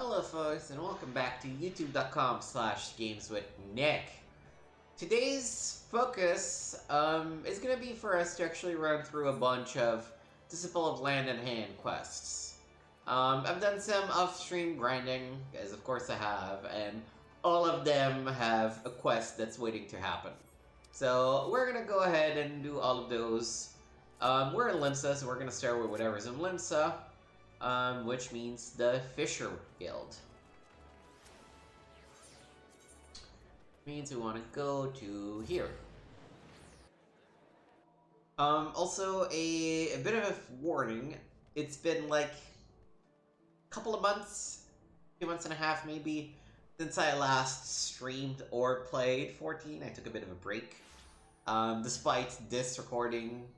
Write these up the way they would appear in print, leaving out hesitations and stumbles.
Hello folks and welcome back to youtube.com/gameswithnick. Today's focus is going to be for us to actually run through a bunch of Disciple of Land and Hand quests. I've done some off-stream grinding, as of course I have, and all of them have a quest that's waiting to happen. So we're going to go ahead and do all of those. We're in Limsa, so we're going to start with whatever's in Limsa. Which means the Fisher Guild. Means we want to go to here. Also, a bit of a warning. It's been like a couple of months, 2 months and a half maybe, since I last streamed or played 14. I took a bit of a break. Despite this recording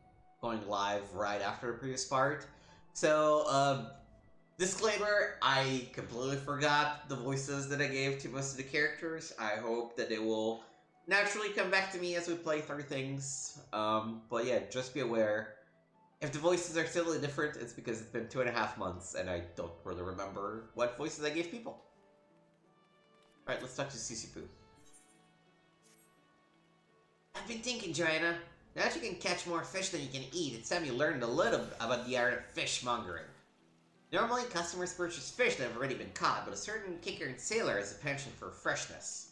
going live right after the previous part. So, disclaimer, I completely forgot the voices that I gave to most of the characters. I hope that they will naturally come back to me as we play through things. But yeah, just be aware. If the voices are slightly different, it's because it's been 2.5 months and I don't really remember what voices I gave people. Alright, let's talk to Sisipu. I've been thinking, Joanna. Now that you can catch more fish than you can eat, it's time you learned a little about the art of fishmongering. Normally, customers purchase fish that have already been caught, but a certain kicker and sailor has a penchant for freshness.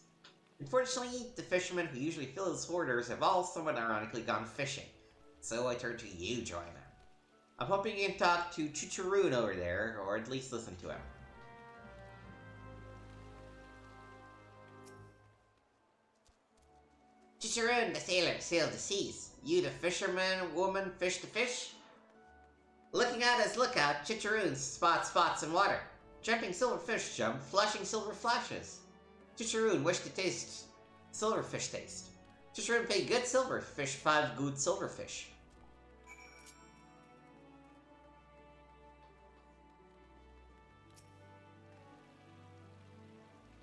Unfortunately, the fishermen who usually fill his orders have all somewhat ironically gone fishing. So I turn to you, Joanna. I'm hoping you can talk to Chicharoon over there, or at least listen to him. Chicharoon, the sailor, sailed the seas. You, the fisherman, woman, fish the fish? Looking out as lookout, Chicharoons spot spots in water. Jumping silverfish jump, flashing silver flashes. Chicharoon wish to taste silverfish taste. Chicharoon pay good silverfish 5 good silverfish.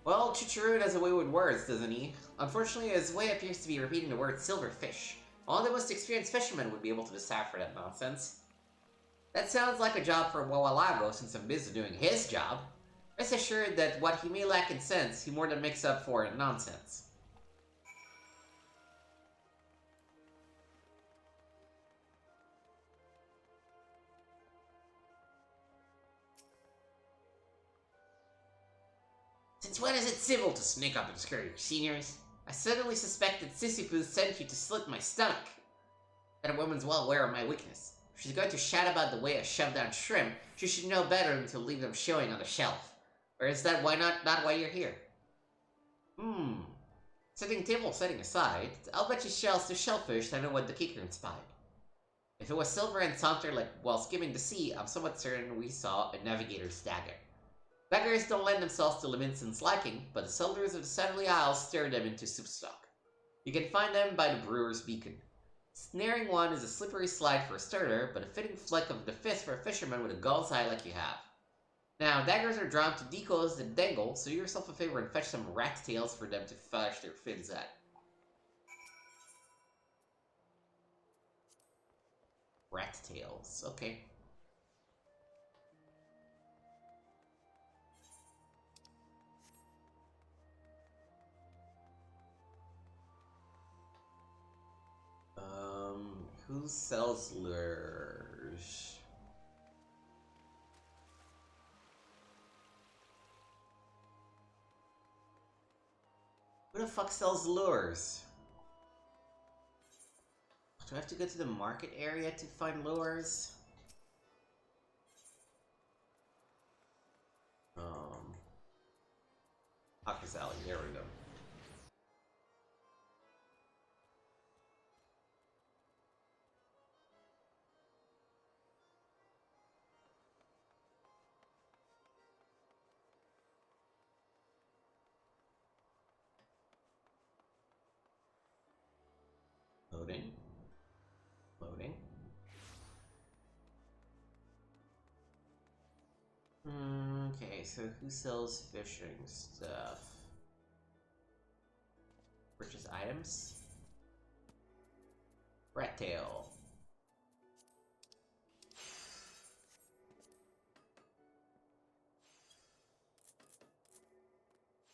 Well, Chicharoon has a way with words, doesn't he? Unfortunately, his way appears to be repeating the word silverfish. Only the most experienced fishermen would be able to decipher that nonsense. That sounds like a job for Wawalago since I'm busy doing his job. Rest assured that what he may lack in sense, he more than makes up for in nonsense. Since when is it civil to sneak up and scare your seniors? I suddenly suspect that Sisyphus sent you to slit my stomach. That woman's well aware of my weakness. If she's going to shout about the way I shove down shrimp, she should know better than to leave them showing on the shelf. Or is that not why you're here? Setting table setting aside, I'll bet you shells to shellfish I know what the kicker inspired. If it was silver and saunter like while skimming the sea, I'm somewhat certain we saw a navigator's dagger. Daggers don't lend themselves to Liminson's liking, but the settlers of the Southerly Isles stir them into soup stock. You can find them by the brewer's beacon. Snaring one is a slippery slide for a starter, but a fitting flick of the fist for a fisherman with a gull's eye like you have. Now, daggers are drawn to decoys that dangle, so do yourself a favor and fetch some rat tails for them to flash their fins at. Rat tails, okay. Who sells lures? Who the fuck sells lures? Do I have to go to the market area to find lures? Hawker's Alley, there we go. Loading. Loading. Okay, so who sells fishing stuff? Purchase items? Rat tail.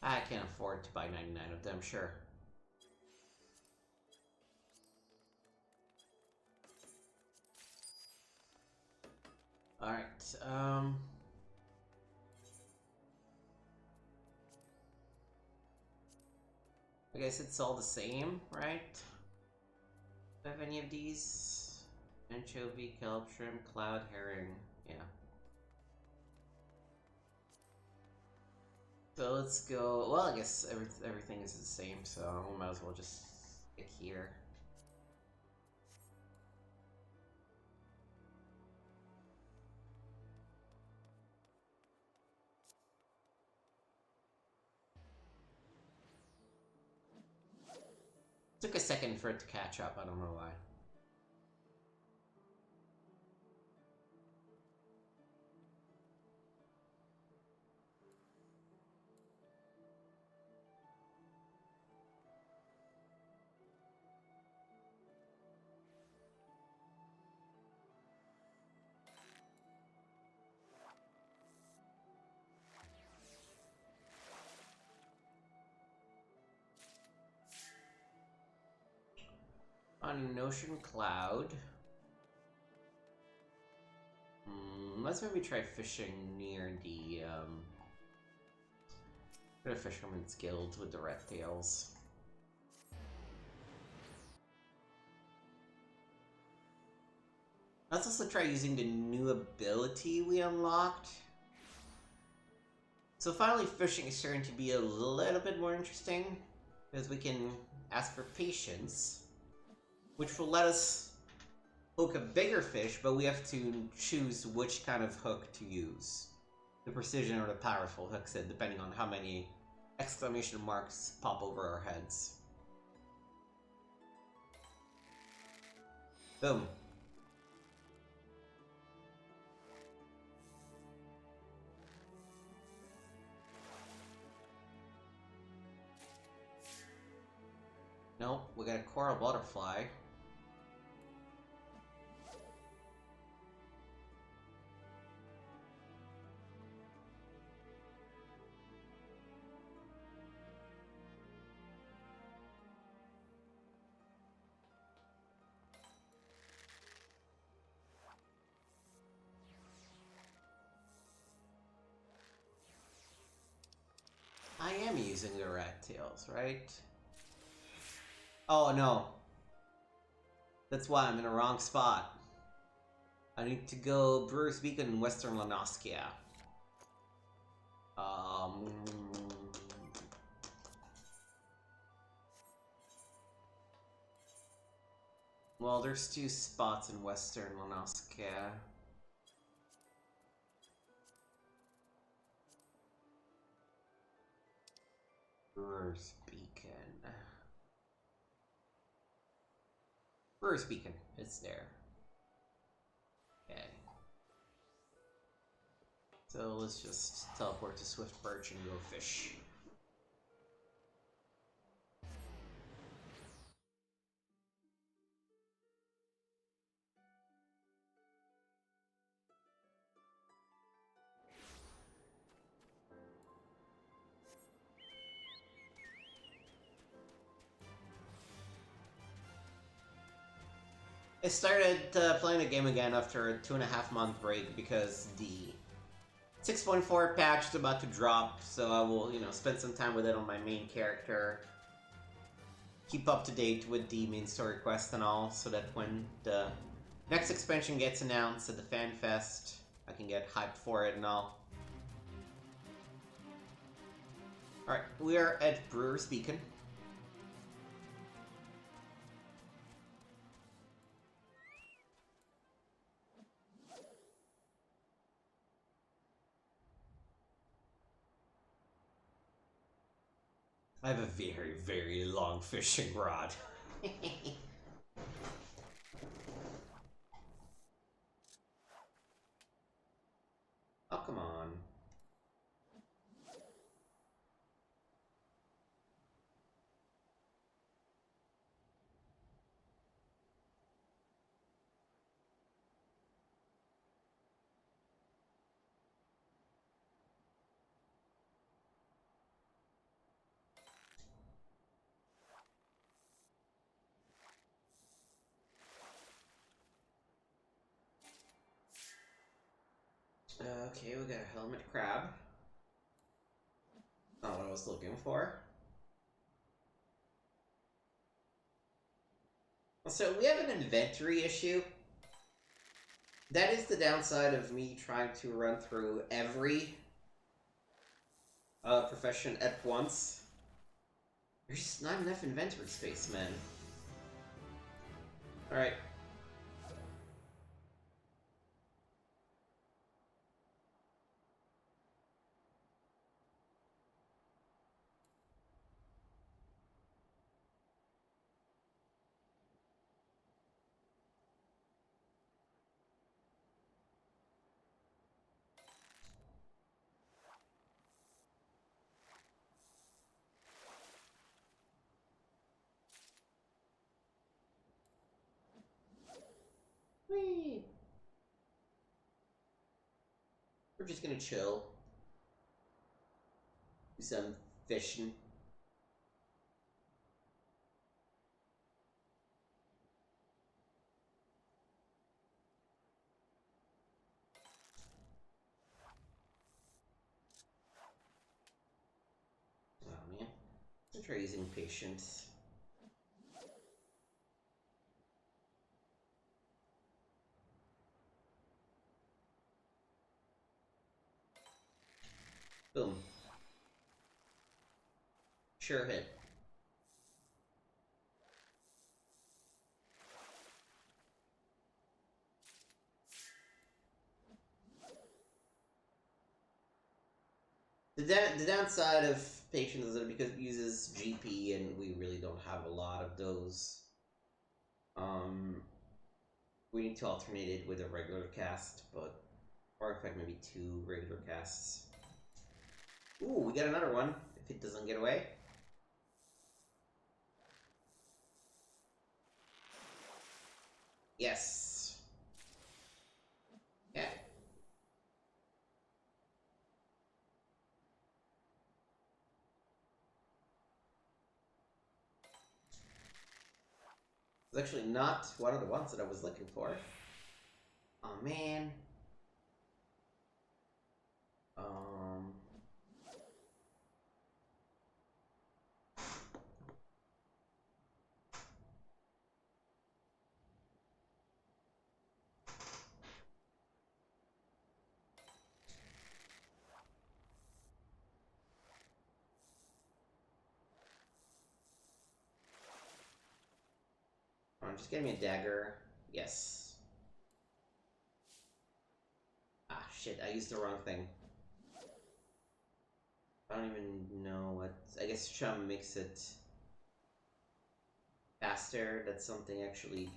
I can't afford to buy 99 of them, sure. Alright, I guess it's all the same, right? Do I have any of these? Anchovy, kelp, shrimp, cloud, herring. Yeah. So let's go. Well, I guess everything is the same, so we might as well just stick here. Took a second for it to catch up, I don't know why. On an ocean cloud. Let's maybe try fishing near the Fisherman's Guild with the red tails. Let's also try using the new ability we unlocked. So finally fishing is starting to be a little bit more interesting, because we can ask for patience, which will let us hook a bigger fish, but we have to choose which kind of hook to use. The precision or the powerful hooks, depending on how many exclamation marks pop over our heads. Boom. Nope, we got a coral butterfly. I am using the rat tails, right? Oh no. That's why I'm in the wrong spot. I need to go Brewer's Beacon in Western Lanoskia. Well, there's 2 spots in Western Lanoskia. Brewer's Beacon. Brewer's Beacon. It's there. Okay. So let's just teleport to Swift Perch and go fish. I started playing the game again after a 2.5-month break because the 6.4 patch is about to drop, so I will, spend some time with it on my main character. Keep up to date with the main story quest and all, so that when the next expansion gets announced at the Fan Fest, I can get hyped for it and all. Alright, we are at Brewer's Beacon. I have a very, very long fishing rod. Oh, come on. Okay, we got a helmet crab. Not what I was looking for. So we have an inventory issue. That is the downside of me trying to run through every profession at once. There's just not enough inventory space, man. Alright. Whee! We're just gonna chill. Do some fishing. Oh man. I'll try using patience. Boom. Sure hit. The downside of patience is that because it uses GP and we really don't have a lot of those, we need to alternate it with a regular cast, but or in fact maybe 2 regular casts. Ooh, we got another one if it doesn't get away. Yes. Yeah. It's actually not one of the ones that I was looking for. Oh man. Um. Come on, just get me a dagger. Yes. Ah, shit, I used the wrong thing. I don't even know what... I guess Chum makes it faster that something actually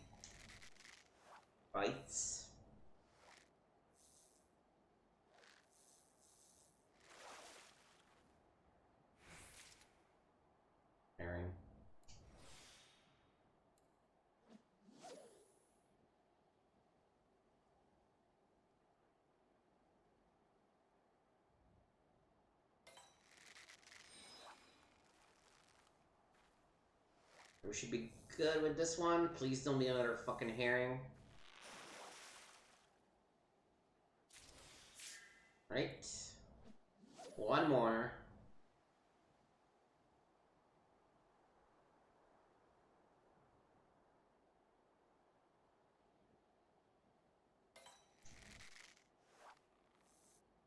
bites. Herring. We should be good with this one. Please don't be another fucking herring. Right? One more.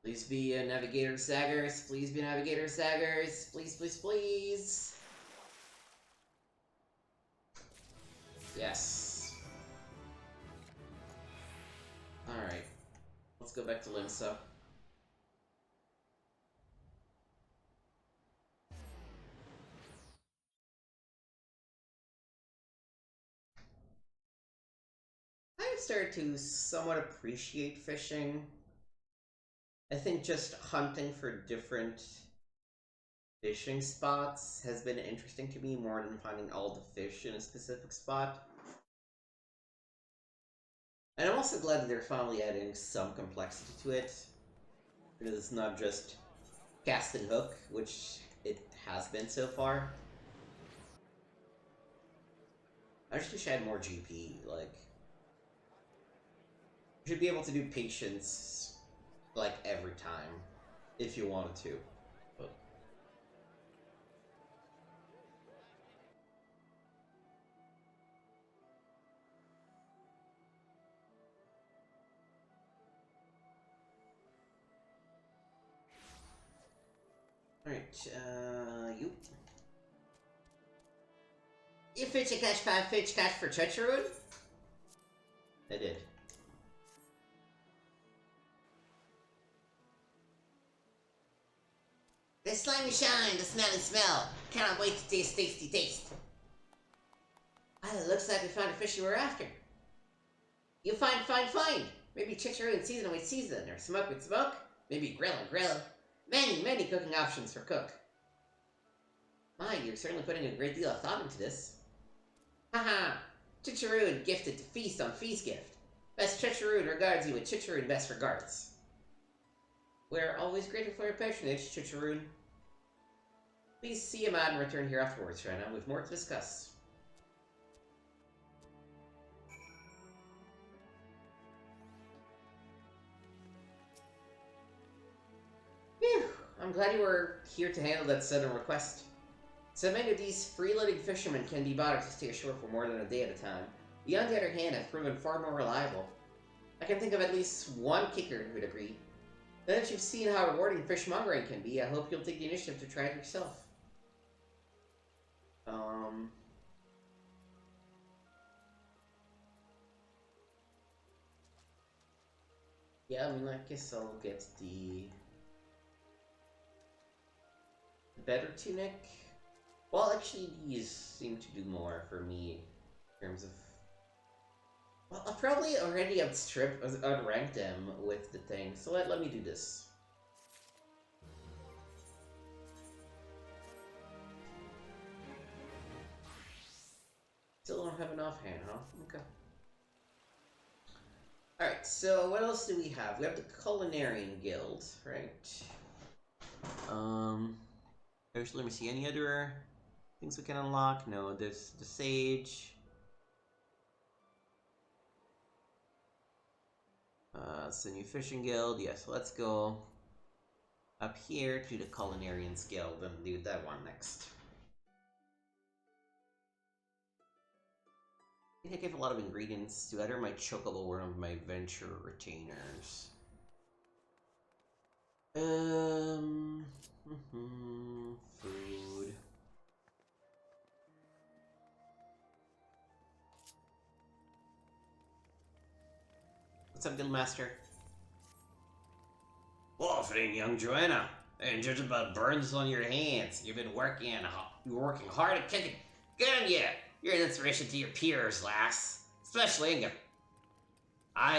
Please be a navigator saggers. Please be navigator saggers. Please, please, please. Yes. Alright. Let's go back to Limsa. I've started to somewhat appreciate fishing. I think just hunting for different fishing spots has been interesting to me more than finding all the fish in a specific spot. And I'm also glad that they're finally adding some complexity to it. Because it's not just cast and hook, which it has been so far. I just wish I had more GP, like... I should be able to do patience, like, every time, if you wanted to. But... Alright, you. You fetch a catch 5 fish catch for Treacheroon? I did. The slimy shine, the smelly smell. Cannot wait to taste tasty taste. Ah, it looks like we found a fish you were after. You find. Maybe Treacheroon with season, or smoke with smoke. Maybe grill. Many cooking options for cook. My, you're certainly putting a great deal of thought into this. Haha! Treacheroon gifted to feast on feast gift. Best Treacheroon regards you with Treacheroon best regards. We're always grateful for your patronage, Treacheroon. Please see him out and return here afterwards, Shrena. We've more to discuss. Phew! I'm glad you were here to handle that sudden request. So many of these freeloading fishermen can be bothered to stay ashore for more than a day at a time. We, on the other hand, have proven far more reliable. I can think of at least one kicker who would agree. Now that you've seen how rewarding fishmongering can be, I hope you'll take the initiative to try it yourself. Yeah, I mean, I guess I'll get the better tunic. Well, actually, these seem to do more for me in terms of... Well, I'll probably already outrank them with the thing, so let me do this. Still don't have enough hand, huh? Okay. Alright, so what else do we have? We have the Culinarian Guild, right? Actually, let me see, any other things we can unlock? No, there's the Sage. It's the new Fishing Guild. Yes, let's go up here to the Culinarians Guild and do that one next. I think I gave a lot of ingredients to either my Chocobo or one of my Venture Retainers. Food. What's up, Guildmaster? Wolfing, young Joanna. And judge about burns on your hands. You've been working hard at kicking. Good on you. You're an inspiration to your peers, lass. Especially Inga.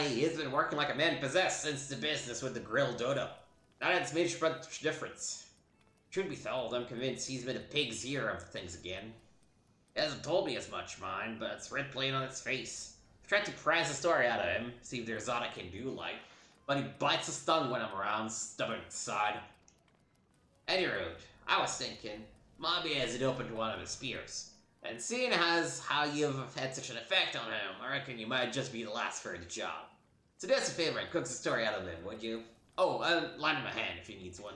He's been working like a man possessed since the business with the grilled dodo. Now that's made much difference. Truth be told, I'm convinced he's been a pig's ear of things again. He hasn't told me as much, mind, but it's red plain on its face. I've tried to prise the story out of him, see if there's aught I can do, like, but he bites his tongue when I'm around, stubborn sod. Anywho, I was thinking, maybe has it opened one of his spears. And seeing as how you've had such an effect on him, I reckon you might just be the last for the job. So do us a favor and cook the story out of him, would you? Oh, lend him a hand if he needs one.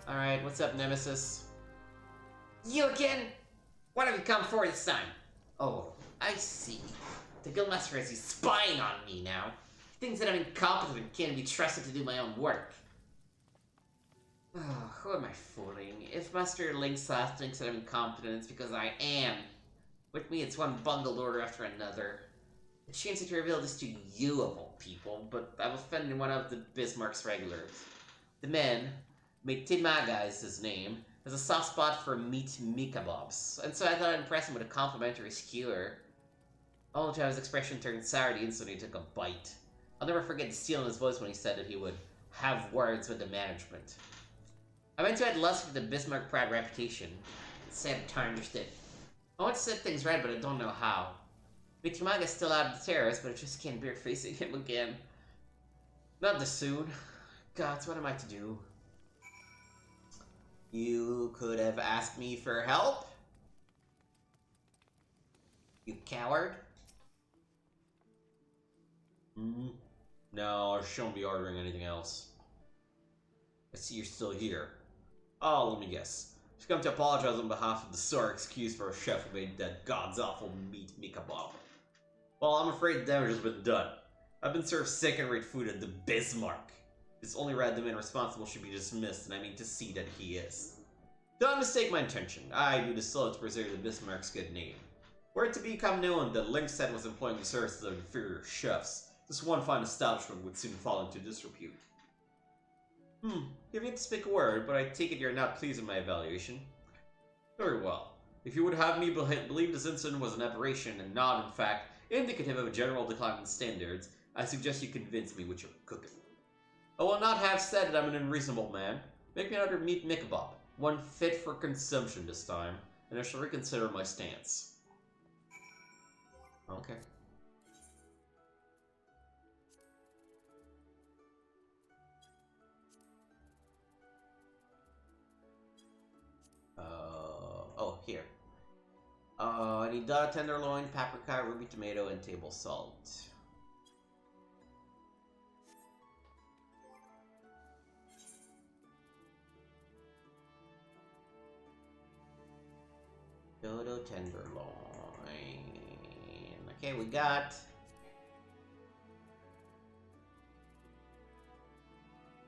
Alright, what's up, Nemesis? You again? What have you come for this time? Oh, I see. The Guildmaster is spying on me now. He thinks that I'm incompetent and can't be trusted to do my own work. Oh, who am I fooling? If Master Linkslath thinks that I'm incompetent, it's because I am. With me, it's one bungled order after another. It shames me to reveal this to you, of all people, but I've offended one of the Bismarck's regulars. The man, Matimaga is his name, has a soft spot for meat mikabobs, and so I thought I'd impress him with a complimentary skewer. Only to have his expression turned sour the instant he took a bite. I'll never forget the steel in his voice when he said that he would have words with the management. I meant to add lust for the Bismarck proud reputation. Instead, tarnished it. I want to set things right, but I don't know how. Mitumaga's still out of the terrace, but I just can't bear facing him again. Not this soon. Gods, what am I to do? You could have asked me for help? You coward? No, I shouldn't be ordering anything else. I see you're still here. Oh, let me guess. She's come to apologize on behalf of the sorry excuse for a chef who made that god's awful meat kebab. Well, I'm afraid damage has been done. I've been served second-rate food at the Bismarck. This only random and responsible should be dismissed, and I mean to see that he is. Don't mistake my intention. I do this solely to preserve the Bismarck's good name. Were it to become known that Linkstead was employing the services of inferior chefs, this one fine establishment would soon fall into disrepute. You have yet to speak a word, but I take it you're not pleased with my evaluation. Very well. If you would have me believe this incident was an aberration and not, in fact, indicative of a general decline in standards, I suggest you convince me with your cooking. I will not have said that I'm an unreasonable man. Make me another meat kebab, one fit for consumption this time, and I shall reconsider my stance. Okay. Oh, here. I need tenderloin, paprika, ruby tomato, and table salt. Dodo tenderloin. Okay, we got...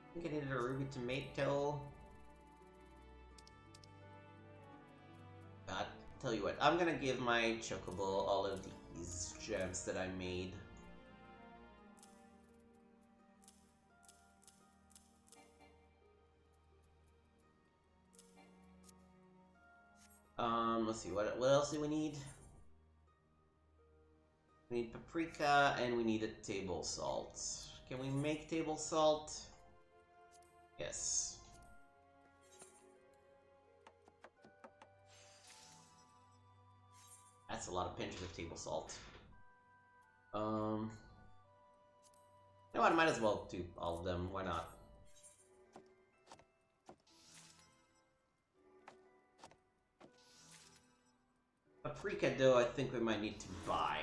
I think I needed a ruby tomato. God, tell you what, I'm gonna give my chocobo all of these gems that I made. Let's see, what else do we need? We need paprika, and we need a table salt. Can we make table salt? Yes. That's a lot of pinches of table salt. You know what, I might as well do all of them, why not? Paprika, though, I think we might need to buy.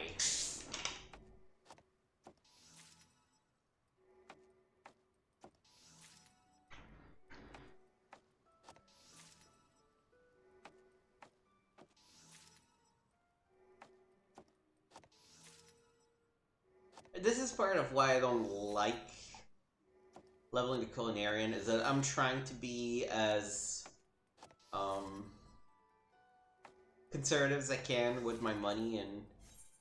This is part of why I don't like leveling the culinarian, is that I'm trying to be as conservative as I can with my money and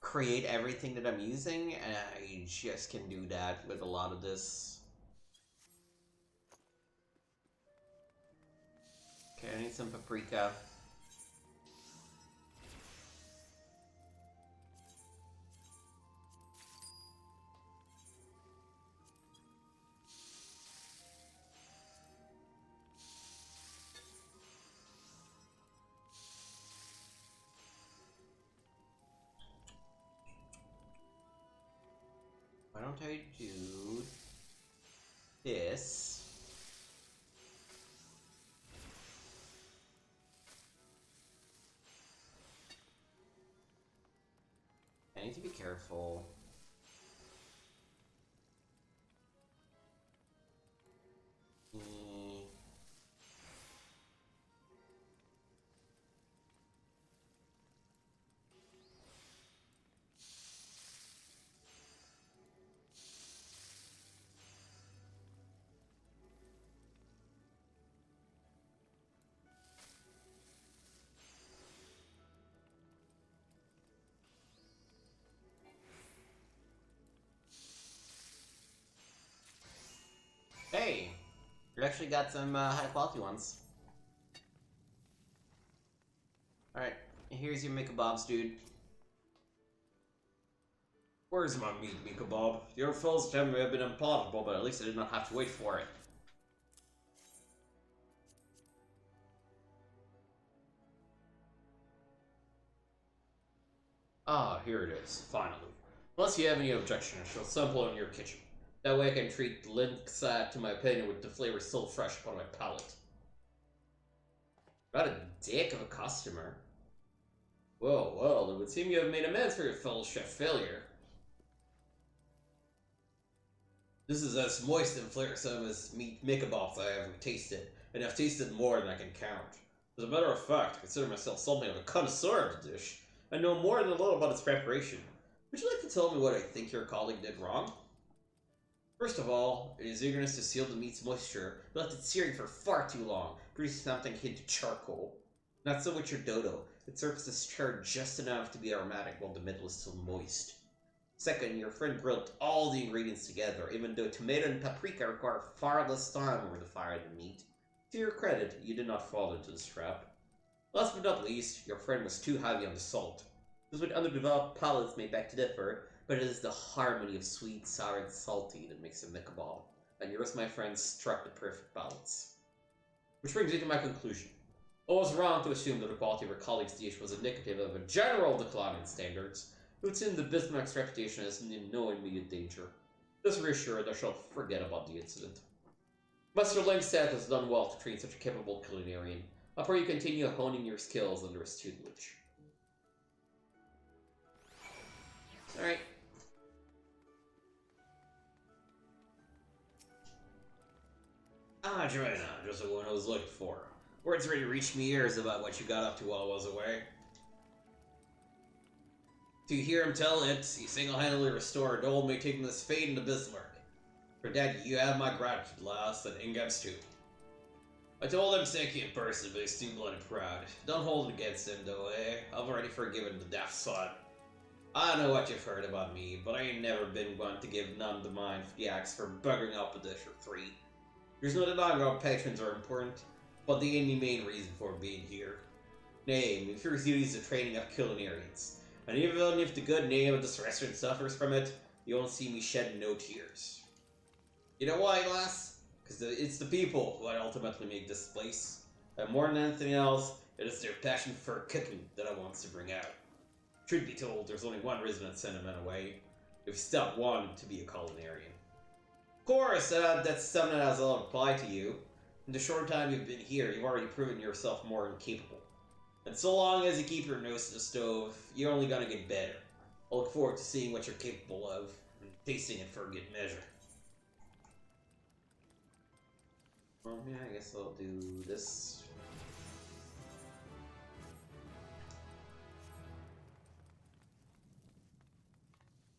create everything that I'm using, and I just can do that with a lot of this. Okay, I need some paprika. Why don't I do this? I need to be careful. Hey! You actually got some high quality ones. Alright, here's your kebabs, dude. Where's my meat kebab? Your fellas may have been unpalatable, but at least I did not have to wait for it. Ah, here it is, finally. Unless you have any objection, I shall sample it in your kitchen. That way I can treat Linksat to my opinion with the flavor still fresh upon my palate. Got a dick of a customer. Whoa, well, it would seem you have made amends for your fellow chef failure. This is as moist and flavoursome as meat mikabobs I ever tasted, and I've tasted more than I can count. As a matter of fact, I consider myself something of a connoisseur of the dish. I know more than a little about its preparation. Would you like to tell me what I think your colleague did wrong? First of all, in his eagerness to seal the meat's moisture, he left it searing for far too long, producing something akin to charcoal. Not so with your dodo. Its surface is charred just enough to be aromatic while the middle is still moist. Second, your friend grilled all the ingredients together, even though tomato and paprika require far less time over the fire than meat. To your credit, you did not fall into this trap. Last but not least, your friend was too heavy on the salt. This with underdeveloped palates may beg to differ, but it is the harmony of sweet, sour, and salty that makes a mikabal, and yours, my friend, struck the perfect balance. Which brings me to my conclusion. I was wrong to assume that the quality of your colleague's dish was indicative of a general decline in standards. It would seem that Bismarck's reputation is in no immediate danger. Just reassured, I shall forget about the incident. Master Langstaff has done well to train such a capable culinarian. I pray you continue honing your skills under his tutelage. Alright. Ah, Joanna, just the one I was looking for. Words ready to reach me ears about what you got up to while I was away. To hear him tell it, he single-handedly restored old meticulous fate into Bismarck. For that, you have my gratitude, lass, and Ingam's too. I told him thank you in person, but he's too bloody proud. Don't hold it against him, though, eh? I've already forgiven the daft son. I know what you've heard about me, but I ain't never been one to give none the mind for the axe for buggering up a dish or three. There's no denying our patrons are important, but they ain't the main reason for being here. Nay, we first duties the training of culinarians. And even if the good name of this restaurant suffers from it, you won't see me shed no tears. You know why, lass? Because it's the people who ultimately make this place. And more than anything else, it is their passion for cooking that I want to bring out. Truth be told, there's only one reason I'd send a man away. If you stopped wanting to be a culinarian. Of course, that's something that has a lot of apply to you. In the short time you've been here, you've already proven yourself more than capable. And so long as you keep your nose to the stove, you're only gonna get better. I look forward to seeing what you're capable of, and tasting it for good measure. Well, yeah, I guess I'll do this.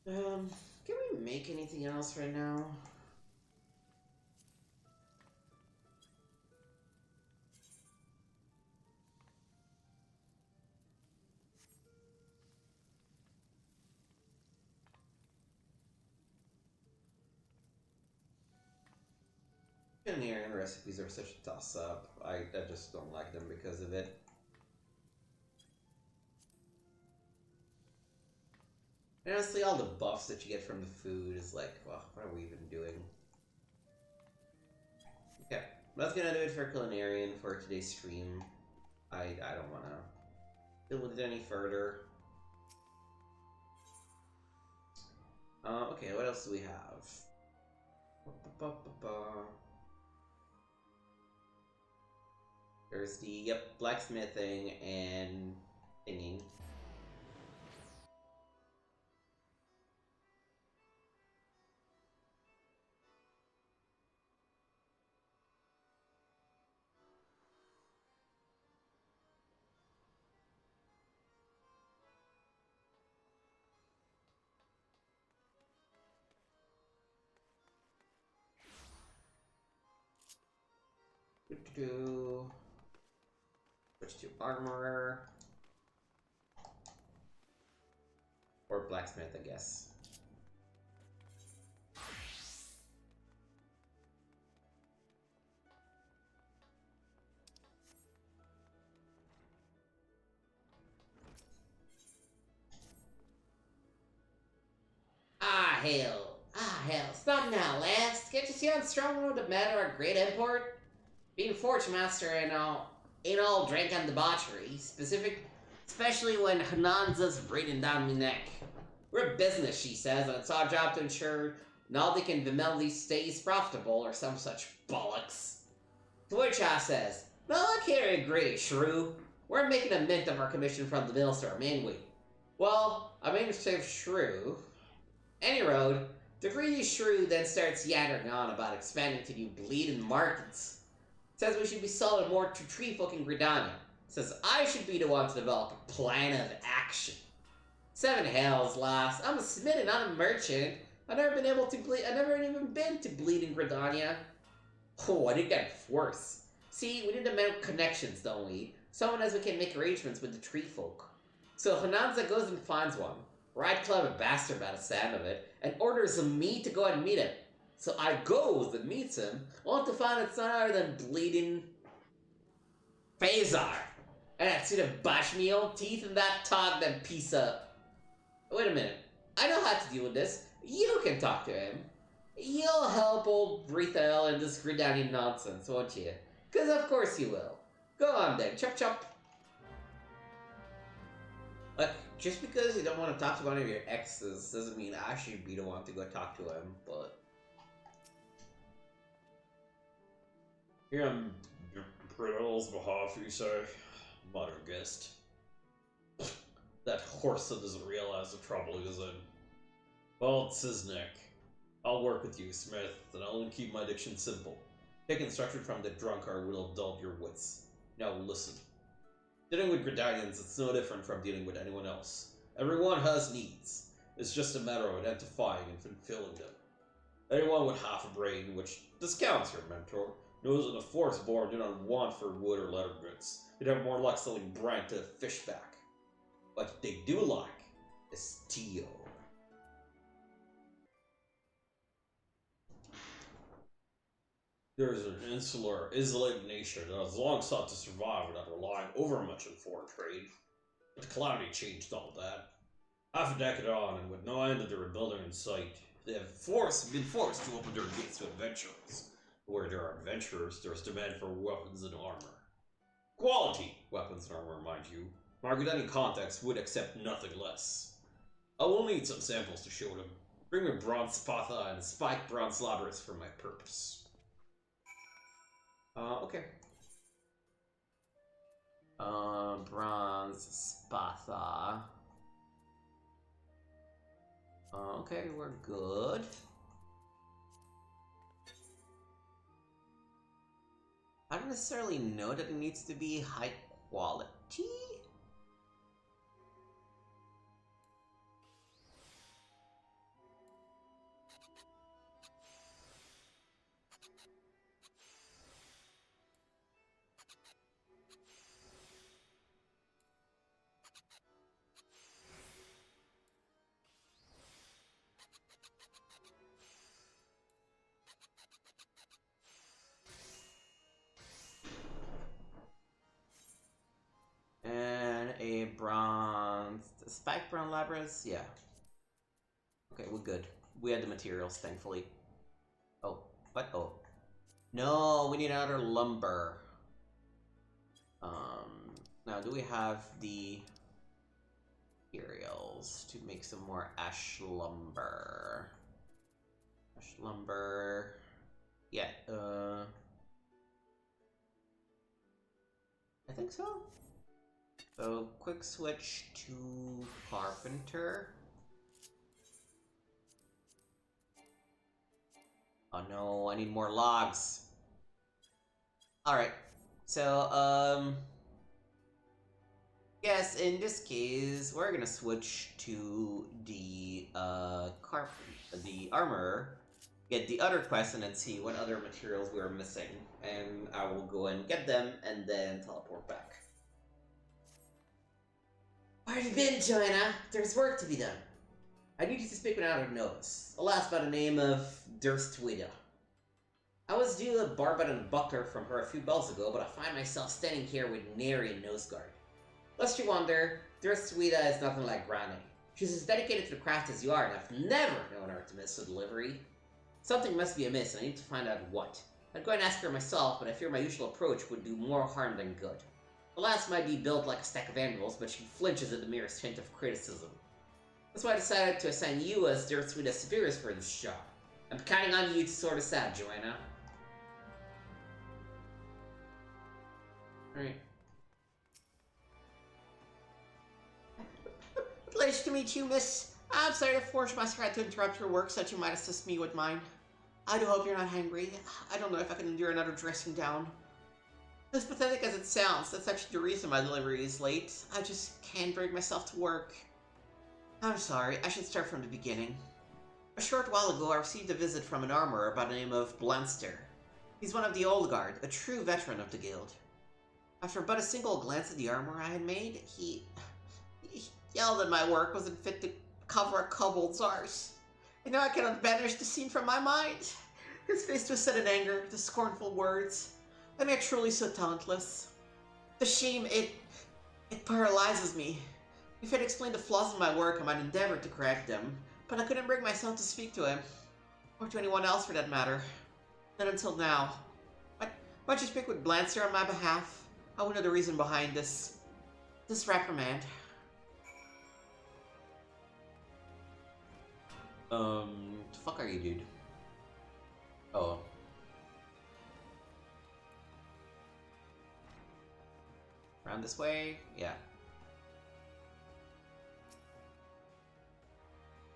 Can we make anything else right now? Culinary recipes are such a toss-up. I just don't like them because of it. And honestly, all the buffs that you get from the food is like, well, what are we even doing? Okay, that's gonna do it for Culinarian for today's stream. I don't wanna deal with it any further. Okay, what else do we have? There's the, blacksmithing and thinking. Switch to armorer. Or blacksmith, I guess. Hell. Hell. Stop now, lads. Can't you see how strong with the matter of great import? Being forge master and all ain't all drink and debauchery, especially when Hananza's breathing down me neck. We're business, she says, and it's our job to ensure Naldic and Vimelli stays profitable or some such bollocks. To which I says, no, look here, you greedy shrew. We're making a mint of our commission from the millstone, ain't we? Well, I mean to say shrew. Any road, The greedy shrew then starts yattering on about expanding to new bleeding markets. Says we should be selling more to tree fucking Gridania. Says I should be the one to develop a plan of action. 7 hells, lass. I'm a smith and not a merchant. I've never been able to bleed. I've never even been to bleeding Gridania. Oh, I think that's worse. See, we need to make connections, don't we? Someone as we can make arrangements with the tree folk. So Hananza goes and finds one. Right clever bastard by the sound of it, and orders me to go and meet him. So I goes and meets him, only to find it's none other than bleeding Phasar. And I see to bash me own teeth in that talk then piece up. Wait a minute. I know how to deal with this. You can talk to him. You'll help old Brithel in this Gridanian nonsense, won't you? Because of course you will. Go on then, chop chop. Just because you don't want to talk to one of your exes doesn't mean I should be the one to go talk to him, but... Here on Brittl's behalf, you say? Modern guest. That horse that doesn't realize the trouble he's in. Well, it's his neck. I'll work with you, Smith, and I'll only keep my diction simple. Take instruction from the drunkard will dull your wits. Now listen. Dealing with Gridanians, it's no different from dealing with anyone else. Everyone has needs. It's just a matter of identifying and fulfilling them. Anyone with half a brain, which discounts your mentor, knows that the forest-born do not want for wood or leather goods. They'd have more luck selling brand to a fishback. What they do like is Tio. There is an insular, isolated nation that has long sought to survive without relying overmuch on foreign trade. But the calamity changed all that. Half a decade on, and with no end of the rebuilding in sight, they have been forced to open their gates to adventurers. Where there are adventurers, there is demand for weapons and armor. Quality weapons and armor, mind you. Margudani contacts would accept nothing less. I will need some samples to show them. Bring me bronze spatha and spiked bronze labrys for my purpose. Okay. Bronze spatha. Okay, we're good. I don't necessarily know that it needs to be high quality. And a bronze... Spike brown labras? Yeah. Okay, we're good. We had the materials, thankfully. Oh, what? Oh. No, we need another lumber. Now do we have the materials to make some more ash lumber? Ash lumber... Yeah, I think so. So, quick switch to carpenter. Oh no, I need more logs. Alright, so, yes, in this case, we're gonna switch to the, the armor, get the other quest, and then see what other materials we are missing. And I will go and get them, and then teleport back. Where have you been, Joanna? There's work to be done. I need you to speak without a notice. A lass by the name of Durstwida. I was due a barbet and buckler from her a few bells ago, but I find myself standing here with nary a nose guard. Lest you wonder, Durstwida is nothing like Granny. She's as dedicated to the craft as you are, and I've never known her to miss a delivery. Something must be amiss, and I need to find out what. I'd go and ask her myself, but I fear my usual approach would do more harm than good. The lass might be built like a stack of anvils, but she flinches at the merest hint of criticism. That's why I decided to assign you as Durstwida's superiors for this job. I'm counting on you to sort us out, Joanna. Alright. Pleasure to meet you, miss. I'm sorry to force myself had to interrupt your work so that you might assist me with mine. I do hope you're not hungry. I don't know if I can endure another dressing down. As pathetic as it sounds, that's actually the reason my delivery is late. I just can't bring myself to work. I'm sorry, I should start from the beginning. A short while ago, I received a visit from an armorer by the name of Blanster. He's one of the old guard, a true veteran of the guild. After but a single glance at the armor I had made, he yelled that my work wasn't fit to cover a kobold's arse. And now I cannot banish the scene from my mind. His face twisted in anger, the scornful words. Am I truly so talentless? The shame, it paralyzes me. If I'd explained the flaws in my work, I might endeavor to correct them, but I couldn't bring myself to speak to him, or to anyone else for that matter. Not until now. Why'd you speak with Blancer on my behalf? I would know the reason behind this reprimand. The fuck are you, dude? Oh. Around this way? Yeah.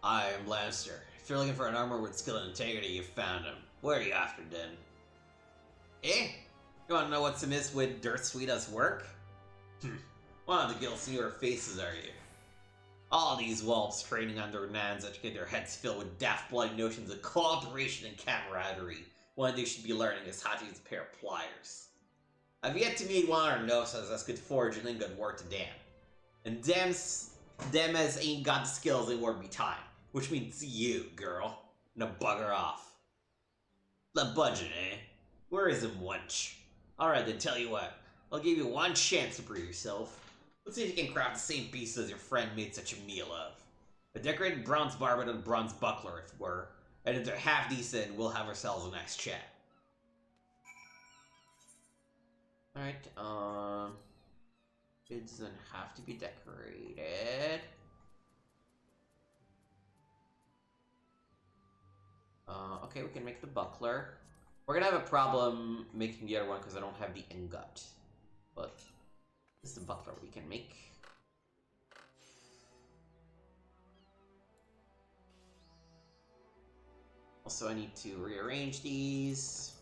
I am Lancer. If you're looking for an armor with skill and integrity, you found him. Where are you after, then? Eh? You wanna know what's amiss with Dirt Sweeta's work? One of the guild's newer faces, are you? All these whelps training under Nans that get their heads filled with daft bloody notions of cooperation and camaraderie. One they should be learning is how to use a pair of pliers. I've yet to meet one or no such that could forge an ingot worth a damn. And them as ain't got the skills they won't be time. Which means you, girl. Now bugger off. The budget, eh? Where is him, wench? Alright then, tell you what. I'll give you one chance to prove yourself. Let's see if you can craft the same pieces as your friend made such a meal of. A decorated bronze barbet and bronze buckler, if it were. And if they're half decent, we'll have ourselves a nice chat. Alright, it doesn't have to be decorated. Okay, we can make the buckler. We're gonna have a problem making the other one because I don't have the ingot. But this is the buckler we can make. Also, I need to rearrange these.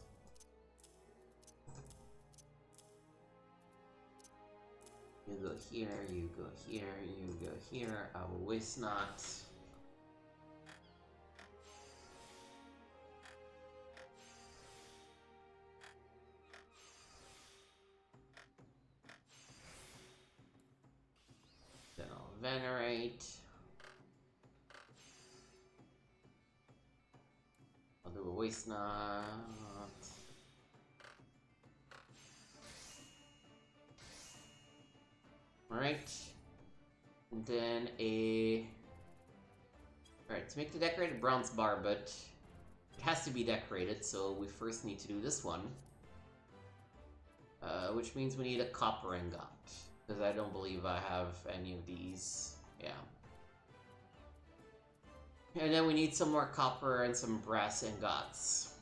You go here, you go here, you go here. I will waste not. Then I'll venerate. I'll do a waste not. Alright. And then a... Alright, to make the decorated bronze bar, but it has to be decorated, so we first need to do this one. Which means we need a copper ingot. Because I don't believe I have any of these. Yeah. And then we need some more copper and some brass ingots.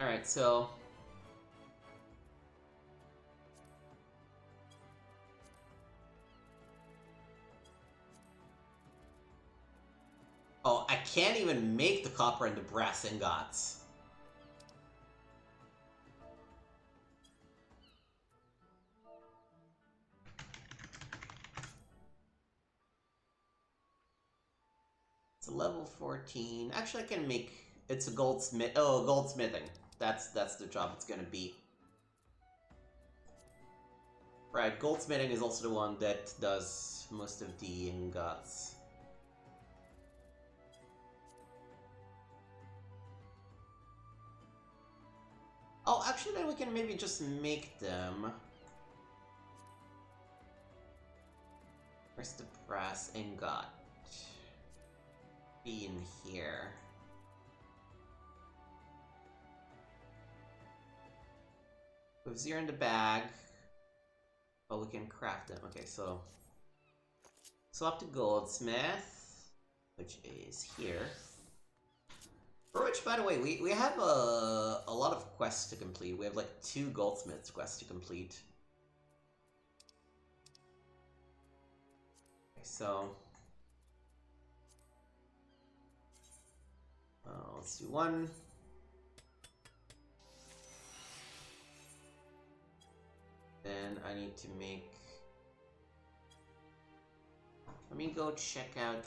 Alright, so... Oh, I can't even make the copper and the brass ingots. It's a level 14. Actually, I can make... It's a goldsmith... Oh, goldsmithing. That's the job it's gonna be. Right, goldsmithing is also the one that does most of the ingots. Oh, actually, then we can maybe just make them. Where's the brass ingot? Be in here. We have 0 in the bag. But we can craft them. Okay, so up to goldsmith, which is here. For which, by the way, we have a lot of quests to complete. We have like 2 goldsmiths quests to complete. Okay, so Let's do one. Then I need to make... Let me go check out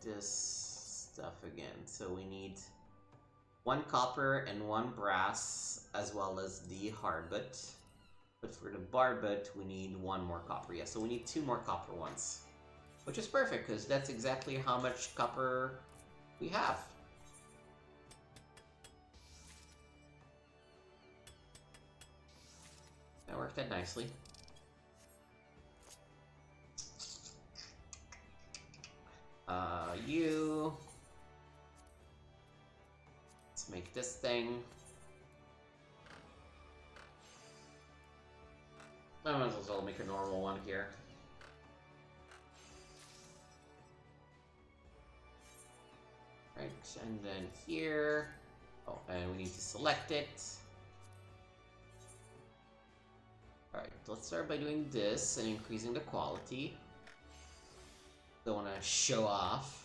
this stuff again. So we need 1 copper and 1 brass, as well as the hardbit. But for the barbit, we need 1 more copper. Yeah, so we need 2 more copper ones. Which is perfect, because that's exactly how much copper we have. That worked out nicely. You... Let's make this thing. I might as well make a normal one here. Right, and then here... Oh, and we need to select it. Alright, let's start by doing this and increasing the quality. Don't want to show off.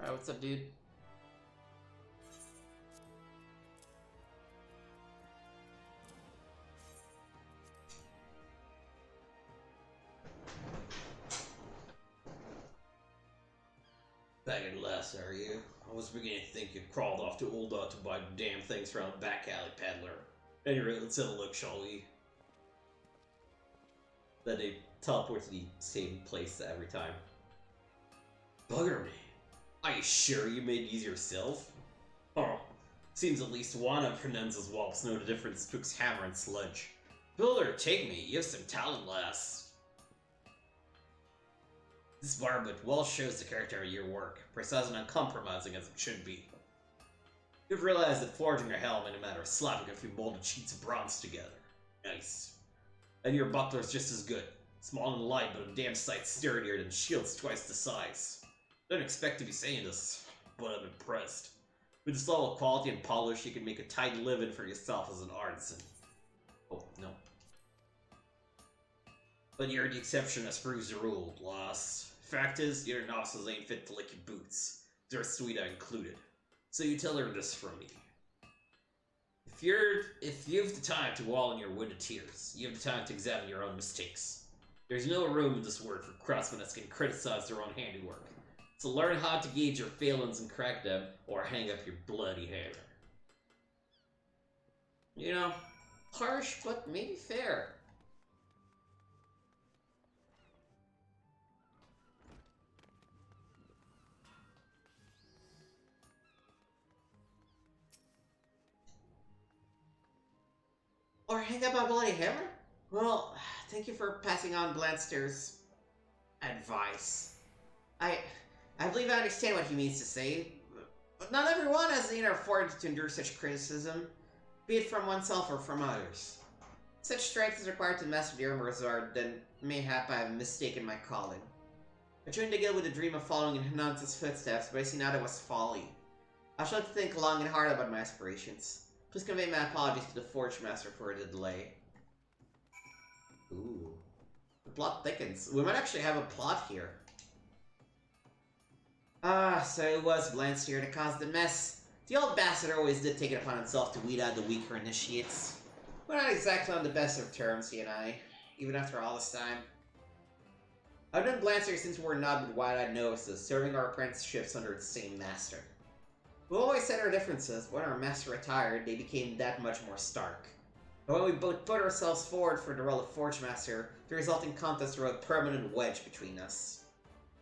Alright, what's up, dude? Back in last, are you? I was beginning to think you'd crawled off to Old Dot to buy damn things from the back alley peddler. Anyway, let's have a look, shall we? Then they teleport to the same place every time. Bugger me. Are you sure you made these yourself? Oh, seems at least one of Fernando's whelps know the difference betwixt hammer and sludge. Builder, take me. You have some talent, lass. This barbit well shows the character of your work, precise and uncompromising as it should be. You've realized that forging a helm ain't a matter of slapping a few molded sheets of bronze together. Nice. And your buckler's just as good. Small and light, but a damn sight sturdier than shields twice the size. Don't expect to be saying this, but I'm impressed. With this level of quality and polish, you can make a tight living for yourself as an artisan. Oh, no. But you're the exception as proves the rule, lass. Fact is, your novices ain't fit to lick your boots. They're sweet included. So you tell her this from me. If you've the time to wallow in your wounded tears, you have the time to examine your own mistakes. There's no room in this world for craftsmen that can criticize their own handiwork. So learn how to gauge your failings and correct them, or hang up your bloody hammer. You know, harsh, but maybe fair. Or hang up my bloody hammer? Well, thank you for passing on Blanster's advice. I believe I understand what he means to say, but not everyone has the inner fortitude to endure such criticism, be it from oneself or from others. Such strength is required to master the armorer's art, then mayhap I have mistaken my calling. I joined the guild with a dream of following in Hanan's footsteps, but I see now that was folly. I shall have to think long and hard about my aspirations. Please convey my apologies to the Forge Master for the delay. Ooh. The plot thickens. We might actually have a plot here. So it was Blansteer that caused the mess. The old bastard always did take it upon himself to weed out the weaker initiates. We're not exactly on the best of terms, he and I, even after all this time. I've known Blansteer since we were not with wide-eyed novices, serving our apprenticeships under the same master. We always had our differences, but when our master retired, they became that much more stark. And when we both put ourselves forward for the role of Forge Master, the resulting contest threw a permanent wedge between us.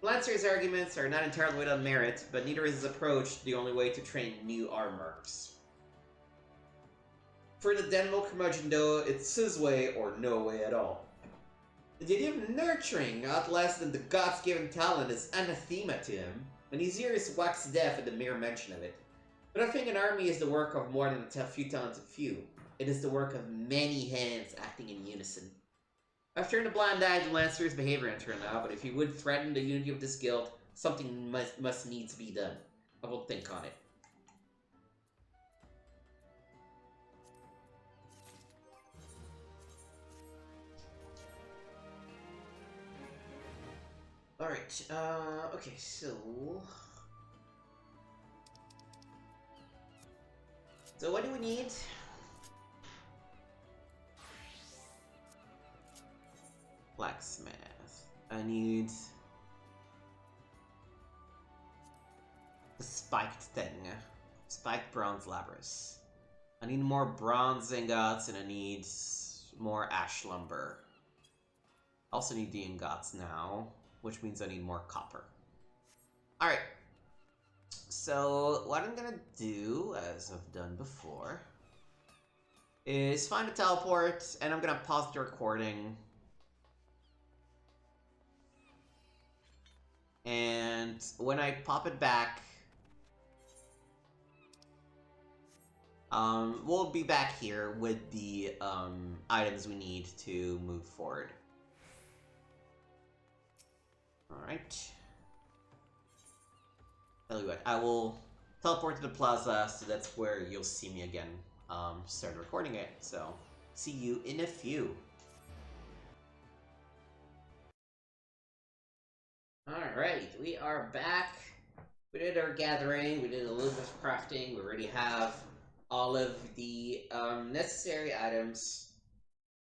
Lancer's arguments are not entirely without merit, but neither is his approach the only way to train new armorers. For the Denmo curmudgeon though, it's his way or no way at all. The idea of nurturing not less than the god's given talent is anathema to him, and his ears wax deaf at the mere mention of it. But I think an army is the work of more than a few talented few. It is the work of many hands acting in unison. I've turned a blind eye to Lancer's behavior until now, but if he would threaten the unity of this guild, something must needs be done. I will think on it. Alright, okay, so... So what do we need? Blacksmith. I need... the spiked thing. Spiked bronze labrys. I need more bronze ingots, and I need more ash lumber. I also need the ingots now, which means I need more copper. Alright. So, what I'm gonna do, as I've done before, is find a teleport, and I'm gonna pause the recording. And when I pop it back, we'll be back here with the items we need to move forward. Alright. Tell you what, I will teleport to the plaza, so that's where you'll see me again. Start recording it, so see you in a few. Alright, we are back. We did our gathering, we did a little bit of crafting, we already have all of the necessary items.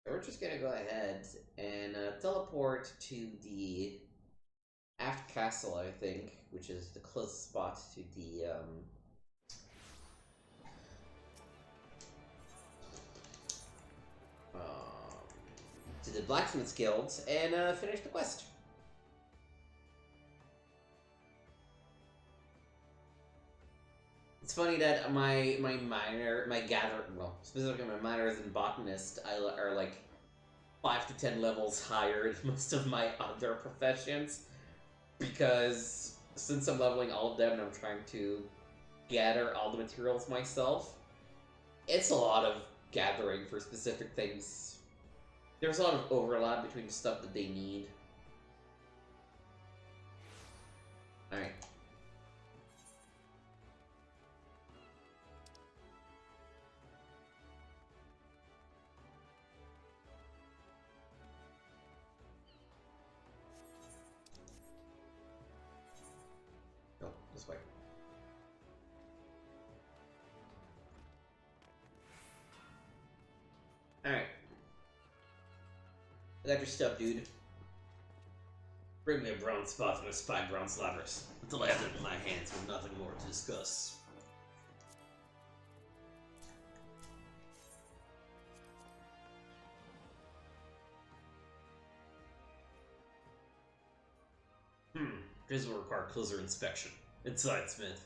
So we're just gonna go ahead and teleport to the aft castle, I think, which is the closest spot to the blacksmith's guild, and finish the quest. It's funny that my specifically my miners and botanist are like 5 to 10 levels higher than most of my other professions, because since I'm leveling all of them and I'm trying to gather all the materials myself, it's a lot of gathering for specific things. There's a lot of overlap between the stuff that they need. Alright. No, this way. Alright. I got your stuff, dude. Bring me a bronze spot and a spiked bronze labrys. Until I have it in my hands with nothing more to discuss. This will require closer inspection. Inside, Smith.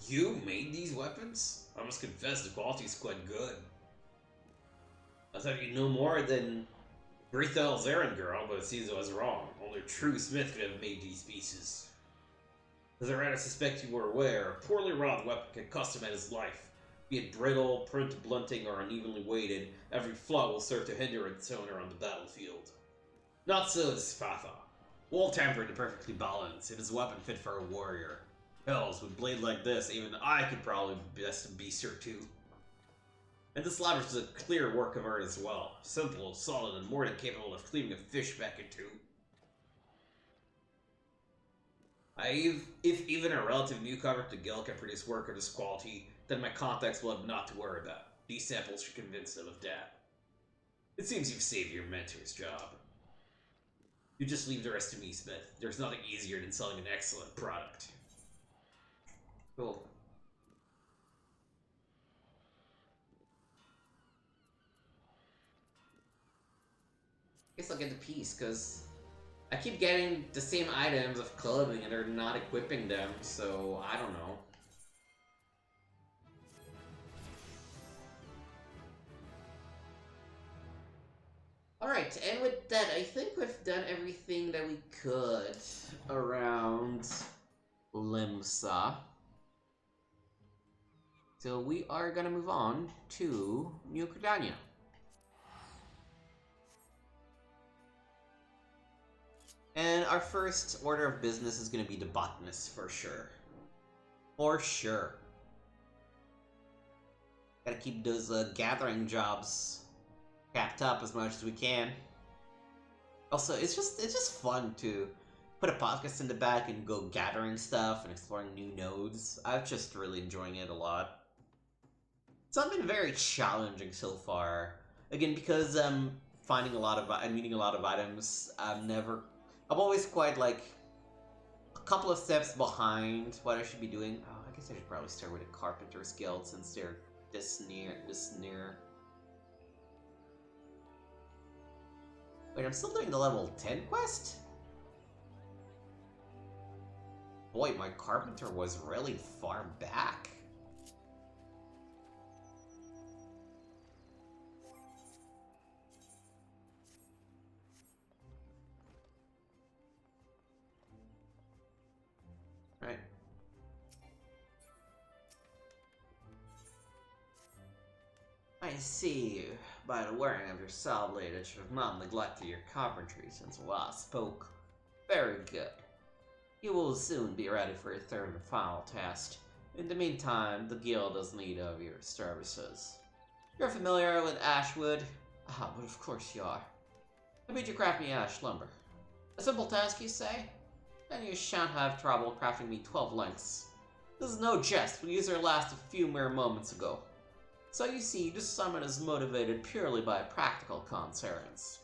You made these weapons? I must confess the quality is quite good. I thought you'd know more than Brithel's errand girl, but it seems I was wrong. Only a true smith could have made these pieces. As I rather suspect you were aware, a poorly wrought weapon can cost a man's life. Be it brittle, print blunting, or unevenly weighted, every flaw will serve to hinder its owner on the battlefield. Not so this Fatha. Well tempered and perfectly balanced, it is a weapon fit for a warrior. Hells, with a blade like this, even I could probably best a beaster too. And this labrys is a clear work of art as well. Simple, solid, and more than capable of cleaving a fish back in two. If even a relative newcomer to the guild can produce work of this quality, then my contacts will have naught to worry about. These samples should convince them of that. It seems you've saved your mentor's job. You just leave the rest to me, Smith. There's nothing easier than selling an excellent product. Cool. Guess I'll get the piece, because I keep getting the same items of clothing and they're not equipping them, so I don't know. Alright, and with that, I think we've done everything that we could around Limsa. So we are gonna move on to New Caledonia. And our first order of business is gonna be the botanist, for sure. For sure. Gotta keep those gathering jobs capped up as much as we can. Also, it's just fun to put a podcast in the back and go gathering stuff and exploring new nodes. I'm just really enjoying it a lot. It's not been very challenging so far. Again, because I'm finding I'm meeting a lot of items. I'm always quite like a couple of steps behind what I should be doing. Oh, I guess I should probably start with a Carpenter's Guild since they're this near. Wait, I'm still doing the level 10 quest? Boy, my Carpenter was really far back. Right. I see. By the wearing of your saw blade, it should have not neglected your carpentry since we last spoke. Very good. You will soon be ready for your third and final test. In the meantime, the guild has need of your services. You're familiar with ash wood? Ah, but of course you are. I bid you craft me ash lumber. A simple task, you say? Then you shan't have trouble crafting me 12 lengths. This is no jest, we used our last a few mere moments ago. So you see, this summon is motivated purely by practical concerns.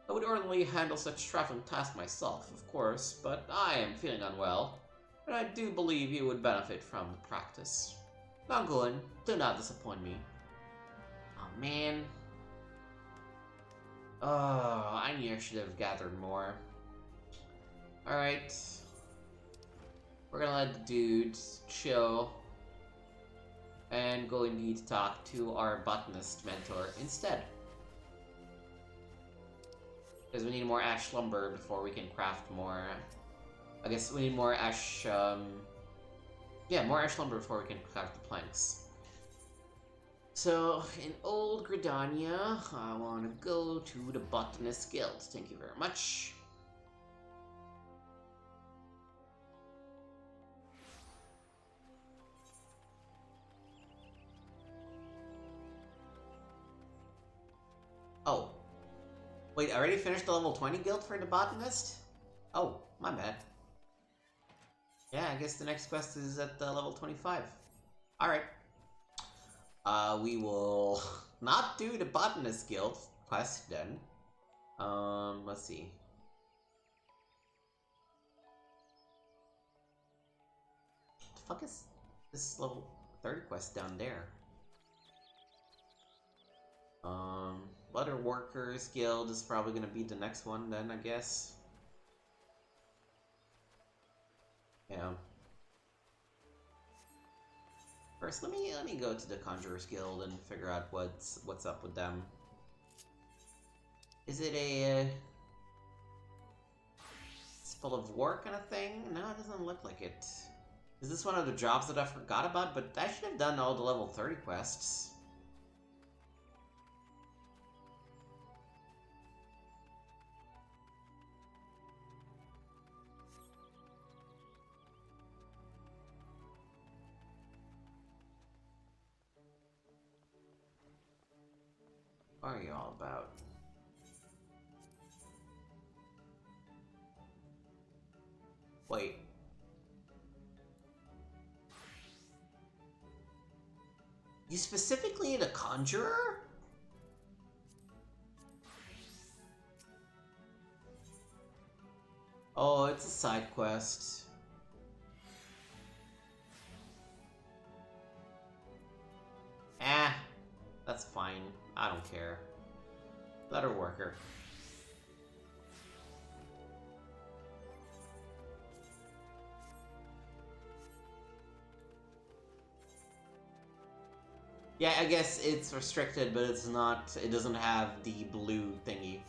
I would ordinarily handle such trifling tasks myself, of course, but I am feeling unwell, and I do believe you would benefit from the practice. Now go on, do not disappoint me. Oh man. Oh, I knew I should have gathered more. Alright. We're gonna let the dudes chill and go indeed talk to our botanist mentor instead. Because we need more ash lumber before we can craft more. I guess we need more ash. Yeah, more ash lumber before we can craft the planks. So, in Old Gridania, I want to go to the Botanist Guild. Thank you very much. Oh. Wait, I already finished the level 20 guild for the Botanist? Oh, my bad. Yeah, I guess the next quest is at level 25. Alright. We will not do the Botanist Guild quest then. Let's see. What the fuck is this level 30 quest down there? Leather Workers Guild is probably gonna be the next one then, I guess. Yeah. First, let me go to the Conjurer's Guild and figure out what's up with them. Is it a spell of war kind of thing? No, it doesn't look like it. Is this one of the jobs that I forgot about? But I should have done all the level 30 quests. What are you all about? Wait. You specifically need a conjurer? Oh, it's a side quest. Ah, that's fine. I don't care. Letter worker. Yeah, I guess it's restricted, but it's not. It doesn't have the blue thingy.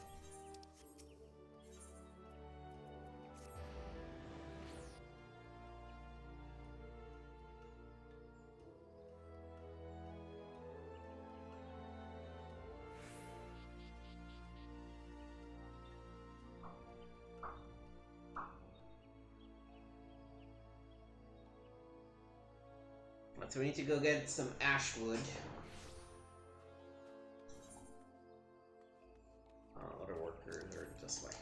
So we need to go get some ash wood. Other workers are just like...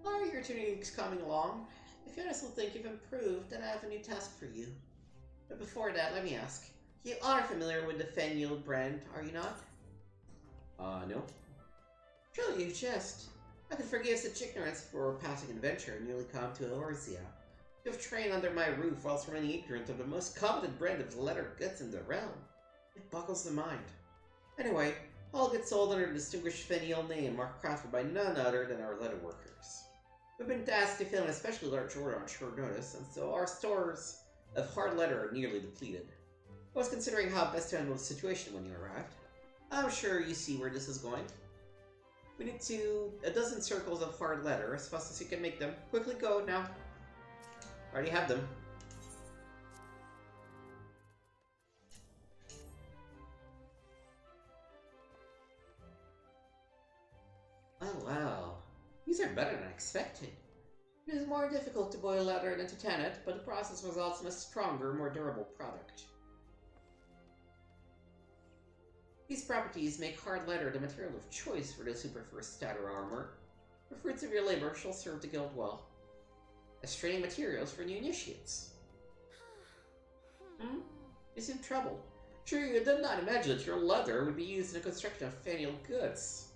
Are your 2 weeks coming along? If you honestly think you've improved, then I have a new task for you. But before that, let me ask. You are familiar with the Fenil brand, are you not? No. Surely you jest. I can forgive such ignorance for passing adventure and newly come to Eorzea. You have trained under my roof whilst remaining ignorant of the most competent brand of leather goods in the realm. It boggles the mind. Anyway, all goods sold under the distinguished Fenil name are crafted by none other than our leather workers. We've been tasked to fill an especially large order on short notice, and so our stores of hard leather are nearly depleted. I was considering how best to handle the situation when you arrived. I'm sure you see where this is going. We need a dozen circles of hard leather, as fast as you can make them. Quickly go now. Already have them. Oh wow. These are better than I expected. It is more difficult to boil leather than to tan it, but the process results in a stronger, more durable product. These properties make hard leather the material of choice for those who prefer stouter armor. The fruits of your labor shall serve the guild well. As training materials for new initiates. You seem troubled. Sure, you did not imagine that your leather would be used in the construction of Fenil goods.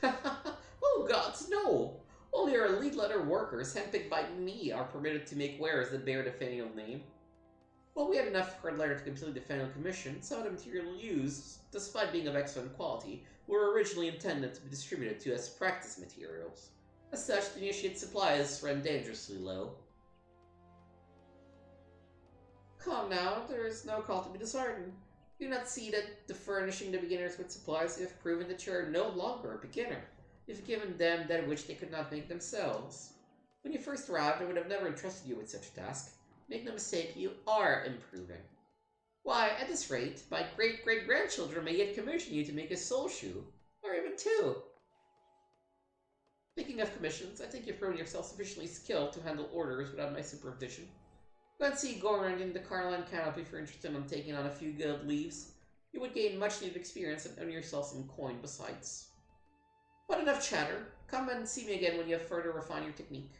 Oh gods, no! Only our elite leather workers, handpicked by me, are permitted to make wares that bear the Fenil name. While we had enough hard leather to complete the Fenil commission, some of the material used, despite being of excellent quality, were originally intended to be distributed to as practice materials. As such, the initiate supplies ran dangerously low. Calm now, there is no call to be disheartened. Do you not see that the furnishing the beginners with supplies you have proven that you are no longer a beginner? You've given them that which they could not make themselves. When you first arrived, I would have never entrusted you with such a task. Make no mistake, you are improving. Why, at this rate, my great-great-grandchildren may yet commission you to make a soul shoe, or even 2. Speaking of commissions, I think you've proven yourself sufficiently skilled to handle orders without my supervision. Go and see Goran in the Carline Canopy if you're interested in taking on a few guild leaves. You would gain much needed experience and earn yourself some coin besides. But enough chatter. Come and see me again when you have further refined your technique.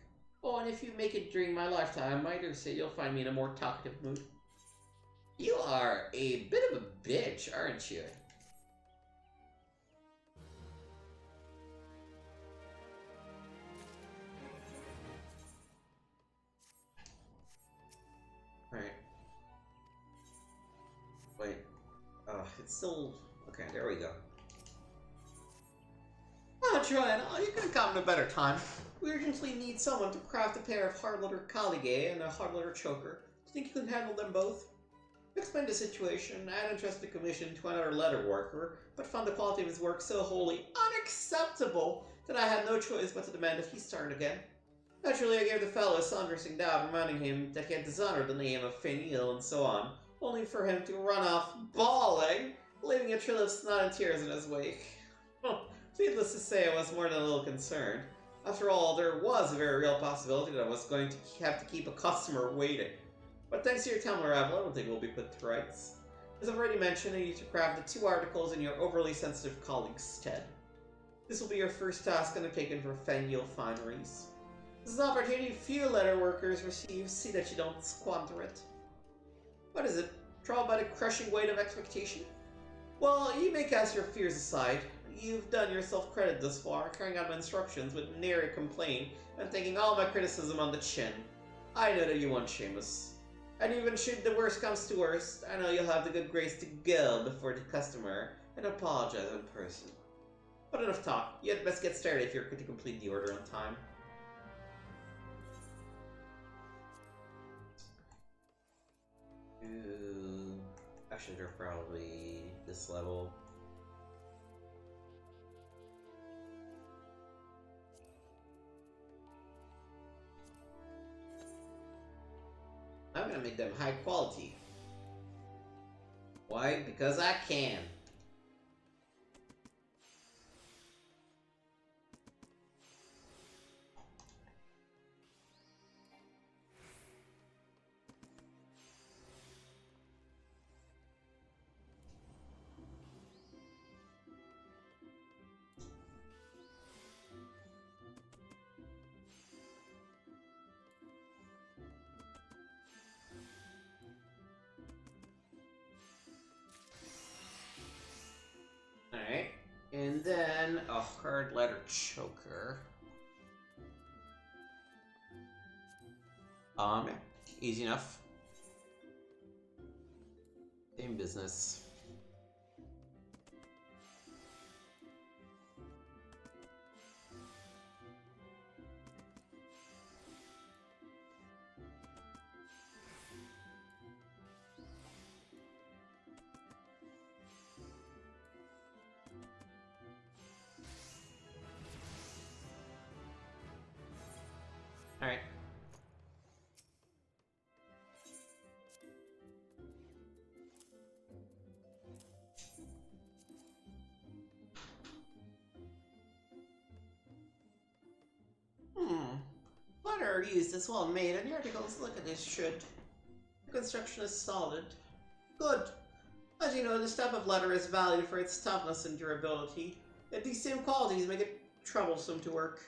Oh, and if you make it during my lifetime, I dare say you'll find me in a more talkative mood. You are a bit of a bitch, aren't you? Alright. Wait. It's still... Okay, there we go. Oh, Joanna, you could have gotten a better time. We urgently need someone to craft a pair of hard leather colleague and a hard leather choker. Do you think you can handle them both? Explain the situation. I had entrusted the commission to another leather worker, but found the quality of his work so wholly unacceptable that I had no choice but to demand that he start again. Naturally, I gave the fellow a saundering dab, reminding him that he had dishonored the name of Fenil and so on, only for him to run off bawling, leaving a trail of snot and tears in his wake. Needless to say, I was more than a little concerned. After all, there was a very real possibility that I was going to have to keep a customer waiting. But thanks to your time, Ravel, I don't think we'll be put to rights. As I've already mentioned, I need to craft the 2 articles in your overly sensitive colleague's stead. This will be your first task undertaken for Fenil fineries. This is an opportunity few leather workers receive. See that you don't squander it. What is it? Troubled by the crushing weight of expectation? Well, you may cast your fears aside. You've done yourself credit thus far, carrying out my instructions with nary a complaint, and taking all my criticism on the chin. I know that you won't shame us. And even should the worst comes to worst, I know you'll have the good grace to go before the customer and apologize in person. But enough talk. You had best get started if you're going to complete the order on time. Ooh. Actually, they're probably this level. gonna make them high quality. Why? Because I can. Alright. And then a hard letter choker. Yeah. Easy enough. Same business. Alright. Letter used is well made, and the articles look at this should. The construction is solid. Good. As you know, this type of letter is valued for its toughness and durability, yet these same qualities make it troublesome to work.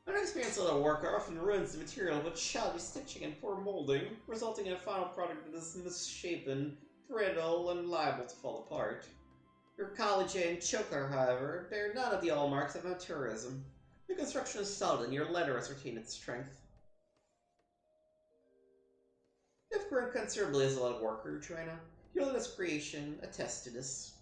An experienced leather worker often ruins the material with shoddy stitching and poor molding, resulting in a final product that is misshapen, brittle, and liable to fall apart. Your college and choker, however, bear none of the hallmarks of amateurism. The construction is solid and your leather has retained its strength. You've grown considerably as a leather worker, Trina. Your latest creation attests to this.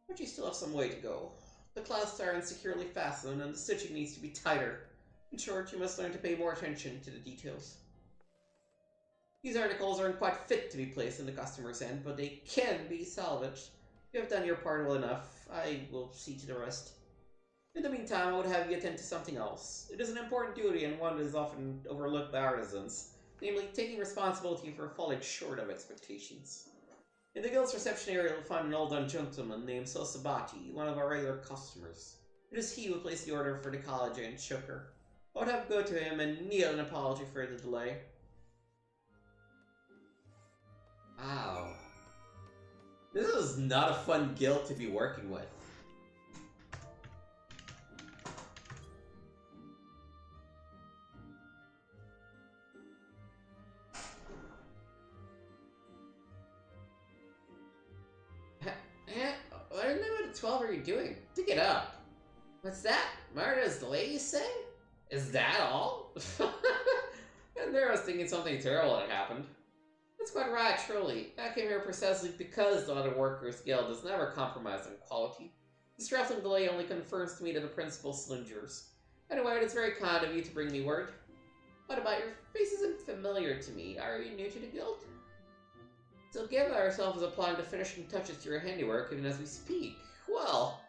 But you still have some way to go. The clasps are insecurely fastened and the stitching needs to be tighter. In short, you must learn to pay more attention to the details. These articles aren't quite fit to be placed in the customer's hand, but they can be salvaged. If you have done your part well enough, I will see to the rest. In the meantime, I would have you attend to something else. It is an important duty and one that is often overlooked by artisans, namely taking responsibility for falling short of expectations. In the guild's reception area, you'll find an old gentleman named Sosabati, one of our regular customers. It is he who placed the order for the college and choker. I would have to go to him and kneel an apology for the delay. Wow. This is not a fun guild to be working with. What in the name of the 12 are you doing? Dig it up. What's that? Murder's delay, you say? Is that all? And there I was thinking something terrible had happened. That's quite right, truly. I came here precisely because the Leather Workers Guild has never compromised on quality. This trifling delay only confirms to me to the principal slingers. Anyway, it is very kind of you to bring me word. What about your face isn't familiar to me? Are you new to the guild? So Geva herself is applying the finishing touches to your handiwork even as we speak. Well,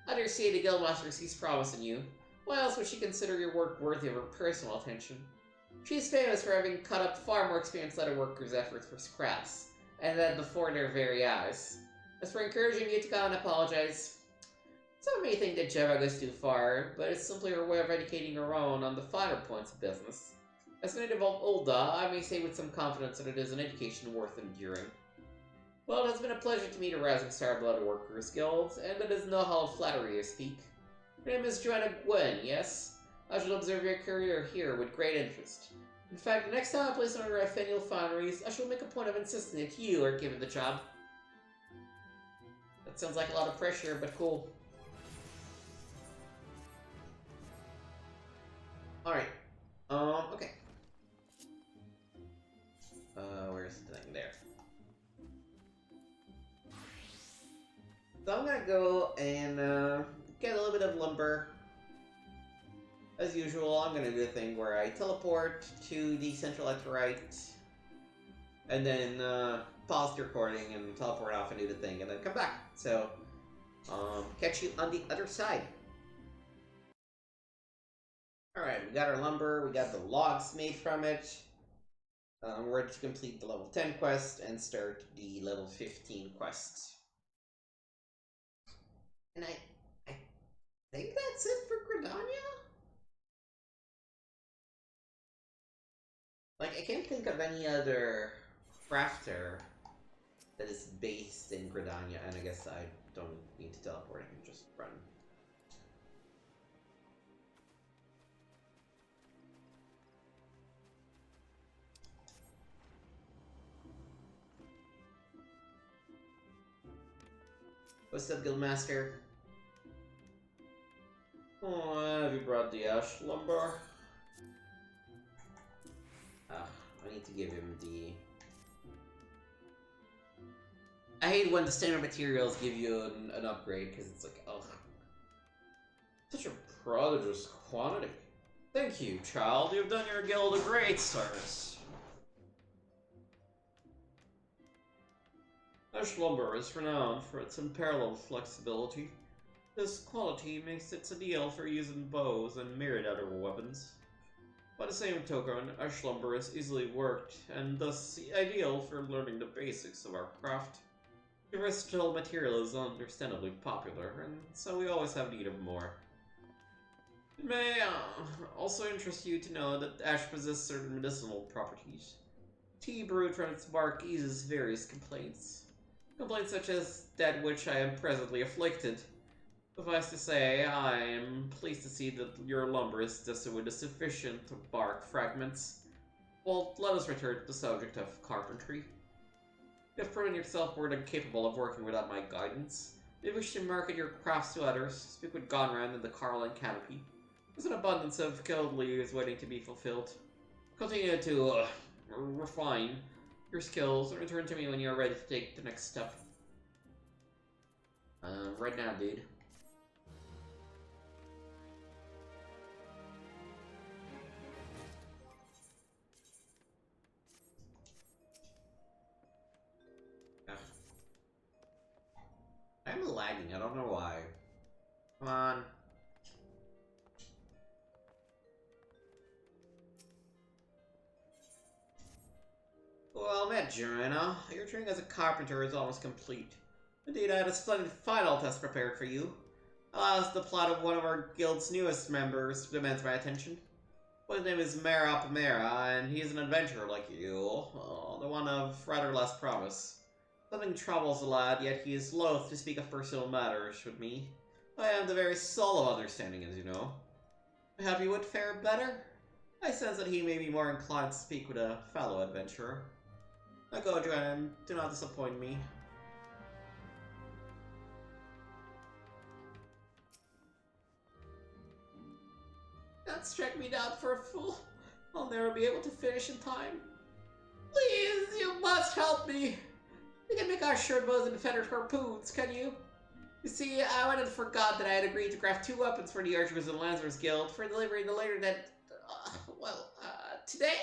I dare say the Guildmaster sees promise in you. Why else would she consider your work worthy of her personal attention? She is famous for having cut up far more experienced leather workers' efforts for scraps, and that before their very eyes. As for encouraging you to come and apologize, some may think that Jeva goes too far, but it's simply her way of educating her own on the finer points of business. As a native of Ulda, I may say with some confidence that it is an education worth enduring. Well, it has been a pleasure to meet a rising star of the Leather Workers Guild, and it is no hollow flattery I speak. Your name is Joanna Gwen, yes? I shall observe your career here with great interest. In fact, the next time I place an order at Fenniel Foundries, I shall make a point of insisting that you are given the job. That sounds like a lot of pressure, but cool. Alright. Okay. Where's the thing? There. So I'm gonna go and, get a little bit of lumber. As usual, I'm gonna do a thing where I teleport to the central electrolyte, and then pause the recording and teleport off and do the thing, and then come back. So, catch you on the other side. Alright, we got our lumber, we got the logs made from it. We're ready to complete the level 10 quest and start the level 15 quest. And I think that's it for Gridania? Like, I can't think of any other crafter that is based in Gridania, and I guess I don't need to teleport, I can just run. What's up, Guildmaster? Oh, have you brought the ash lumber? I need to give him the... I hate when the standard materials give you an upgrade, because it's like, ugh. Such a prodigious quantity. Thank you, child. You've done your guild a great service. Ash lumber is renowned for its unparalleled flexibility. This quality makes it ideal for using bows and myriad other weapons. By the same token, ash lumber is easily worked, and thus ideal for learning the basics of our craft. The versatile material is understandably popular, and so we always have need of more. It may also interest you to know that ash possesses certain medicinal properties. Tea brewed from its bark eases various complaints. Complaints such as that which I am presently afflicted. Suffice to say, I am pleased to see that your lumber is destitute of sufficient bark fragments. Well, let us return to the subject of carpentry. You have proven yourself more than capable of working without my guidance. If you wish to market your crafts to others, speak with Gonran and the Carlin Canopy. There's an abundance of guild leaves waiting to be fulfilled. Continue to refine your skills and return to me when you are ready to take the next step. Right now, dude. I'm lagging, I don't know why. Come on. Well met, Joanna. Your training as a carpenter is almost complete. Indeed, I had a splendid final test prepared for you. Alas, the plot of one of our guild's newest members demands my attention. His name is Mera Mera, and he is an adventurer like you, the one of rather less promise. Something troubles the lad, yet he is loath to speak of personal matters with me. I am the very soul of understanding, as you know. Perhaps you would fare better? I sense that he may be more inclined to speak with a fellow adventurer. Now go, Joanna, and do not disappoint me. Don't strike me down for a fool. I'll never be able to finish in time. Please, you must help me. You can make our short bows and feathered harpoons, can you? You see, I went and forgot that I had agreed to craft 2 weapons for the Archers and Lancers Guild for delivery no later than, today?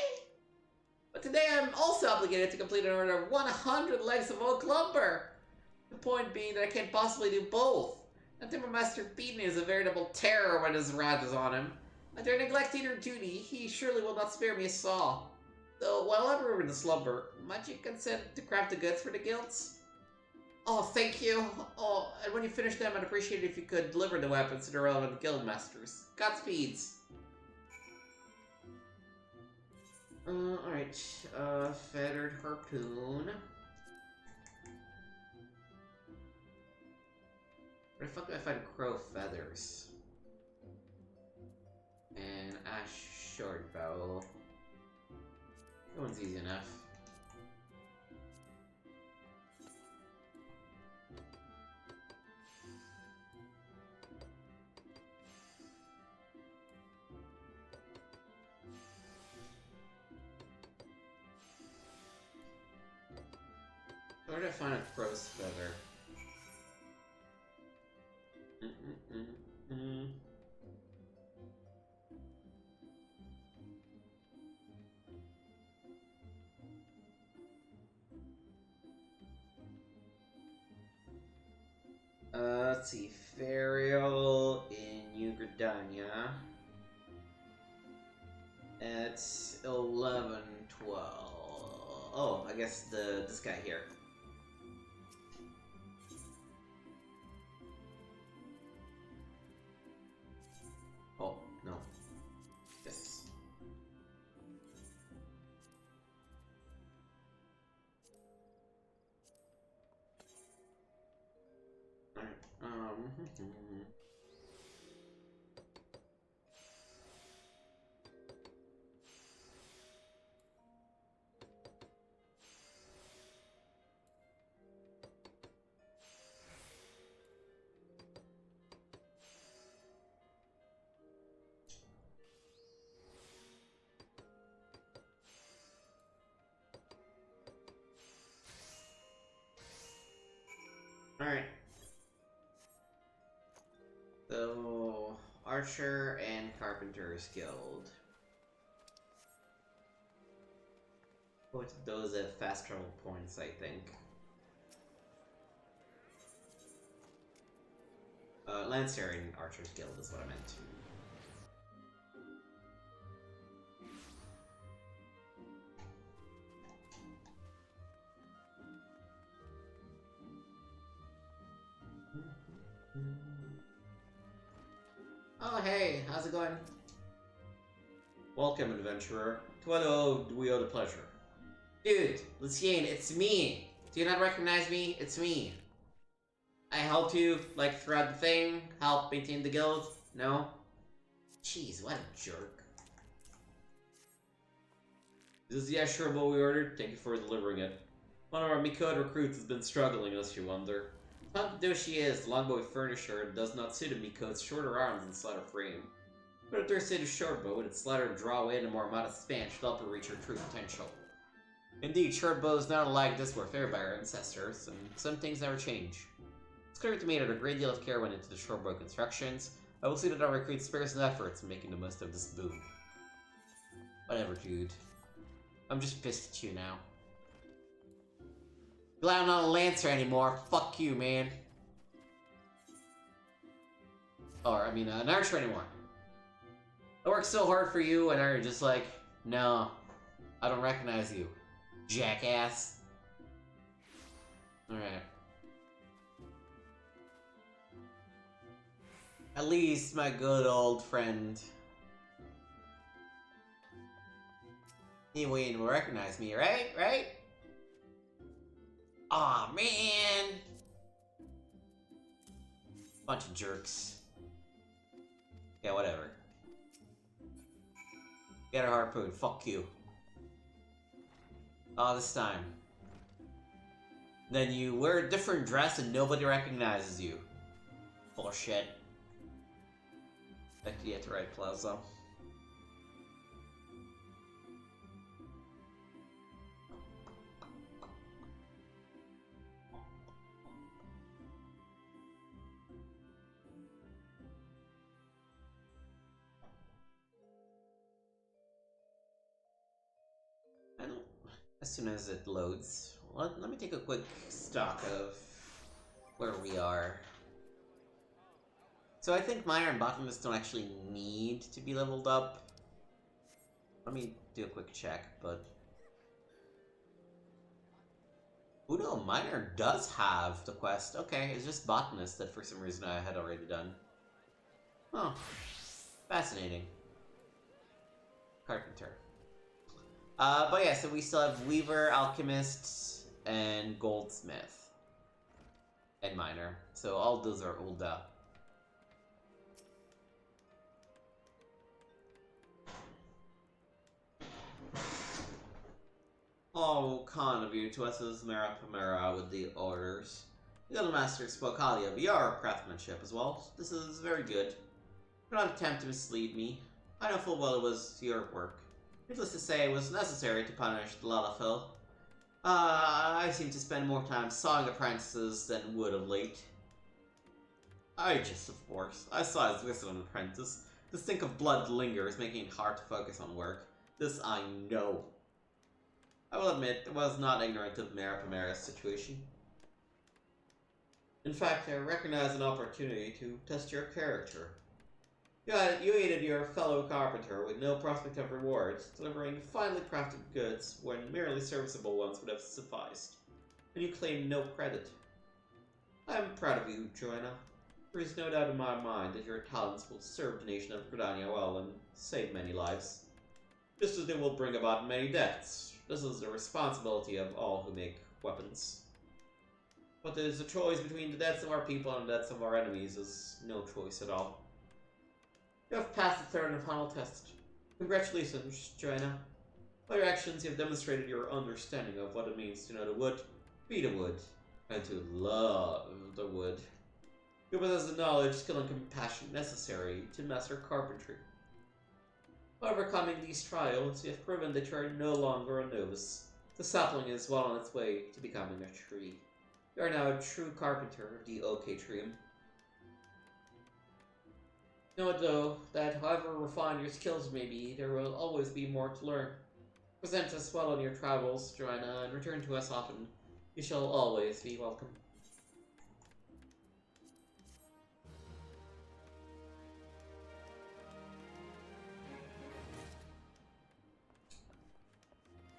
But today I'm also obligated to complete an order of 100 legs of oak lumber. The point being that I can't possibly do both. And Timbermaster Beaton is a veritable terror when his wrath is on him. And dare neglect either duty, he surely will not spare me a saw. So, while I'm over the slumber, might you consent to craft the goods for the guilds? Oh, thank you. Oh, and when you finish them, I'd appreciate it if you could deliver the weapons to the relevant guild masters. Godspeeds. Alright. Feathered harpoon. Where the fuck do I find crow feathers? And ash short bow. That one's easy enough. Where did I find a crow's feather? Let's see. Ferial in New Gridania. It's 11, 12. Oh, I guess this guy here. Oh, no. Yes. Alright, Alright. So, Archer and Carpenter's Guild. Put those at fast travel points, I think. Lancer and Archer's Guild is what I meant to. Oh, hey, how's it going? Welcome, adventurer. To what do we owe the pleasure? Dude, Lucien, it's me! Do you not recognize me? It's me. I helped you, like, throughout the thing, help maintain the guild? No? Jeez, what a jerk. Is this the assurable we ordered? Thank you for delivering it. One of our Mikode recruits has been struggling, lest you wonder. How do she is? The longbow we furnish her does not suit a Mikode's shorter arms and slighter frame. But a third-sided shortbow with its slighter drawway and a more modest span should help her reach her true potential. Indeed, short bows not unlike this were favored by our ancestors, and some things never change. It's clear to me that a great deal of care went into the shortbow constructions. I will see that our recruits spare some efforts in making the most of this boon. Whatever, dude. I'm just pissed at you now. Glad I'm not a Lancer anymore. Fuck you, man. Or, I mean, an Archer anymore. I worked so hard for you, and are just like, no, I don't recognize you, jackass. Alright. At least my good old friend Ewan will recognize me, right? Right? Aw, man! Bunch of jerks. Yeah, whatever. Get a harpoon, fuck you. All this time. Then you wear a different dress and nobody recognizes you. Bullshit. Back to the right plaza. And as soon as it loads, let me take a quick stock of where we are. So I think Miner and Botanist don't actually need to be leveled up. Let me do a quick check, but... Oh no, Miner does have the quest. Okay, it's just Botanist that for some reason I had already done. Oh, fascinating. Carpenter. But yeah, so we still have Weaver, Alchemist, and Goldsmith. And Miner. So all those are Ulda. Oh, kind of you to us as Mera Pamera with the orders. The other master spoke highly of your craftsmanship as well. This is very good. Do not attempt to mislead me. I know full well it was your work. Needless to say, it was necessary to punish the Lalafell. I seem to spend more time sawing apprentices than would of late. Of course. I saw his whistle an apprentice. The stink of blood lingers, making it hard to focus on work. This I know. I will admit, I was not ignorant of Mera Pamera's situation. In fact, I recognize an opportunity to test your character. You aided your fellow carpenter with no prospect of reward, delivering finely crafted goods when merely serviceable ones would have sufficed, and you claim no credit. I am proud of you, Joanna. There is no doubt in my mind that your talents will serve the nation of Gridania well and save many lives, just as they will bring about many deaths. This is the responsibility of all who make weapons. But it is a choice between the deaths of our people and the deaths of our enemies is no choice at all. You have passed the third and final test. Congratulations, Joanna. By your actions, you have demonstrated your understanding of what it means to know the wood, be the wood, and to love the wood. You possess the knowledge, skill, and compassion necessary to master carpentry. By overcoming these trials, you have proven that you are no longer a novice. The sapling is well on its way to becoming a tree. You are now a true carpenter of the oak trium. Know, though, that however refined your skills may be, there will always be more to learn. Present us well on your travels, Joanna, and return to us often. You shall always be welcome.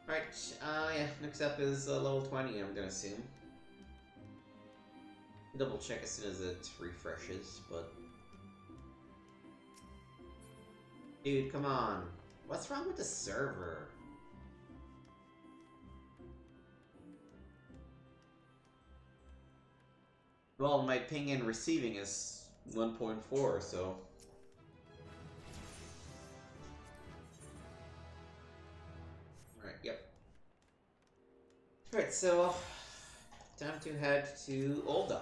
Alright, yeah, next up is level 20, I'm gonna assume. Double check as soon as it refreshes, but... Dude, come on. What's wrong with the server? Well, my ping and receiving is 1.4, so... Alright, yep. Alright, so... time to head to Olda.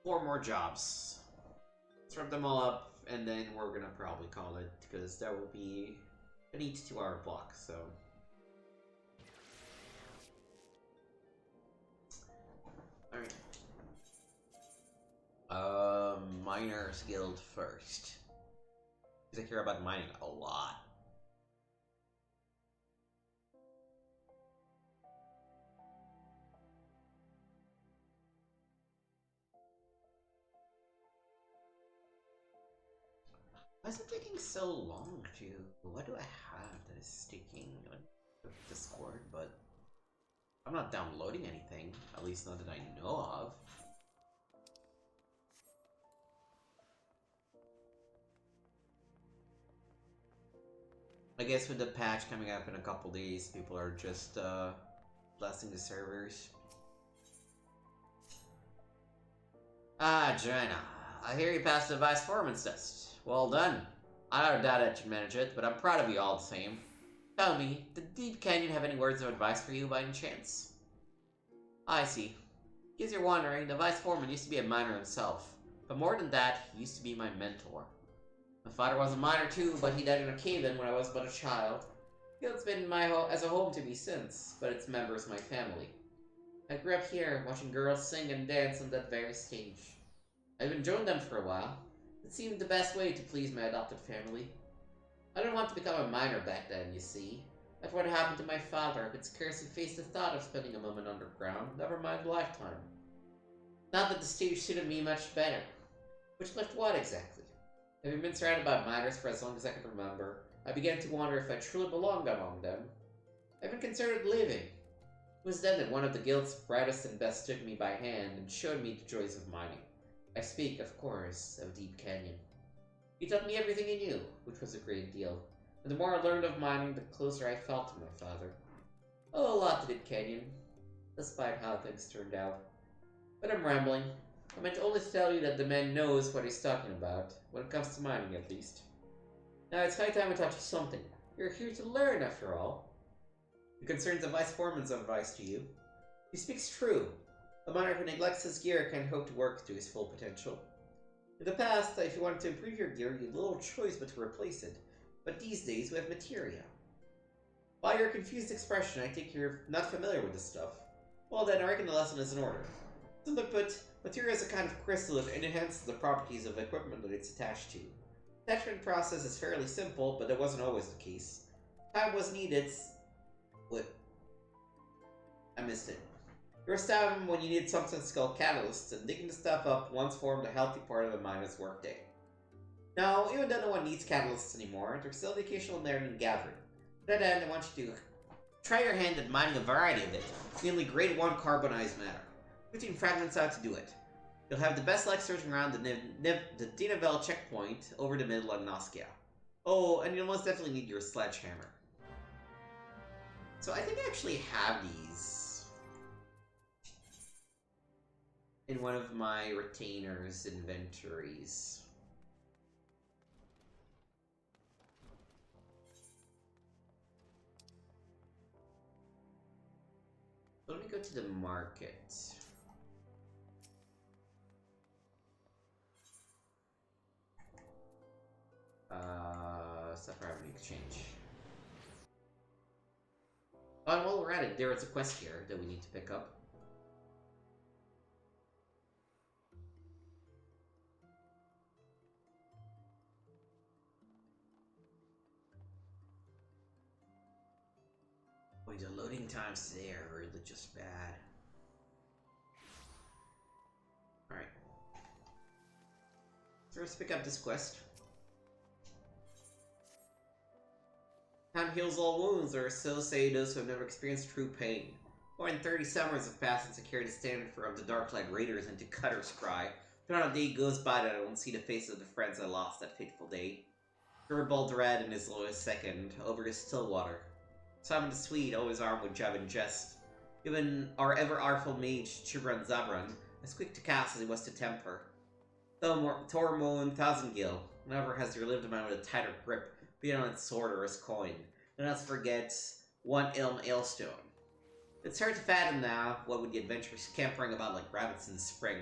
Four more jobs. Let's wrap them all up, and then we're gonna probably call it, because that will be an 8 to 2 hour block, so... Alright. Miners Guild first. Because I care about mining a lot. Why is it taking so long to... What do I have that is taking on Discord, but... I'm not downloading anything, at least not that I know of. I guess with the patch coming up in a couple days, people are just blessing the servers. Ah, Joanna, I hear you passed the Vice Foreman's test. Well done. I don't doubt that you manage it, but I'm proud of you all the same. Tell me, did Deep Canyon have any words of advice for you by any chance? I see. In case you're wondering, the Vice Foreman used to be a miner himself. But more than that, he used to be my mentor. My father was a miner too, but he died in a cave-in when I was but a child. It's been as a home to me since, but its members my family. I grew up here, watching girls sing and dance on that very stage. I even joined them for a while. It seemed the best way to please my adopted family. I didn't want to become a miner back then, you see. After what happened to my father, I could scarcely face the thought of spending a moment underground, never mind a lifetime. Not that the stage suited me much better. Which left what exactly? Having been surrounded by miners for as long as I could remember, I began to wonder if I truly belonged among them. I even considered leaving. It was then that one of the guild's brightest and best took me by hand and showed me the joys of mining. I speak, of course, of Deep Canyon. He taught me everything he knew, which was a great deal, and the more I learned of mining, the closer I felt to my father. Oh, a lot to Deep Canyon, despite how things turned out. But I'm rambling. I meant only to tell you that the man knows what he's talking about, when it comes to mining at least. Now it's high time I taught you something. You're here to learn, after all. It concerns the Vice Foreman's advice to you. He speaks true. A miner who neglects his gear can't hope to work to his full potential. In the past, if you wanted to improve your gear, you had little choice but to replace it. But these days, we have materia. By your confused expression, I think you're not familiar with this stuff. Well then, I reckon the lesson is in order. Simply put, Materia is a kind of crystal that enhances the properties of equipment that it's attached to. The attachment process is fairly simple, but that wasn't always the case. Time was needed. What? I missed it. There was time when you needed something called catalysts, and digging the stuff up once formed a healthy part of a miner's workday. Now, even though no one needs catalysts anymore, there's still the occasional learning and gathering. To that end, I want you to try your hand at mining a variety of it, mainly grade 1 carbonized matter. 15 fragments out to do it. You'll have the best luck searching around the Dinavel checkpoint over the middle of Noskia. Oh, and you'll most definitely need your sledgehammer. So I think I actually have these in one of my retainers' inventories. Let me go to the market. Stuff revenue exchange. Oh, and while we're at it, there is a quest here that we need to pick up. Boy, the loading times today are really just bad. Alright. So let's pick up this quest. Time heals all wounds, or so say those who have never experienced true pain. More than 30 summers have passed since I carried the standard of the Darklight Raiders into Cutter's Cry. Not a day goes by that I won't see the faces of the friends I lost that fateful day. Gerbold Red and his lowest second, over his Stillwater. Simon the Swede, always armed with jab and jest. Even our ever-artful mage, Chibran Zabran, as quick to cast as he was to temper. Tormund Thousandsgill never has there lived a man with a tighter grip, be it on its sword or his coin. And let's forget one Ilm Ailstone. It's hard to fathom now what would the adventurers scampering about like rabbits in the spring.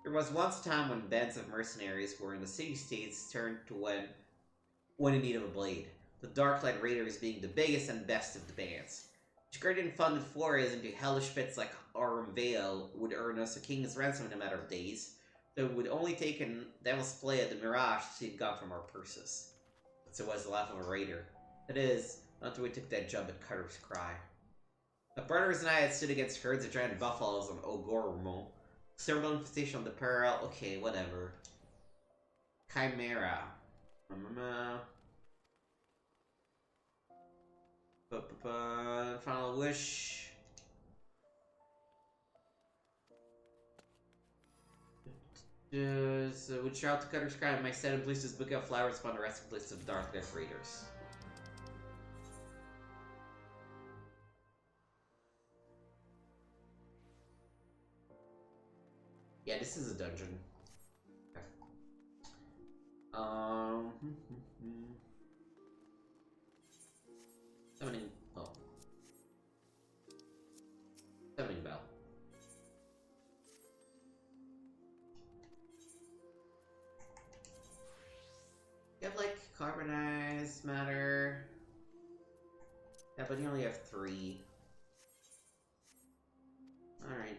There was once a time when bands of mercenaries were in the city-states turned to when in need of a blade. The Darklight Raiders being the biggest and best of the bands. Each guardian-funded forays into hellish pits like Vale would earn us a king's ransom in a matter of days, though it would only take a devil's play at the Mirage to see it gone from our purses. But so was the life of a raider. That is, until we took that jump at Cutter's Cry. My brothers and I had stood against herds of giant buffaloes on Ogormo. Several infestation on the Peril, okay, whatever. Chimera. Final wish. Would shout to Cutter's Cry and my set in place to book out flowers upon the resting place of Darklight Raiders. Yeah, this is a dungeon. Okay. Summoning. Oh. Summoning bell. You have like carbonized matter. Yeah, but you only have 3. Alright.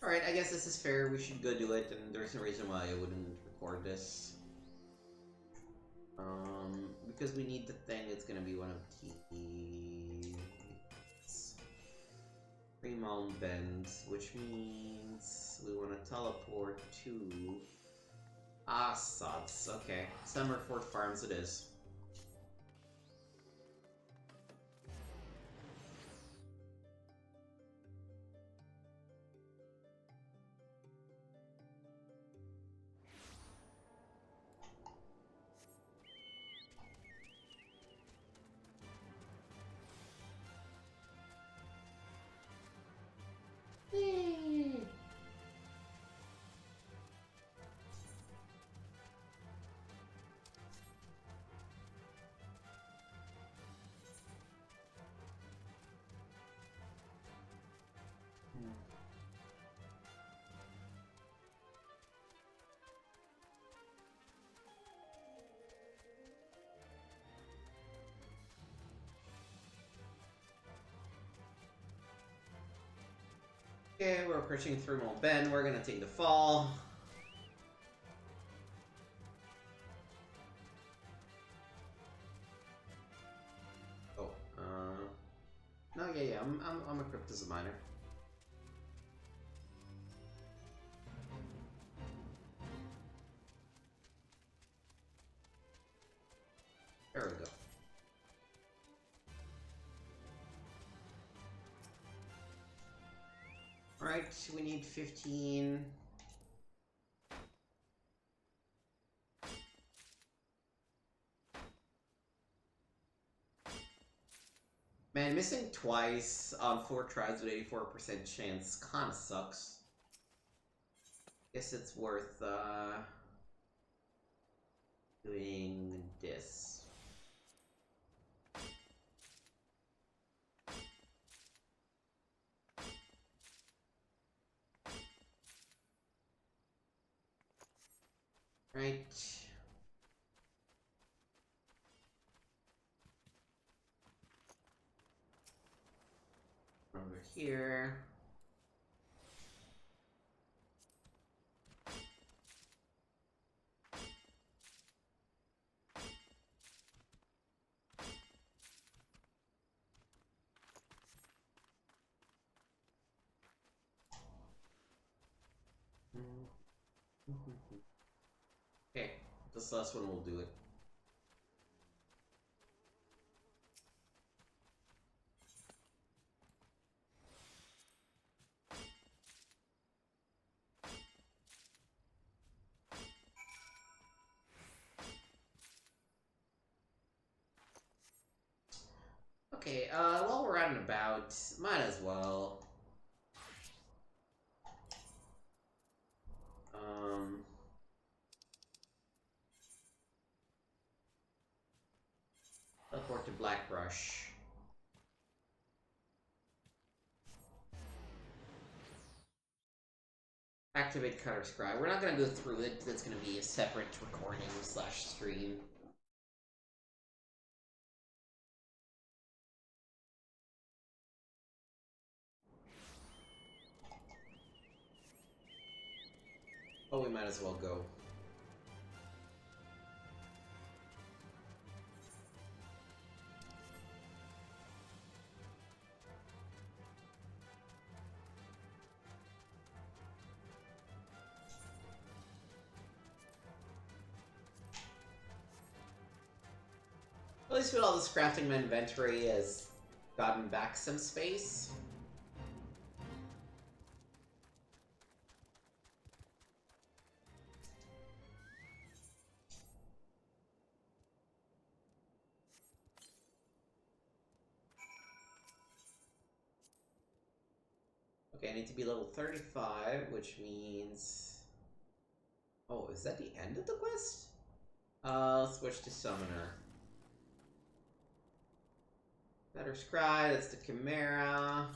Alright, I guess this is fair. We should go do it, and there's no reason why I wouldn't record this. Because we need the thing that's gonna be one of these. Remount Bend, which means we want to teleport to Sods. Okay, Summerford Farms it is. Okay, we're approaching Thermal Bend. We're gonna take the fall. Oh, no, yeah, I'm equipped as a miner. There we go. Alright, we need 15. Man, missing twice on 4 tries with 84% chance kinda sucks. Guess it's worth, doing this. Right. Over here. Okay, this last one will do it. Okay, while we're out and about, might as well. Teleport to Blackbrush. Activate Cutter Scribe. We're not gonna go through it, that's gonna be a separate recording / stream. Oh, we might as well go. At least with all this crafting, my inventory has gotten back some space. Okay, I need to be level 35, which means... Oh, is that the end of the quest? Let's switch to Summoner. Better Scry, that's the Chimera.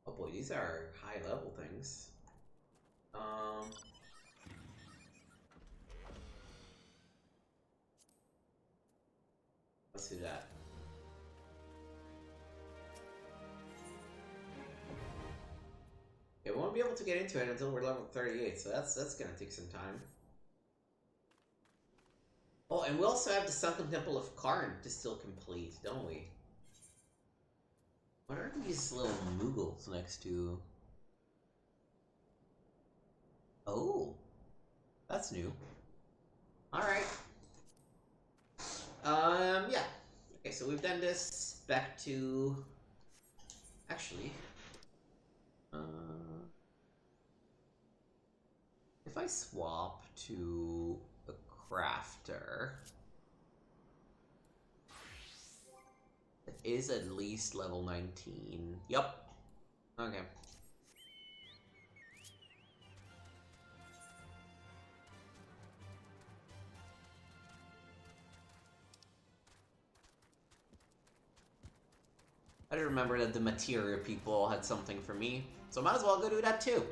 Oh boy, these are high level things. Let's do that. Yeah, we won't be able to get into it until we're level 38, so that's gonna take some time. Oh, and we also have the Sunken Temple of Karn to still complete, don't we? What are these little moogles next to? Oh, that's new. Alright. Yeah. Okay, so we've done this. Back to... Actually... if I swap to a crafter... It is at least level 19. Yup. Okay. I remember that the materia people had something for me, so might as well go do that too.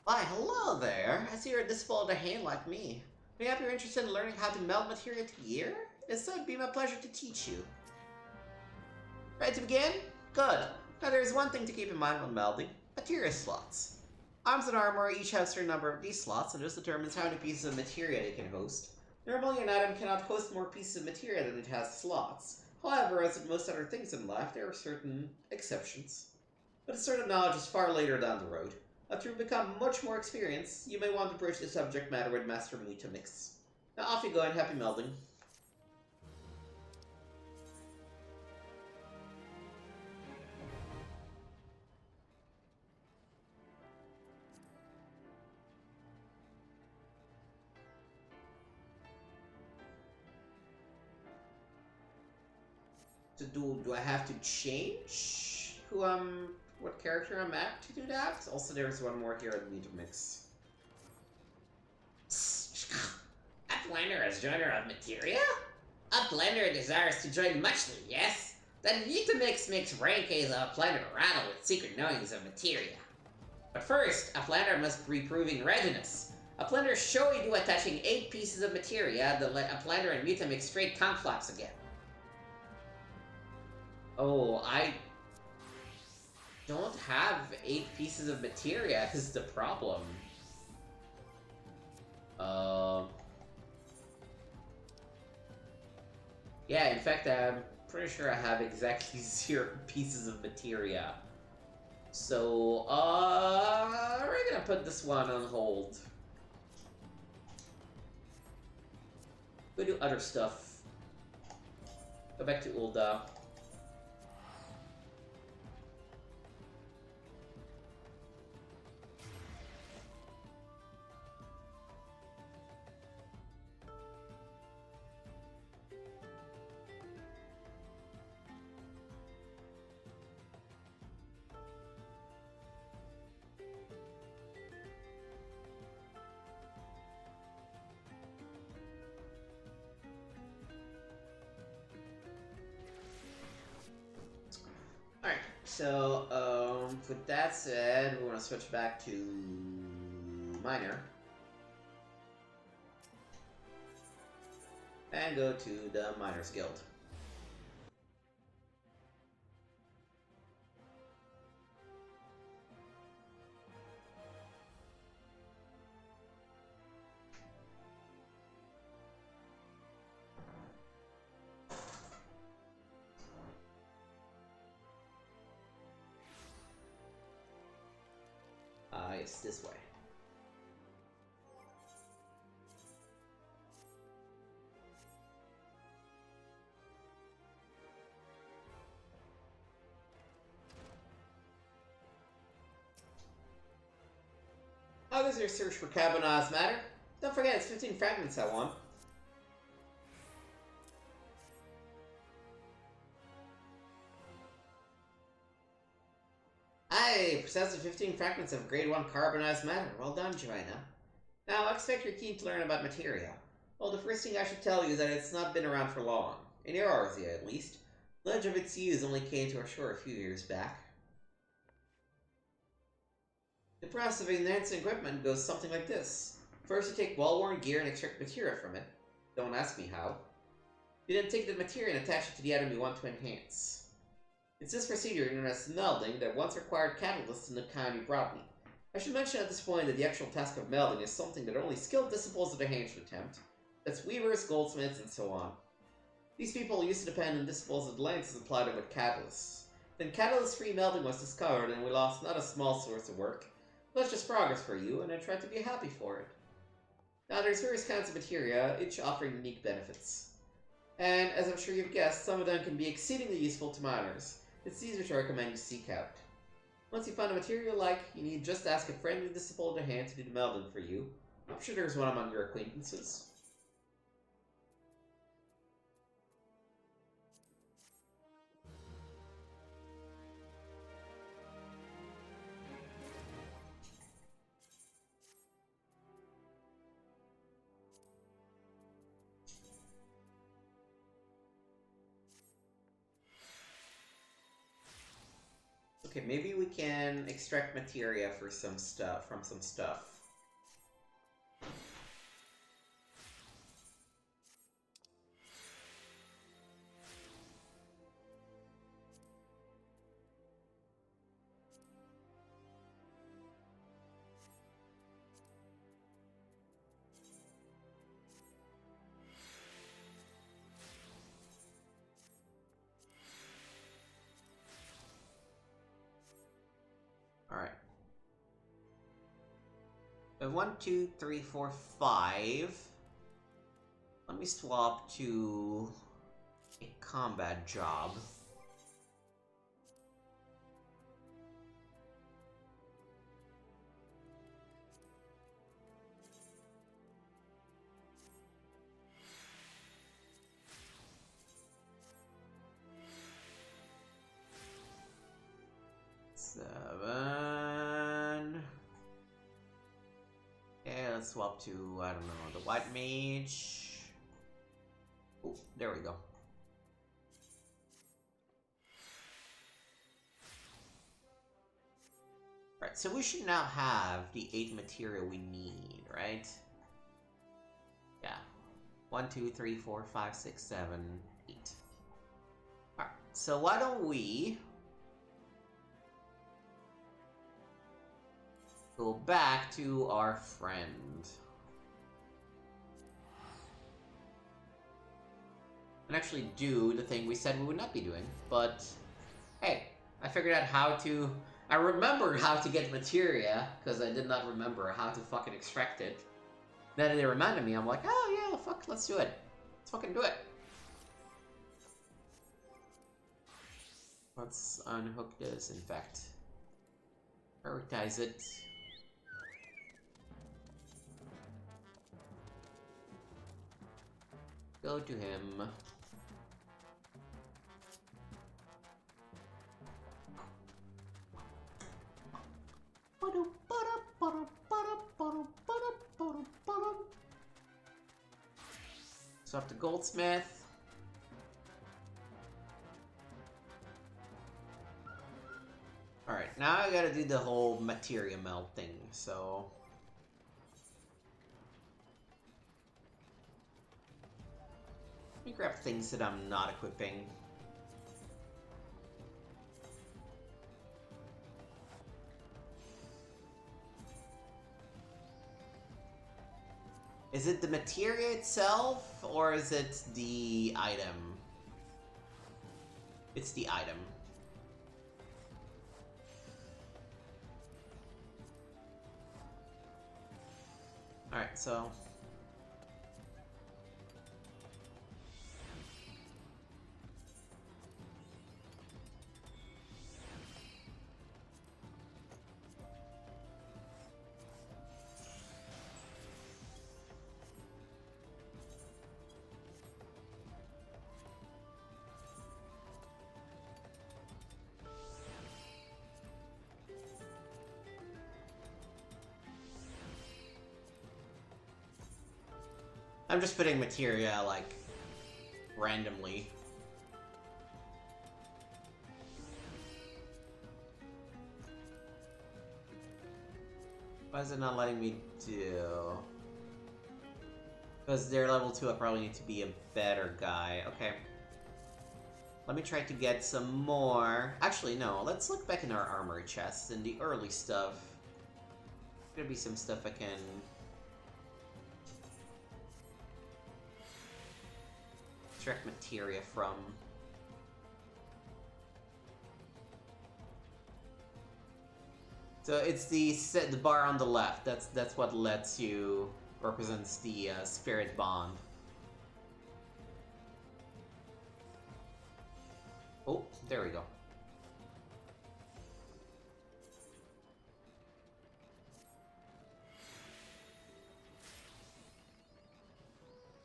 Why, hello there. I see you're a disposable to hand like me. Perhaps you're interested in learning how to meld material together? If so, it'd be my pleasure to teach you. Ready to begin? Good. Now there's one thing to keep in mind when melding. Materia slots. Arms and armor each have a certain number of these slots, and this determines how many pieces of materia they can host. Normally, an item cannot host more pieces of materia than it has slots. However, as with most other things in life, there are certain exceptions. But this sort of knowledge is far later down the road. After you become much more experienced, you may want to broach the subject matter with Master Mutamix. Now off you go and happy melding. So do I have to change who what character I'm at to do that? Also, there's one more here in Mutamix. A blender is joiner of materia? A blender desires to join muchly, yes? Then Vitamix makes rankings of a blender rattle with secret knowings of materia. But first, a blender must be proving readiness. A blender show you attaching 8 pieces of materia, then let a blender and Vitamix straight conflux again. Oh, I don't have 8 pieces of materia, is the problem. Yeah, in fact, I'm pretty sure I have exactly 0 pieces of materia. So, we're gonna put this one on hold. Go do other stuff. Go back to Ulda. Alright, so, with that said, we want to switch back to Miner. And go to the Miners Guild. It's this way. How does your search for carbonized matter? Don't forget, it's 15 fragments I want. I possess the 15 fragments of grade 1 carbonized matter. Well done, Joanna. Now, I expect you're keen to learn about materia. Well, the first thing I should tell you is that it's not been around for long. In Eurasia, at least. Knowledge of its use only came to our shore a few years back. The process of enhancing equipment goes something like this. First, you take well-worn gear and extract materia from it. Don't ask me how. You then take the materia and attach it to the item you want to enhance. It's this procedure known as melding that once required catalysts in the kind you brought me. I should mention at this point that the actual task of melding is something that only skilled disciples of the hand should attempt. That's weavers, goldsmiths, and so on. These people used to depend on disciples of the land to supply them with catalysts. Then catalyst-free melding was discovered and we lost not a small source of work. That's just progress for you, and I tried to be happy for it. Now there's various kinds of materia, each offering unique benefits. And as I'm sure you've guessed, some of them can be exceedingly useful to miners. It's these which I recommend you seek out. Once you find a material you like, you need just ask a friendly disciple of the hand to do the melding for you. I'm sure there's one among your acquaintances. Okay, maybe we can extract materia for some stuff, from some stuff. Alright. 1, 2, 3, 4, 5. Let me swap to a combat job. Okay, let's swap to, I don't know, the white mage. Oh, there we go. Alright, so we should now have the 8 material we need, right? Yeah. 1, 2, 3, 4, 5, 6, 7, 8. Alright, so why don't we go back to our friend. And actually do the thing we said we would not be doing, but hey, I figured out how to... I remembered how to get materia, because I did not remember how to fucking extract it. Now that they reminded me, I'm like, oh yeah, fuck, let's do it. Let's fucking do it. Let's unhook this, in fact. Prioritize it. Go to him. So after goldsmith. Alright, now I gotta do the whole materia meld thing, so... Let me grab things that I'm not equipping. Is it the materia itself, or is it the item? It's the item. Alright, so... I'm just putting materia, like, randomly. Why is it not letting me do? Because they're level 2, I probably need to be a better guy. Okay. Let me try to get some more... Actually, no. Let's look back in our armor chests and the early stuff. There's gonna be some stuff I can... extract materia from. So it's the bar on the left. That's what lets you represents the spirit bond. Oh, there we go.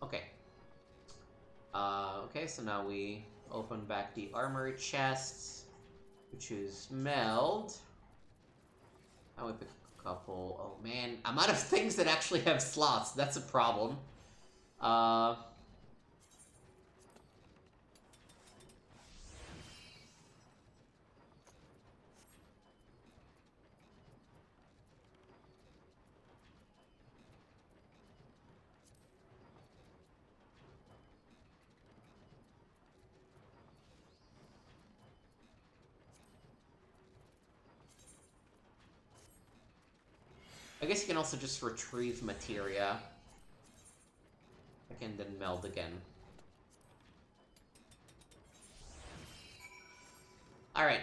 Okay. Okay, so now we open back the armory chest, which is meld. Now we pick a couple. Oh man, I'm out of things that actually have slots. That's a problem. I guess you can also just retrieve materia. I can then meld again. Alright.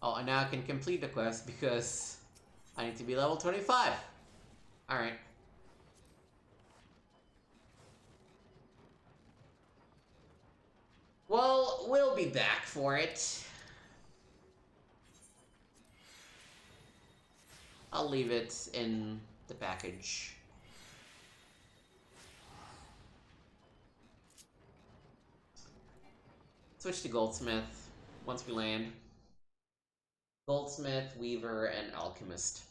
Oh, and now I can complete the quest because I need to be level 25. Alright. Well, we'll be back for it. I'll leave it in the package. Switch to Goldsmith once we land. Goldsmith, Weaver, and Alchemist.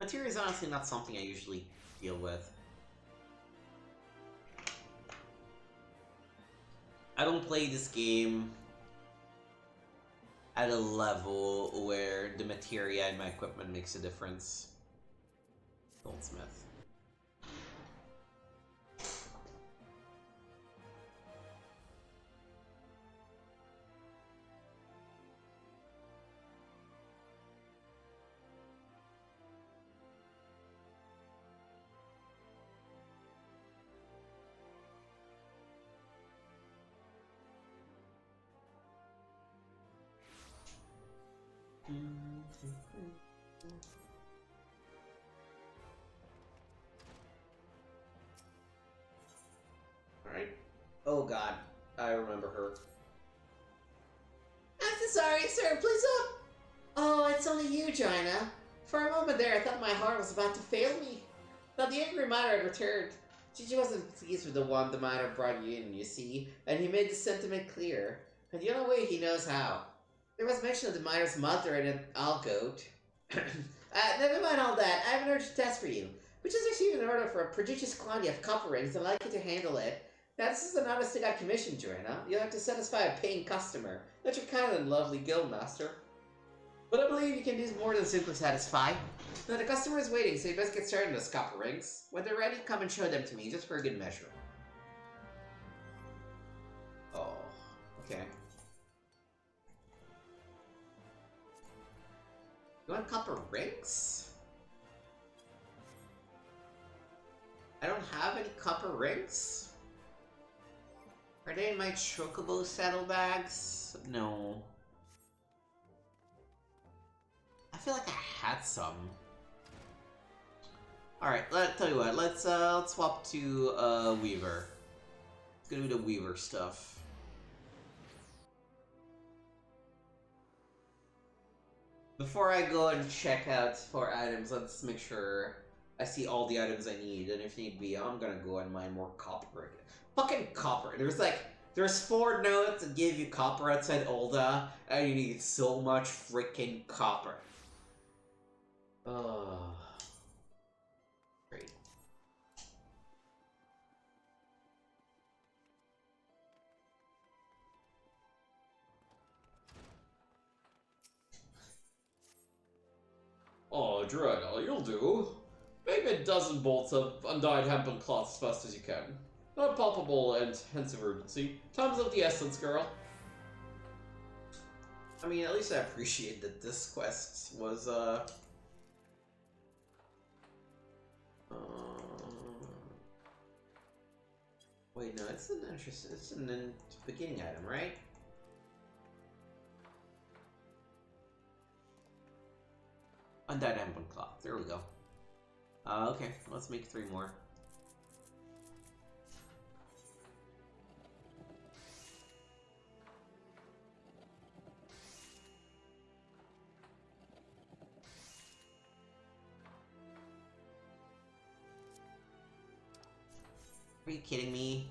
Materia is honestly not something I usually deal with. I don't play this game at a level where the materia in my equipment makes a difference. Goldsmith. Alright. Oh god, I remember her. I'm so sorry, sir. Please up. Oh, it's only you, Joanna. For a moment there, I thought my heart was about to fail me. Thought the angry miner had returned. Gigi wasn't pleased with the one the miner brought you in, you see, and he made the sentiment clear. And the only way he knows how. There was mention of the miner's mother and an algoat. Never mind all that. I have an urgent task for you. We just received an order for a prodigious quantity of copper rings and I'd like you to handle it. Now, this is an honest-to-God commission, Joanna. You'll have to satisfy a paying customer. That's your kind and lovely guildmaster. But I believe you can do more than simply satisfy. Now, the customer is waiting, so you best get started on those copper rings. When they're ready, come and show them to me, just for a good measure. Oh, okay. You want copper rings? I don't have any copper rings? Are they in my chocobo saddlebags? No. I feel like I had some. Alright, tell you what, let's swap to Weaver. Let's go do the Weaver stuff. Before I go and check out for items, let's make sure I see all the items I need, and if need be, I'm gonna go and mine more copper. Fucking copper. There's 4 nodes that give you copper outside Ulda, and you need so much freaking copper. Oh. Great. Oh, Joanna, you'll do. Make a dozen bolts of undyed hempen cloth as fast as you can. Not palpable and hence of urgency. Time's of the essence, girl. I mean, at least I appreciate that this quest was, wait, no, it's an beginning item, right? Undyed hempen cloth. There we go. Okay, let's make 3 more. Are you kidding me?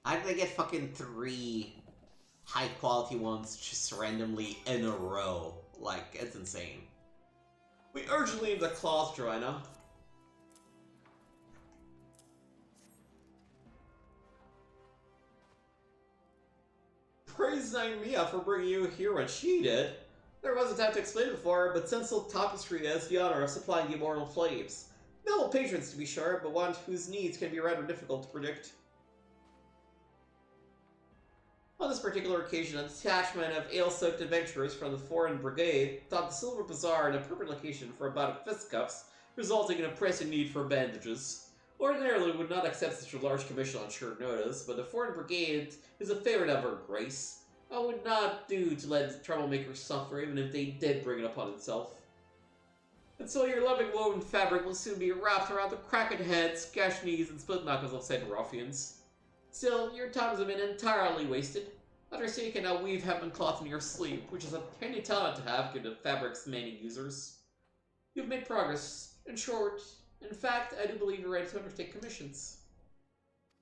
How did I get fucking 3 high quality ones just randomly in a row? Like, it's insane. We urgently need the cloth, Joanna. praising me up for bringing you here when she did. There wasn't time to explain before, but Sensible Tapestry has the honor of supplying the immortal flames. Noble patrons, to be sure, but one whose needs can be rather difficult to predict. On this particular occasion, a detachment of ale-soaked adventurers from the Foreign Brigade thought the Silver Bazaar an appropriate location for a bout of fisticuffs, resulting in a pressing need for bandages. Ordinarily, we would not accept such a large commission on short notice, but the Foreign Brigade is a favorite of Her Grace. I would not do to let troublemakers suffer, even if they did bring it upon itself. And so your loving woven fabric will soon be wrapped around the cracked heads, gashed knees, and split knuckles of said ruffians. Still, your times have been entirely wasted. Let her see you can now weave hempen cloth in your sleep, which is a handy talent to have given the fabric's many users. You've made progress. In short, in fact, I do believe you're ready to undertake commissions.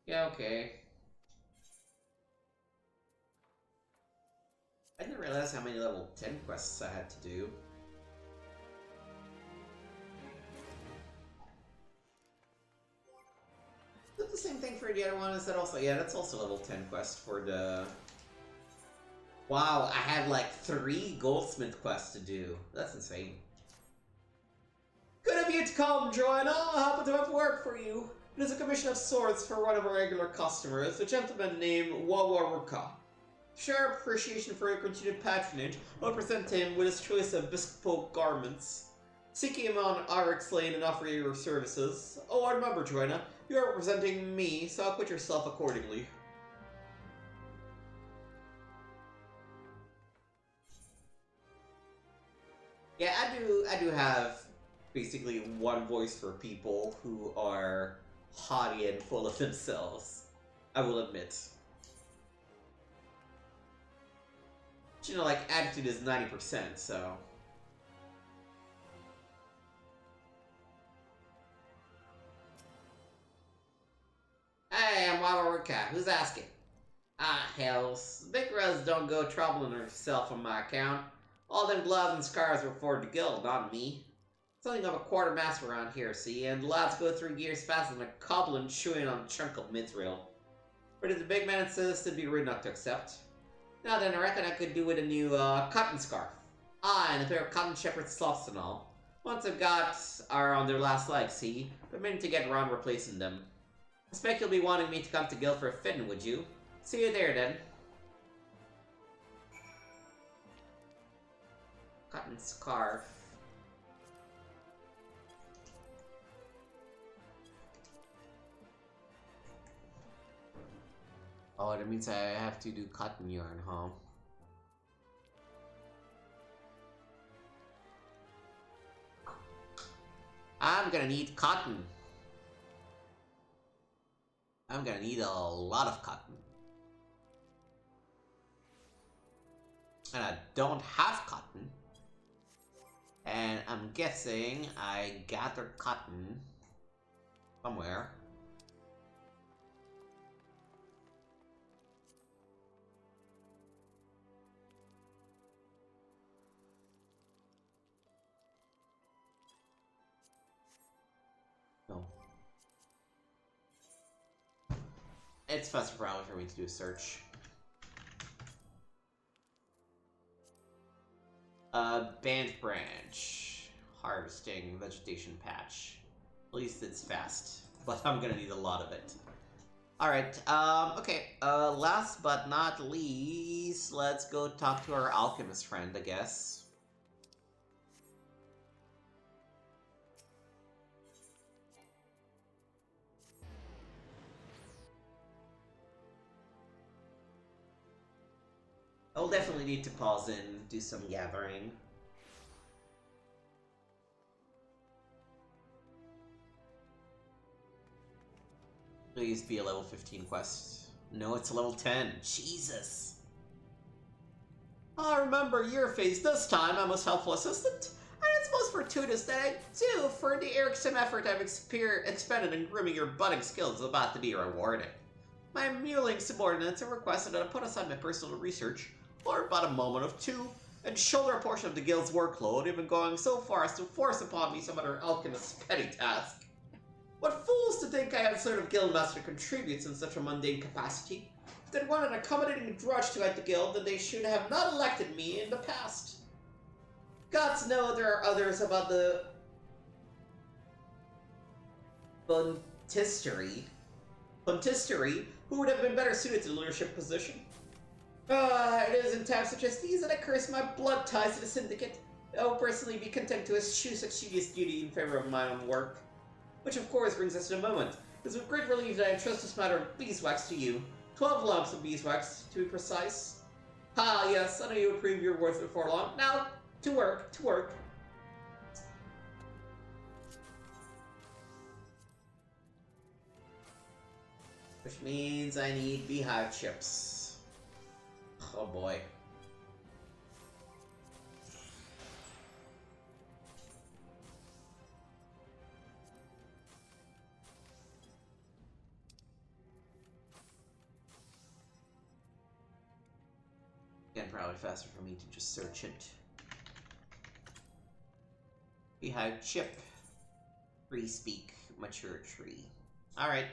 Yeah, okay. I didn't realize how many level 10 quests I had to do. Is it the same thing for the other one? Is that also... Yeah, that's also level 10 quest for the... Wow, I have like 3 goldsmith quests to do. That's insane. Good of you to come, Joanna. I happen to have work for you. It is a commission of swords for one of our regular customers, a gentleman named Wawaruka. To show our appreciation for your continued patronage, I'll present him with his choice of bespoke garments. Seeking him on Arix Lane and offer you your services. Oh, I remember, Joanna, you are representing me, so acquit yourself accordingly. Yeah, I do have basically one voice for people who are haughty and full of themselves. I will admit. But, you know, like, attitude is 90%, so... Hey, I'm Wawaruka. Who's asking? Ah, hells. Big Rose don't go troubling herself on my account. All them gloves and scars were for the guild, not me. Something of a quartermaster around here, see, and the lads go through gears faster than a goblin chewing on a chunk of mithril. But if the big man insists, it'd be rude not to accept. Now then, I reckon I could do with a new cotton scarf. Ah, and a pair of cotton shepherd sloths and all. Once I've got are on their last legs, see, but meaning to get around replacing them. I expect you'll be wanting me to come to guild for a fitting, would you? See you there, then. Cotton scarf. Oh, that means I have to do cotton yarn, huh? I'm gonna need cotton. I'm gonna need a lot of cotton. And I don't have cotton. And I'm guessing I gathered cotton somewhere. No. It's faster probably for me to do a search. Band branch. Harvesting vegetation patch. At least it's fast, but I'm gonna need a lot of it. Alright, okay, last but not least, let's go talk to our alchemist friend, I guess. I'll definitely need to pause and do some gathering. Please be a level 15 quest. No, it's a level 10. Jesus. I remember your face this time, my most helpful assistant. And it's most fortuitous that I do for the irksome effort I've expended in grooming your budding skills about to be rewarded. My mewling subordinates have requested that I put aside my personal research for about a moment of two and shoulder a portion of the guild's workload, even going so far as to force upon me some other alchemist's petty task. What fools to think I have a sort of guildmaster contributes in such a mundane capacity. They want an accommodating drudge to head the guild, then they should have not elected me in the past. Gods know there are others about the Pontistery who would have been better suited to the leadership position. It is in times such as these that I curse my blood ties to the Syndicate. I will personally be content to eschew such tedious duty in favor of my own work. Which of course brings us to the moment. It is with great relief that I entrust this matter of beeswax to you. 12 lumps of beeswax, to be precise. Ah, yes, I know you would prove your worth before long. Now, to work, to work. Which means I need beehive chips. Oh boy. Again, probably faster for me to just search it. Beehive chip. Free speak. Mature tree. Alright.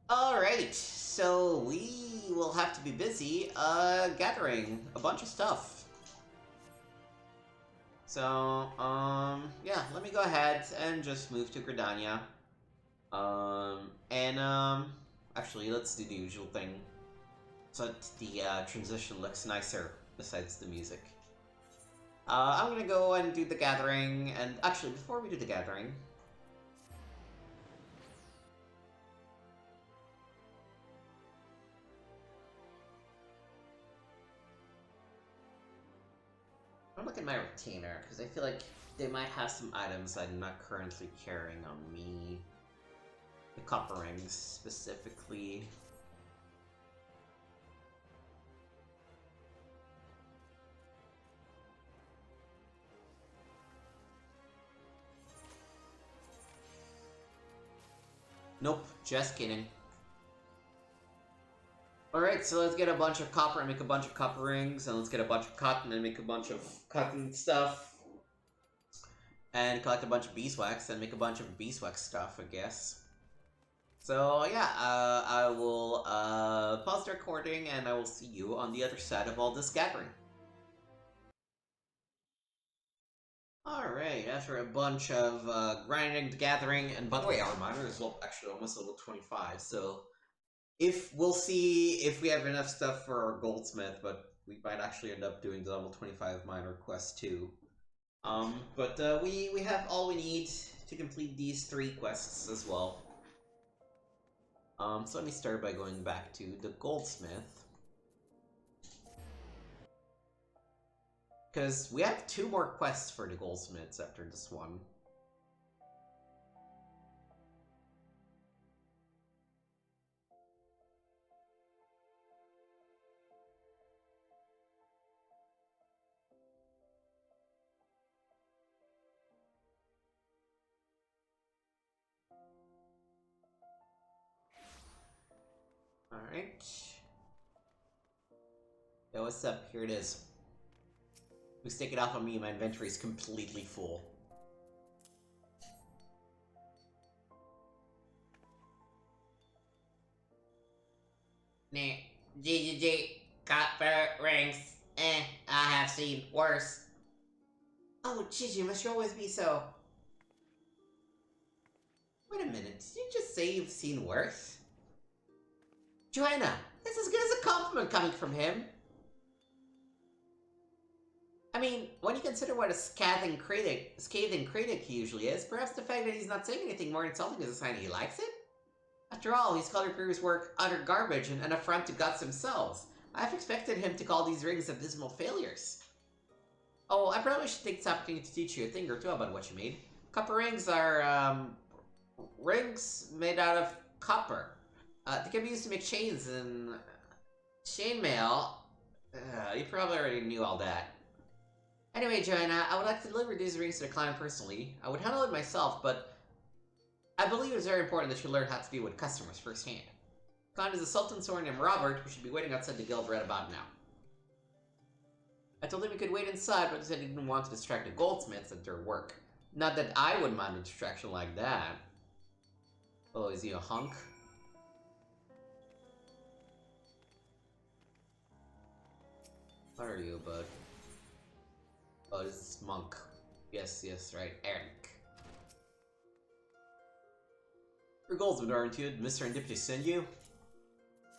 Alright, so we will have to be busy, gathering a bunch of stuff. So, yeah, let me go ahead and just move to Gridania. Actually, let's do the usual thing, so that the, transition looks nicer, besides the music. I'm gonna go and do the gathering, and actually, before we do the gathering, I'm looking at my retainer, because I feel like they might have some items I'm not currently carrying on me. The copper rings, specifically. Nope, just kidding. Alright, so let's get a bunch of copper and make a bunch of copper rings, and let's get a bunch of cotton and make a bunch of cotton stuff. And collect a bunch of beeswax and make a bunch of beeswax stuff, I guess. So yeah, I will pause the recording and I will see you on the other side of all this gathering. Alright, after a bunch of grinding, gathering, and by the way, our miner is actually almost level 25, so we'll see if we have enough stuff for our goldsmith, but we might actually end up doing the level 25 miner quest too. But we have all we need to complete these 3 quests as well. So let me start by going back to the goldsmith. Because we have 2 more quests for the goldsmiths after this one. Alright. Yo, what's up? Here it is. Please take it off on me, my inventory is completely full. GGG, copper rings. I have seen worse. Oh, Gigi, must you always be so... Wait a minute, did you just say you've seen worse? Joanna, that's as good as a compliment coming from him. I mean, when you consider what a scathing critic he usually is, perhaps the fact that he's not saying anything more insulting is a sign he likes it? After all, he's called your previous work utter garbage and an affront to gods themselves. I've expected him to call these rings abysmal failures. Oh, I probably should take this opportunity to teach you a thing or two about what you made. Copper rings are, rings made out of copper. They can be used to make chains and chainmail. You probably already knew all that. Anyway, Joanna, I would like to deliver these rings to the clan personally. I would handle it myself, but I believe it's very important that you learn how to deal with customers firsthand. The clan is a sultan sword named Robert, who should be waiting outside the guild right about now. I told him he could wait inside, but he said he didn't want to distract the goldsmiths at their work. Not that I would mind a distraction like that. Oh, is he a hunk? What are you, bud? Oh, this is Monk. Yes, right, Eric. You're Goldsman, aren't you? Did Mr. Serendipity send you?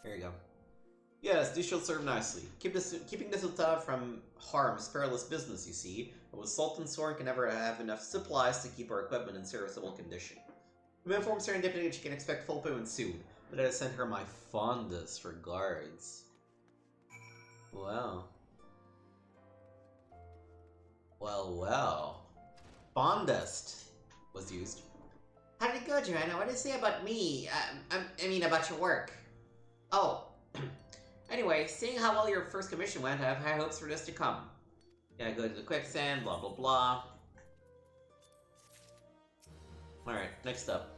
Here you go. Yes, this shall serve nicely. Keeping this hotel from harm is perilous business, you see. And with Sultan Soren can never have enough supplies to keep our equipment in serviceable condition. I'm informed Serendipity that she can expect full payment soon, but I sent her my fondest regards. Well. Well. Fondest was used. How did it go, Joanna? What did it say about me? I mean, about your work. Oh. Anyway, seeing how well your first commission went, I have high hopes for this to come. Yeah, go to the quicksand, blah blah blah. Alright, next up.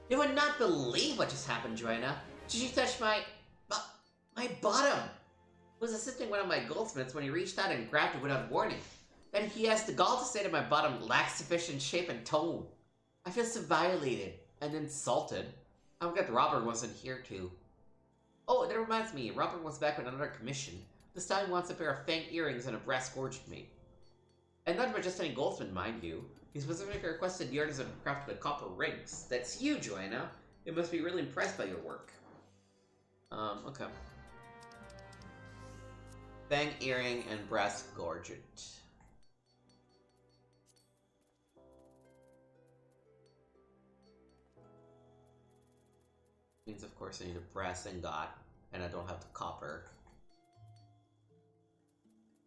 You would not believe what just happened, Joanna. Did you touch my bottom? I was assisting one of my goldsmiths when he reached out and grabbed it without warning. Then he has the gall to say that my bottom lacks sufficient shape and tone. I feel so violated and insulted. I'm glad Robert wasn't here too. Oh, that reminds me, Robert was back with another commission. This time he wants a pair of fang earrings and a brass gorget made. And not by just any goldsmith, mind you. He specifically requested the artisan crafted the copper rings. That's you, Joanna. You must be really impressed by your work. Okay. Fang earring and brass gorget. Means, of course, I need a brass ingot, and I don't have the copper.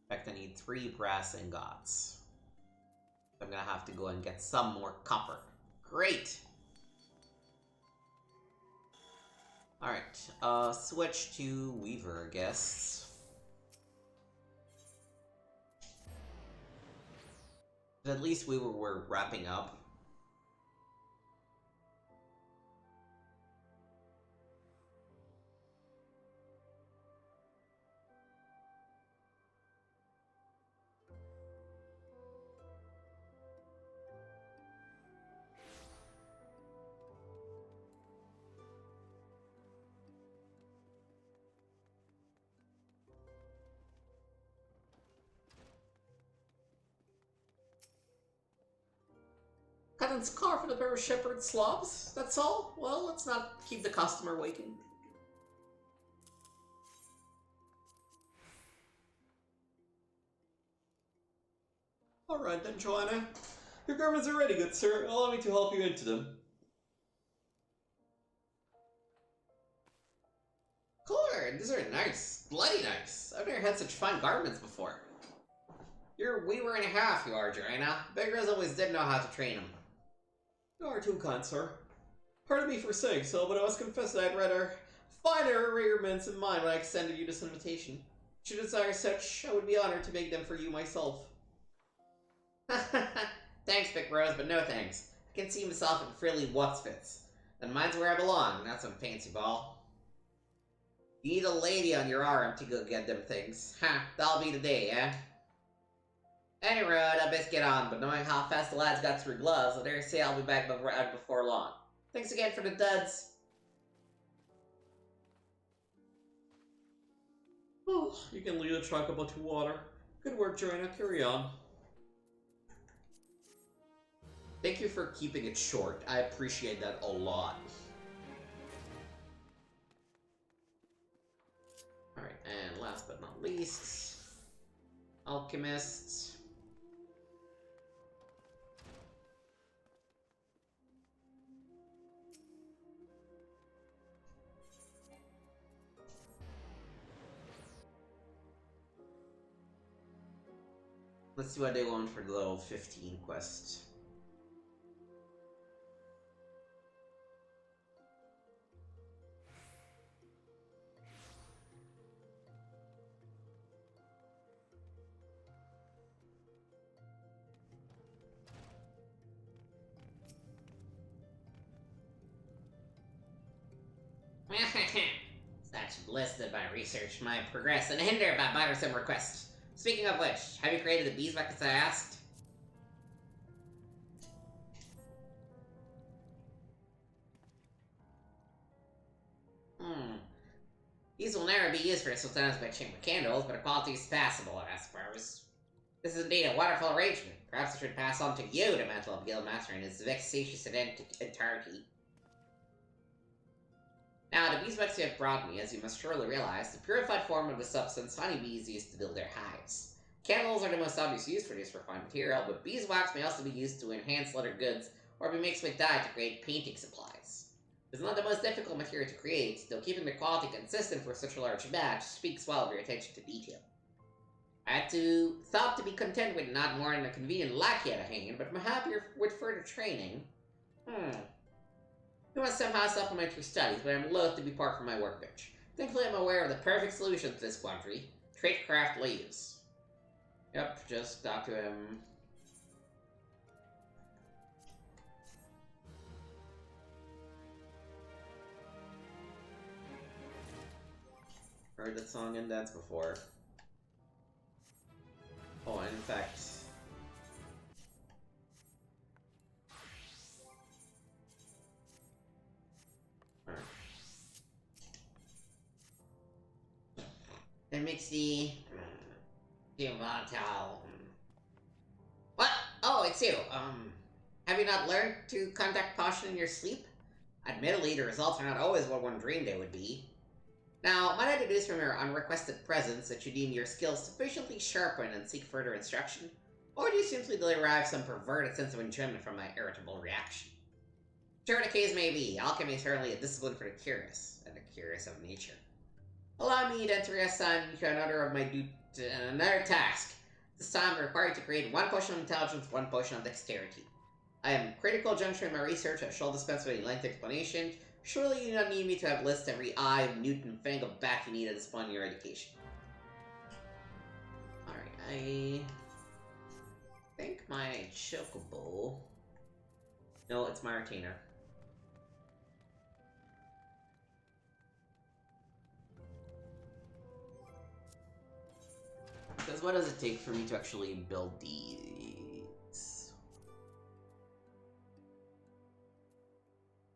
In fact, I need 3 brass ingots. I'm gonna have to go and get some more copper. Great! Alright, switch to Weaver, I guess. At least we're wrapping up. Cutting's car for the pair of shepherd slobs, that's all? Well, let's not keep the customer waiting. Alright then, Joanna. Your garments are ready, good sir. Allow me to help you into them. Cool, these are nice. Bloody nice. I've never had such fine garments before. You're a weaver and a half, you are, Joanna. Beggars always did know how to train them. You are too kind, sir. Pardon me for saying so, but I must confess that I'd rather finer arrangements in mind when I extended you this invitation. Should you desire such, I would be honored to make them for you myself. Thanks, Big Rose, but no thanks. I can see myself in frilly what's-fits. And mine's where I belong, not some fancy ball. You need a lady on your arm to go get them things. Ha, that'll be the day, eh? Any road, I best get on, but knowing how fast the lads got through gloves, I dare say I'll be back before long. Thanks again for the duds. Oh, you can lead a truck about to water. Good work, Joanna. Carry on. Thank you for keeping it short. I appreciate that a lot. Alright, and last but not least, Alchemist. Let's see what they want for the level 15 quest. Such listed by research might progress and hinder by bothersome request. Speaking of which, have you created the beeswax as I asked? These will never be used for sultanas by chamber candles, but the quality is passable, I suppose. This is indeed a wonderful arrangement. Perhaps I should pass on to you the mantle of Guildmaster in its vexatious entirety. Now, the beeswax you have brought me, as you must surely realize, the purified form of the substance honeybees use to build their hives. Candles are the most obvious use for this refined material, but beeswax may also be used to enhance leather goods or be mixed with dye to create painting supplies. It's not the most difficult material to create, though keeping the quality consistent for such a large batch speaks well of your attention to detail. I had thought to be content with not more than a convenient lackey at a hand, but I'm happier with further training. You must somehow supplement your studies, but I'm loath to be part from my workbench. Thankfully, I'm aware of the perfect solution to this quandary. Tradecraft leves. Yep, just talk to him. Heard that song and dance before. Oh, and in fact... It makes the volatile. What? Oh, it's you. Have you not learned to contact caution in your sleep? Admittedly, the results are not always what one dreamed they would be. Now, might I deduce from your unrequested presence that you deem your skills sufficiently sharpened and seek further instruction? Or do you simply derive some perverted sense of enjoyment from my irritable reaction? Whichever the case may be, alchemy is certainly a discipline for the curious, and the curious of nature. Allow me then to reassign you to another task. This time I'm required to create 1 potion of intelligence, 1 potion of dexterity. I am critical juncture in my research. I shall dispense with a lengthy explanation. Surely you do not need me to have listed every eye of Newton fangled back you need at this point in your education. Alright, I think my chocobo... No, it's my retainer. Because what does it take for me to actually build these?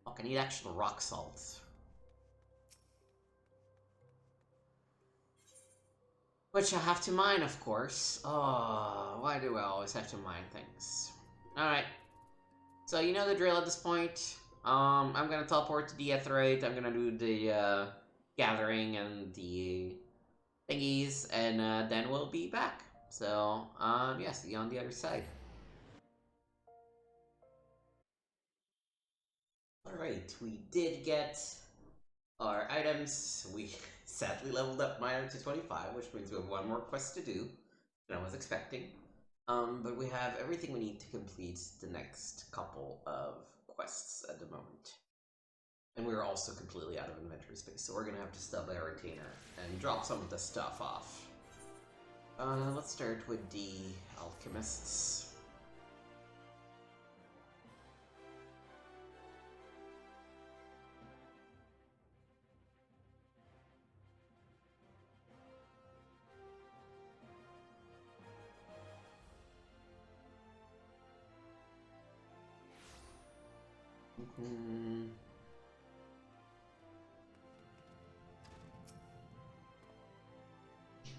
I need actual rock salt. Which I have to mine, of course. Oh, why do I always have to mine things? Alright. So you know the drill at this point. I'm gonna teleport to the Aetheryte. I'm gonna do the gathering and the thingies, and then we'll be back. So, yeah, see you on the other side. Alright, we did get our items. We sadly leveled up miner to 25, which means we have 1 more quest to do than I was expecting. But we have everything we need to complete the next couple of quests at the moment. And we're also completely out of inventory space, so we're gonna have to stub our retainer and drop some of the stuff off. Let's start with the alchemists.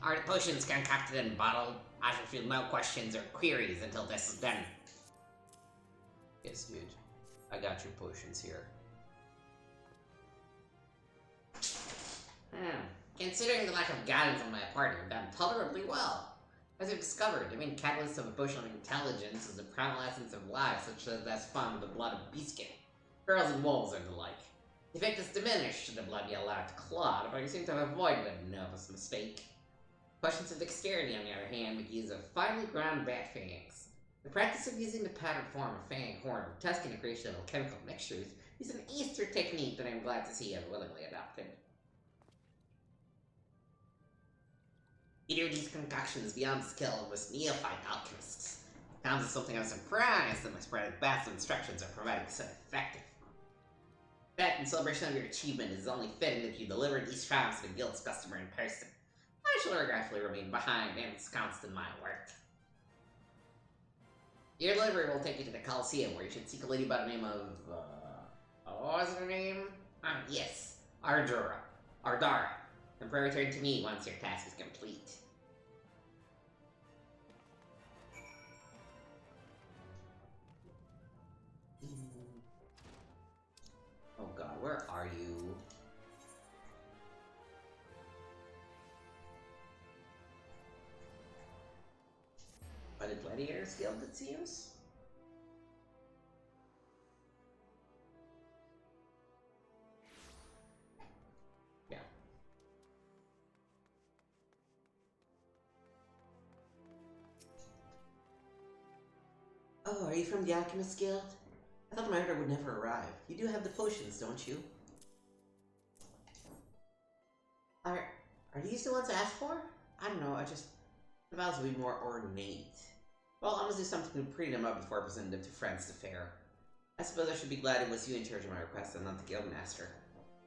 Are the potions concocted and bottled? I shall feel no questions or queries until this is done. Yes, dude. I got your potions here. Considering the lack of guidance on my part, I've done tolerably well. As you've discovered, the main catalyst of a potion of intelligence is the primal essence of life, such as that's found in the blood of beastskin. Girls and wolves are the like. The effect is diminished should the blood be allowed to clot, but you seem to have avoided a nervous mistake. Potions of dexterity, on the other hand, make use of finely ground bat fangs. The practice of using the patterned form of fang horn or tusk in the creation of alchemical mixtures is an Easter technique that I'm glad to see you have willingly adopted. Either of these concoctions beyond the skill of most neophyte alchemists. Counts as something I'm surprised that my sporadic baths of instructions are providing so effective. In fact, in celebration of your achievement, it is only fitting that you deliver these triumphs to the guild's customer in person. I shall regretfully remain behind and ensconced in my work. Your delivery will take you to the Coliseum, where you should seek a lady by the name of, what was her name? Yes, Ardara. and return to me once your task is complete. Oh god, where are you? By the Gladiators Guild, it seems? Yeah. Oh, are you from the Alchemist Guild? I thought my order would never arrive. You do have the potions, don't you? Are these the ones I asked for? I don't know, the vows will be more ornate. Well, I must do something to pretty them up before I present them to Franz the Fair. I suppose I should be glad it was you in charge of my request and not the Guildmaster.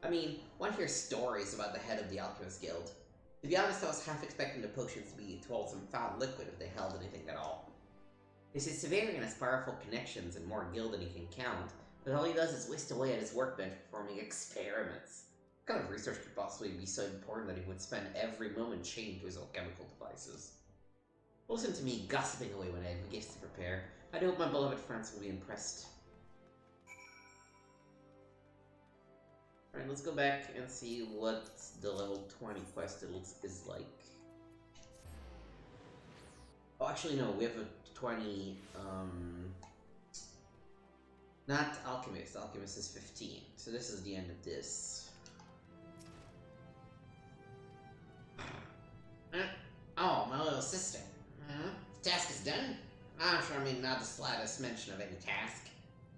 I mean, one hears stories about the head of the Alchemist Guild. To be honest, I was half expecting the potions to be towards some foul liquid if they held anything at all. They say Severian has powerful connections and more guild than he can count, but all he does is waste away at his workbench performing experiments. What kind of research could possibly be so important that he would spend every moment chained to his alchemical devices? Listen to me gossiping away when I have gifts to prepare. I hope my beloved friends will be impressed. Alright, let's go back and see what the level 20 quest is like. Oh, actually no, we have a 20, not Alchemist. Alchemist is 15, so this is the end of this. Oh, my little sister. The task is done? I'm sure I mean not the slightest mention of any task.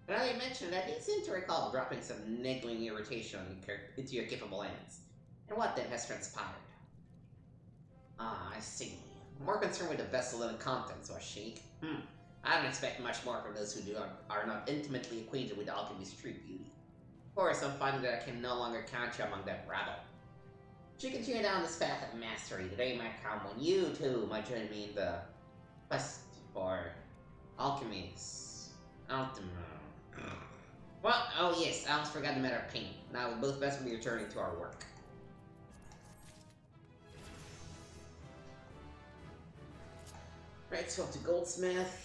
But now you mentioned it, I did seem to recall dropping some niggling irritation into your capable hands. And what then has transpired? Ah, I see. More concerned with the vessel than the contents, was she? I don't expect much more from those who are not intimately acquainted with alchemy's true beauty. Of course, I'm finding that I can no longer count you among that rabble. Should you continue down this path of mastery, the day might come when you too might join me in the quest for alchemy's ultima. Well, oh yes, I almost forgot the matter of pain. Now we both best be returning to our work. Right, so up to Goldsmith.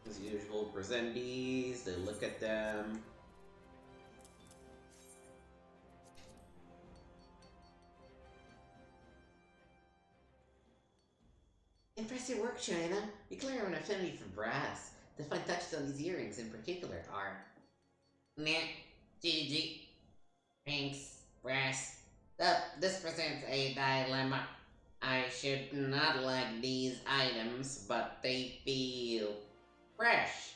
As usual, present these, they look at them. Impressive work, China. You clearly have an affinity for brass. The fine touches on these earrings in particular are... Nah, GG. Thanks, brass. This presents a dilemma. I should not like these items, but they feel fresh.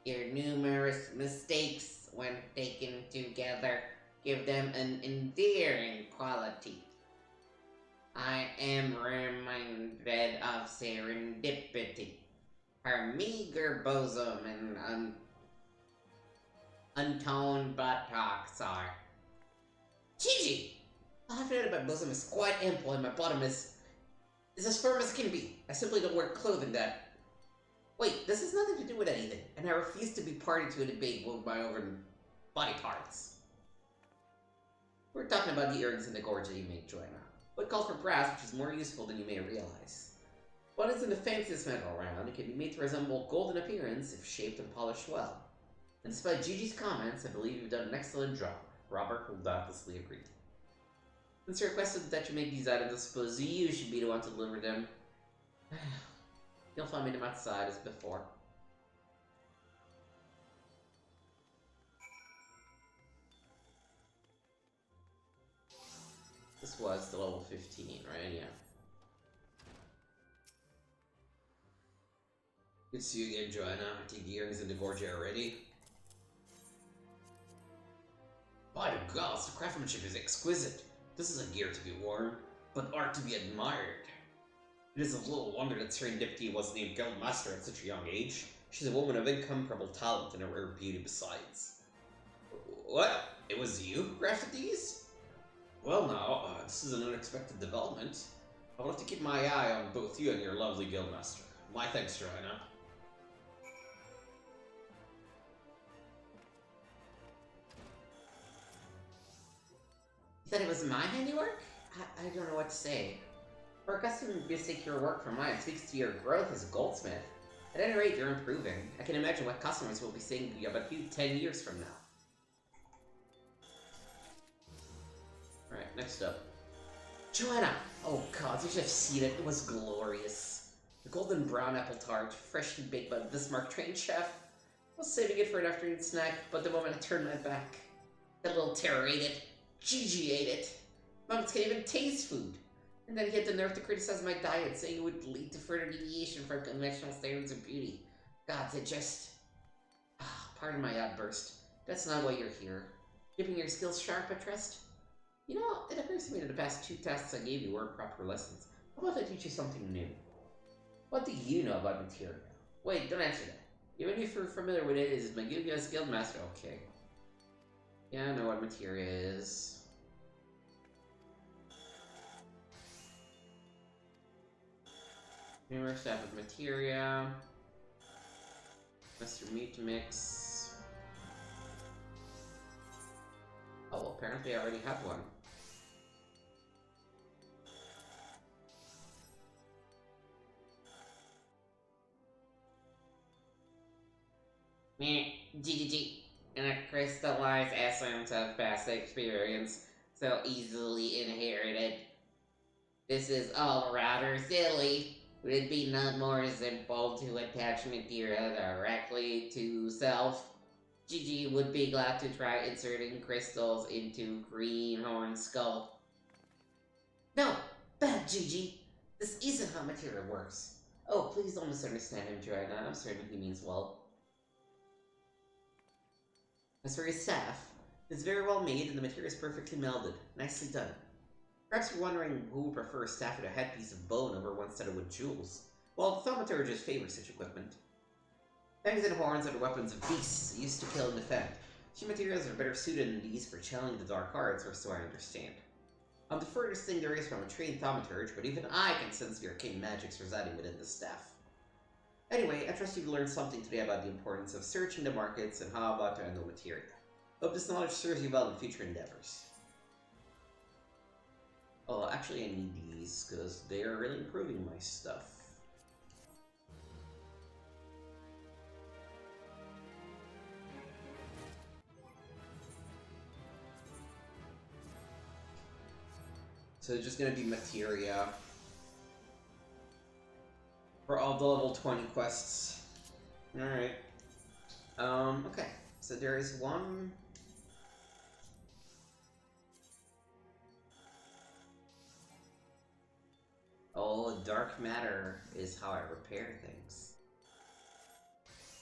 Your numerous mistakes, when taken together, give them an endearing quality. I am reminded of serendipity. Her meager bosom and untoned buttocks are... Gigi! I've noted my bosom is quite ample and my bottom is as firm as can be. I simply don't wear clothing that... Wait, this has nothing to do with anything, and I refuse to be party to a debate with my own body parts. We're talking about the earrings in the gorge that you made, Joanna. What calls for brass, which is more useful than you may realize. What isn't the fanciest metal around, it can be made to resemble gold in appearance if shaped and polished well. And despite Gigi's comments, I believe you've done an excellent job. Robert will doubtlessly agree. Since you requested that you make these items, I suppose you should be the one to deliver them. You'll find them outside as before. This was the level 15, right? Yeah. Good to see you again, Joanna. I take the earrings in the gorge already. By the gods, the craftsmanship is exquisite. This isn't gear to be worn, but art to be admired. It is a little wonder that Serendipity was named Guildmaster at such a young age. She's a woman of incomparable talent and a rare beauty besides. What? It was you who crafted these? Well now, this is an unexpected development. I'll have to keep my eye on both you and your lovely guildmaster. My thanks, Joanna. You said it was my handiwork? I don't know what to say. For a customer to mistake your work for mine speaks to your growth as a goldsmith. At any rate, you're improving. I can imagine what customers will be saying about you 10 years from now. Alright, next up. Joanna! Oh god, did you have seen it? It was glorious. The golden brown apple tart, freshly baked by the Bismarck trained chef. I was saving it for an afternoon snack, but the moment I turned my back, that little terror ate it. Gigi ate it. Mums can't even taste food. And then he had the nerve to criticize my diet, saying it would lead to further deviation from conventional standards of beauty. God, it just... pardon my outburst. That's not why you're here. Keeping your skills sharp, I trust? You know, it occurs to me that the past 2 tasks I gave you weren't proper lessons. How about I teach you something new? What do you know about materia? Wait, don't answer that. Even if you're familiar with it, is my give you as guildmaster? Okay. Yeah, I know what materia is. Mirror staff of materia. Mr. Meat Mix. Oh, well, apparently I already have one. GGG. And a crystallized essence of past experience, so easily inherited. This is all rather silly. Would it be not more simple to attach materia directly to self? Gigi would be glad to try inserting crystals into Greenhorn's skull. No! Bad Gigi! This isn't how materia works. Oh, please don't misunderstand him, Joanna. I'm certain he means well. As for his staff, it's very well made and the material is perfectly melded. Nicely done. Perhaps you're wondering who would prefer a staff with a headpiece of bone over one studded with jewels. Well, the thaumaturge just favors such equipment. Fangs and horns are the weapons of beasts used to kill and defend. Few materials are better suited than these for channeling the dark arts, or so I understand. I'm the furthest thing there is from a trained thaumaturge, but even I can sense the arcane magics residing within this staff. Anyway, I trust you've learned something today about the importance of searching the markets and how about to handle materia. Hope this knowledge serves you well in future endeavors. Oh, actually I need these, because they are really improving my stuff. So it's just gonna be materia for all the level 20 quests. Alright. Okay. So there is one... Oh, dark matter is how I repair things.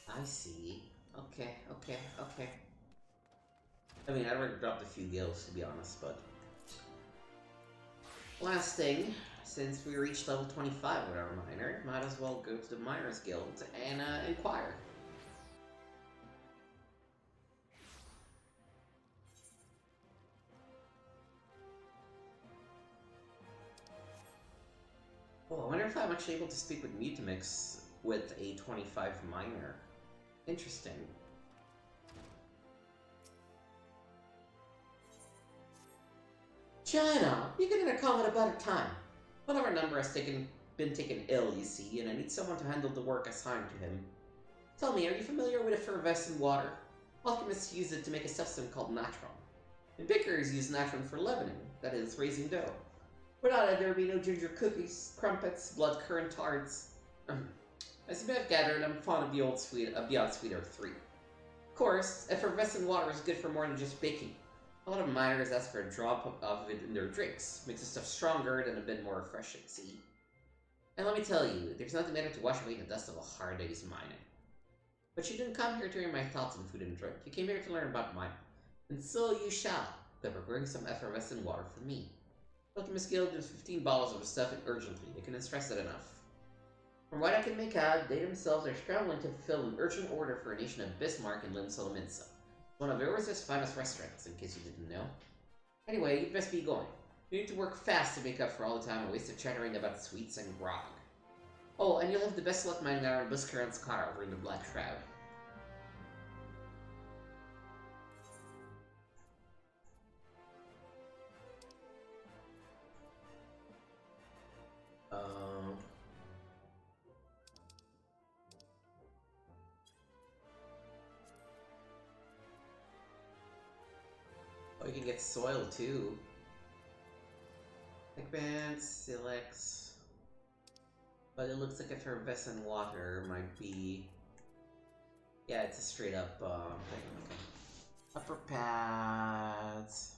I see. Okay. I mean, I already dropped a few guilds, to be honest, but... Last thing, since we reached level 25 with our miner, might as well go to the Miners Guild and inquire. Oh, I wonder if I'm actually able to speak with Mutamix with a 25 miner. Interesting. China, you get in a call at a better time. One of our number has been taken ill, you see, and I need someone to handle the work assigned to him. Tell me, are you familiar with effervescent water? Alchemists use it to make a substance called natron. And bakers use natron for leavening, that is, raising dough. Without it, there would be no ginger cookies, crumpets, blood currant tarts. As you may have gathered, I'm fond of Beyond Sweeter 3. Of course, effervescent water is good for more than just baking. A lot of miners ask for a drop of it in their drinks. Makes the stuff stronger and a bit more refreshing, see? And let me tell you, there's nothing better to wash away the dust of a hard day's mining. But you didn't come here to hear my thoughts on food and drink. You came here to learn about mining. And so you shall, by preparing some effervescent water for me. Alchemist Guild needs 15 bottles of the stuff and urgently. I couldn't stress that enough. From what I can make out, they themselves are scrambling to fulfill an urgent order for a nation of Bismarck and Lim Solominsa. One of Eura's finest restaurants, in case you didn't know. Anyway, you'd best be going. You need to work fast to make up for all the time I wasted chattering about sweets and grog. Oh, and you'll have the best luck minding our Buscaron's car over in the Black Shroud. Oh, you can get soil too. Thickband, Silex. But it looks like effervescent water might be... Yeah, it's a straight up thing. Okay. Upper pads.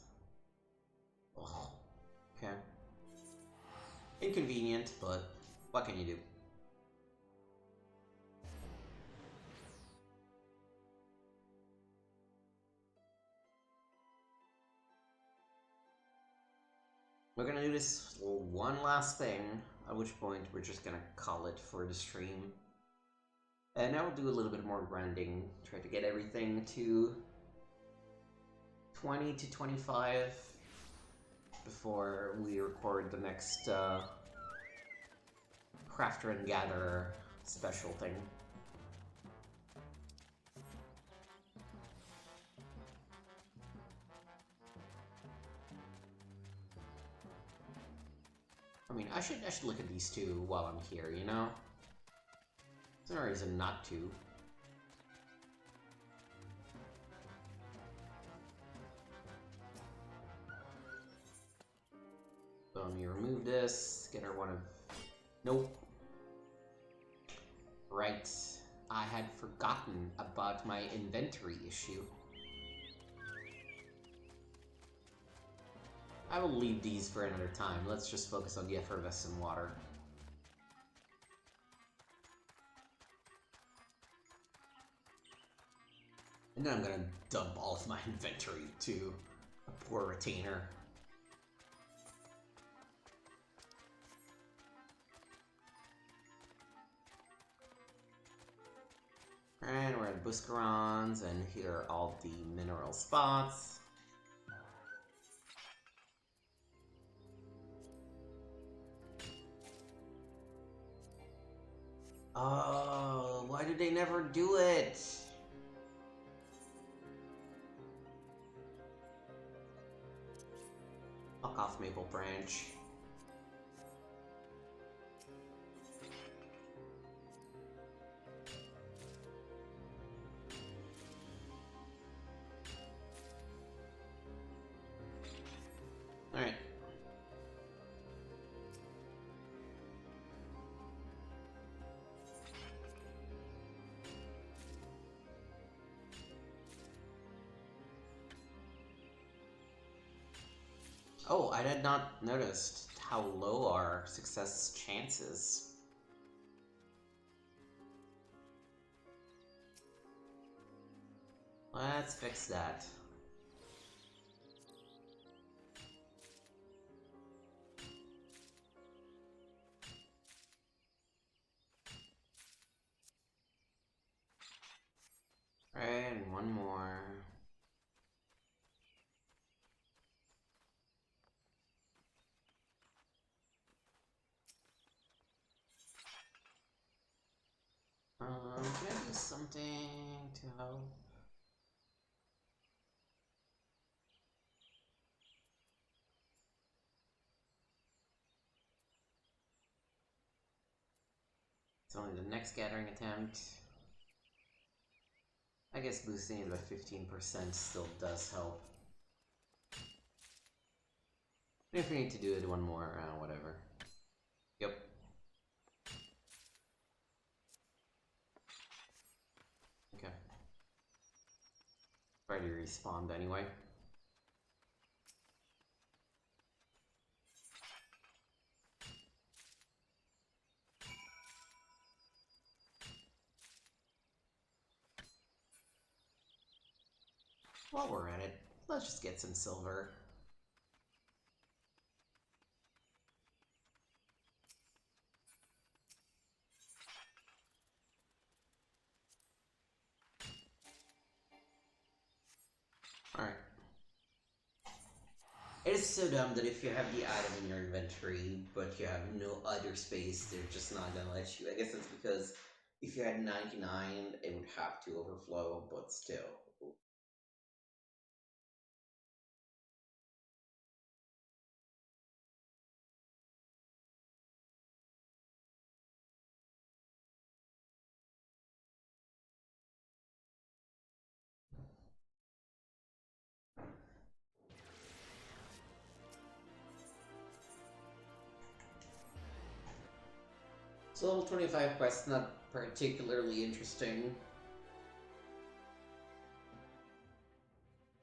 Oh, okay. Inconvenient, but what can you do? We're gonna do this one last thing, at which point we're just gonna call it for the stream. And I will do a little bit more grinding, try to get everything to 20 to 25 before we record the next Crafter and Gatherer special thing. I mean, I should look at these two while I'm here, you know? There's no reason not to. So let me remove this, get her one of... Nope. Right. I had forgotten about my inventory issue. I will leave these for another time. Let's just focus on the effervescent water. And then I'm gonna dump all of my inventory to a poor retainer. And we're at Buscarons, and here are all the mineral spots. Oh, why did they never do it? Fuck off, Maple Branch. Alright. Oh, I had not noticed how low our success chances. Let's fix that. Alright, and one more. Can I do something to help? It's only the next gathering attempt. I guess boosting it by 15% still does help. If we need to do it one more, whatever. Yep. Okay. Try to respawn anyway. While we're at it, let's just get some silver. Alright. It is so dumb that if you have the item in your inventory, but you have no other space, they're just not gonna let you. I guess it's because if you had 99, it would have to overflow, but still. So level 25 quest, not particularly interesting.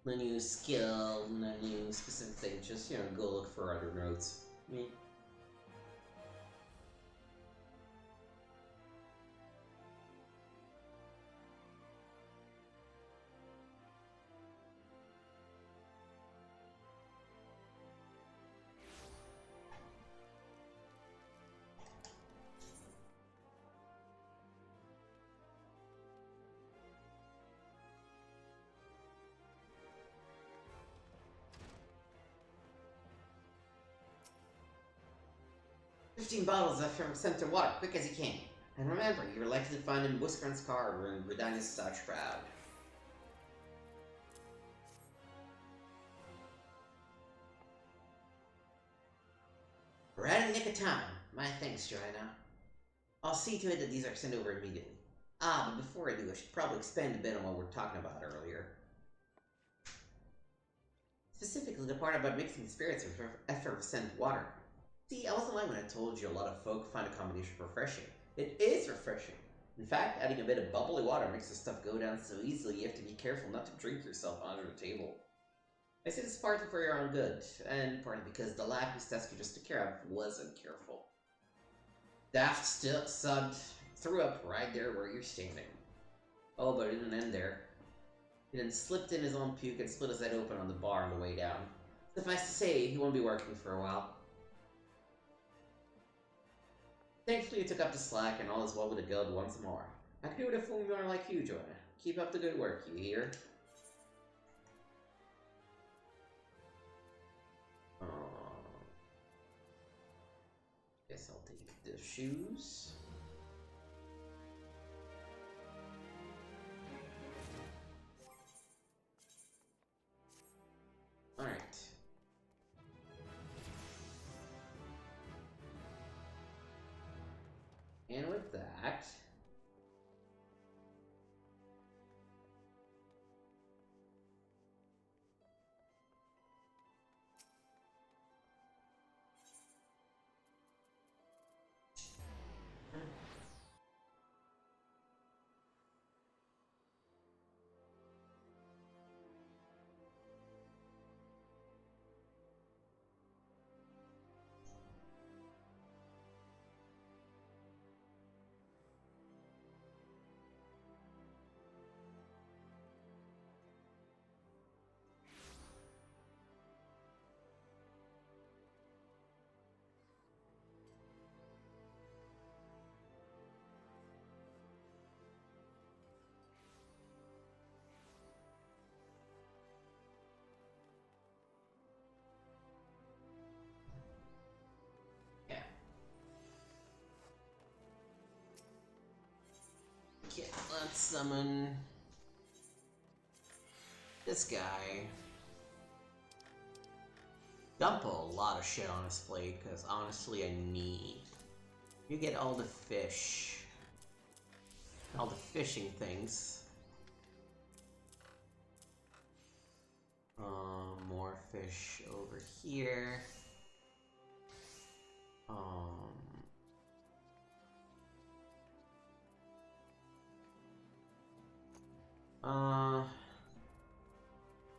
No new skill, no new specific thing, just, you know, go look for other nodes. Me. "15 bottles of FFXIV water, quick as you can. And remember, you're likely to find in Whisker's car when Gridanius is such proud." "Right in the nick of time. My thanks, Joanna. I'll see to it that these are sent over immediately. Ah, but before I do, I should probably expand a bit on what we were talking about earlier. Specifically, the part about mixing spirits with effervescent water. See, I wasn't lying when I told you a lot of folk find a combination refreshing. It is refreshing. In fact, adding a bit of bubbly water makes the stuff go down so easily you have to be careful not to drink yourself under the table. I said it's partly for your own good, and partly because the lab whose task you just took care of wasn't careful. Daft still threw up right there where you're standing. Oh, but it didn't end there. He then slipped in his own puke and split his head open on the bar on the way down. Suffice to say, he won't be working for a while. Thankfully, you took up the slack, and all is well with the guild once more. I could do with a fool more like you, Joanna. Keep up the good work, you hear? Guess I'll take the shoes. Alright. And with that... Okay, let's summon this guy. Dump a lot of shit on his plate, because honestly I need. You get all the fish. All the fishing things. More fish over here.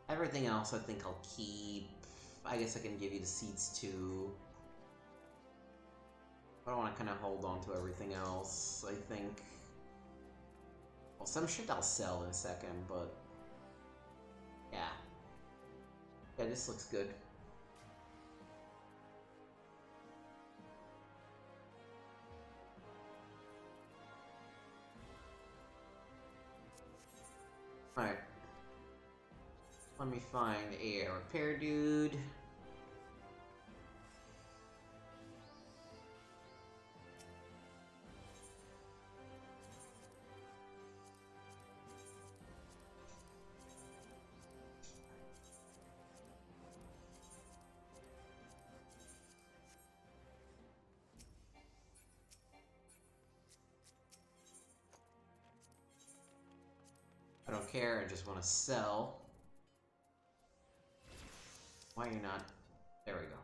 Everything else I think I'll keep. I guess I can give you the seeds too. I don't want to kind of hold on to everything else, I think. Well, some shit I'll sell in a second, but... yeah. Yeah, this looks good. Alright. Let me find a repair dude. I don't care, I just want to sell. Why are you not? There we go.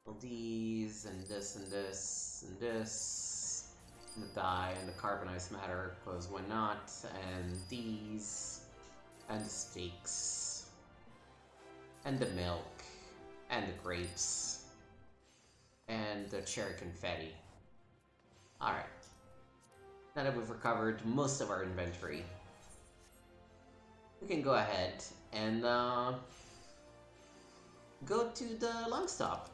Well, these, and this, and this, and this. And the dye, and the carbonized matter, because why not? And these, and the steaks, and the milk, and the grapes, and the cherry confetti. Alright. Now that we've recovered most of our inventory, we can go ahead and go to the long stop.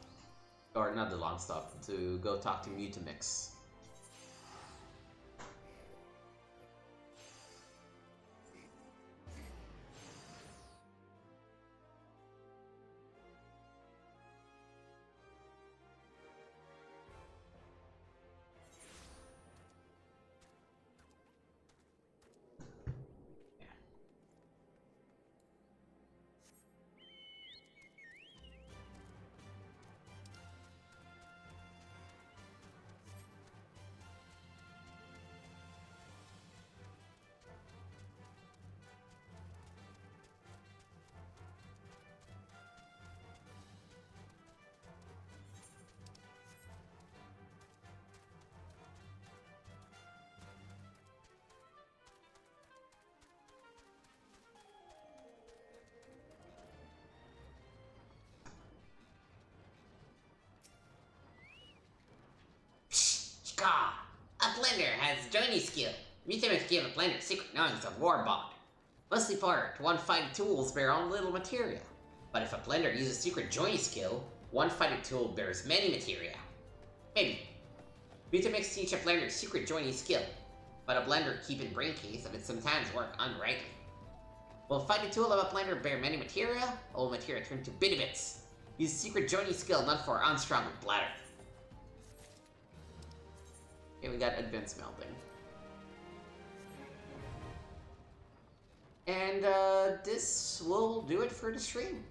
Or not the long stop, to go talk to Mutamix. Shka! A blender has joining skill. Mutamix give a blender secret knowledge of war bond. Mostly for one-sided tools bear on little materia. But if a blender uses secret joining skill, one-sided tool bears many materia. Maybe. Mutamix teach a blender secret joining skill, but a blender keep in brain case and it sometimes work unrightly. Will fighting tool of a blender bear many materia, all materia turn to bitty bits. Use secret joining skill not for unstrong bladder. Okay, we got advanced melting. And this will do it for the stream.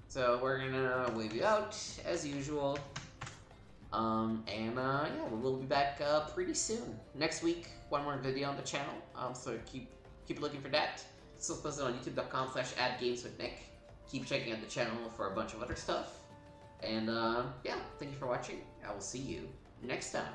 So we're gonna wave you out as usual. Yeah, we'll be back pretty soon. Next week, one more video on the channel. So keep looking for that. Still posted on youtube.com/addgameswithnick. Keep checking out the channel for a bunch of other stuff. And yeah, thank you for watching. I will see you next time.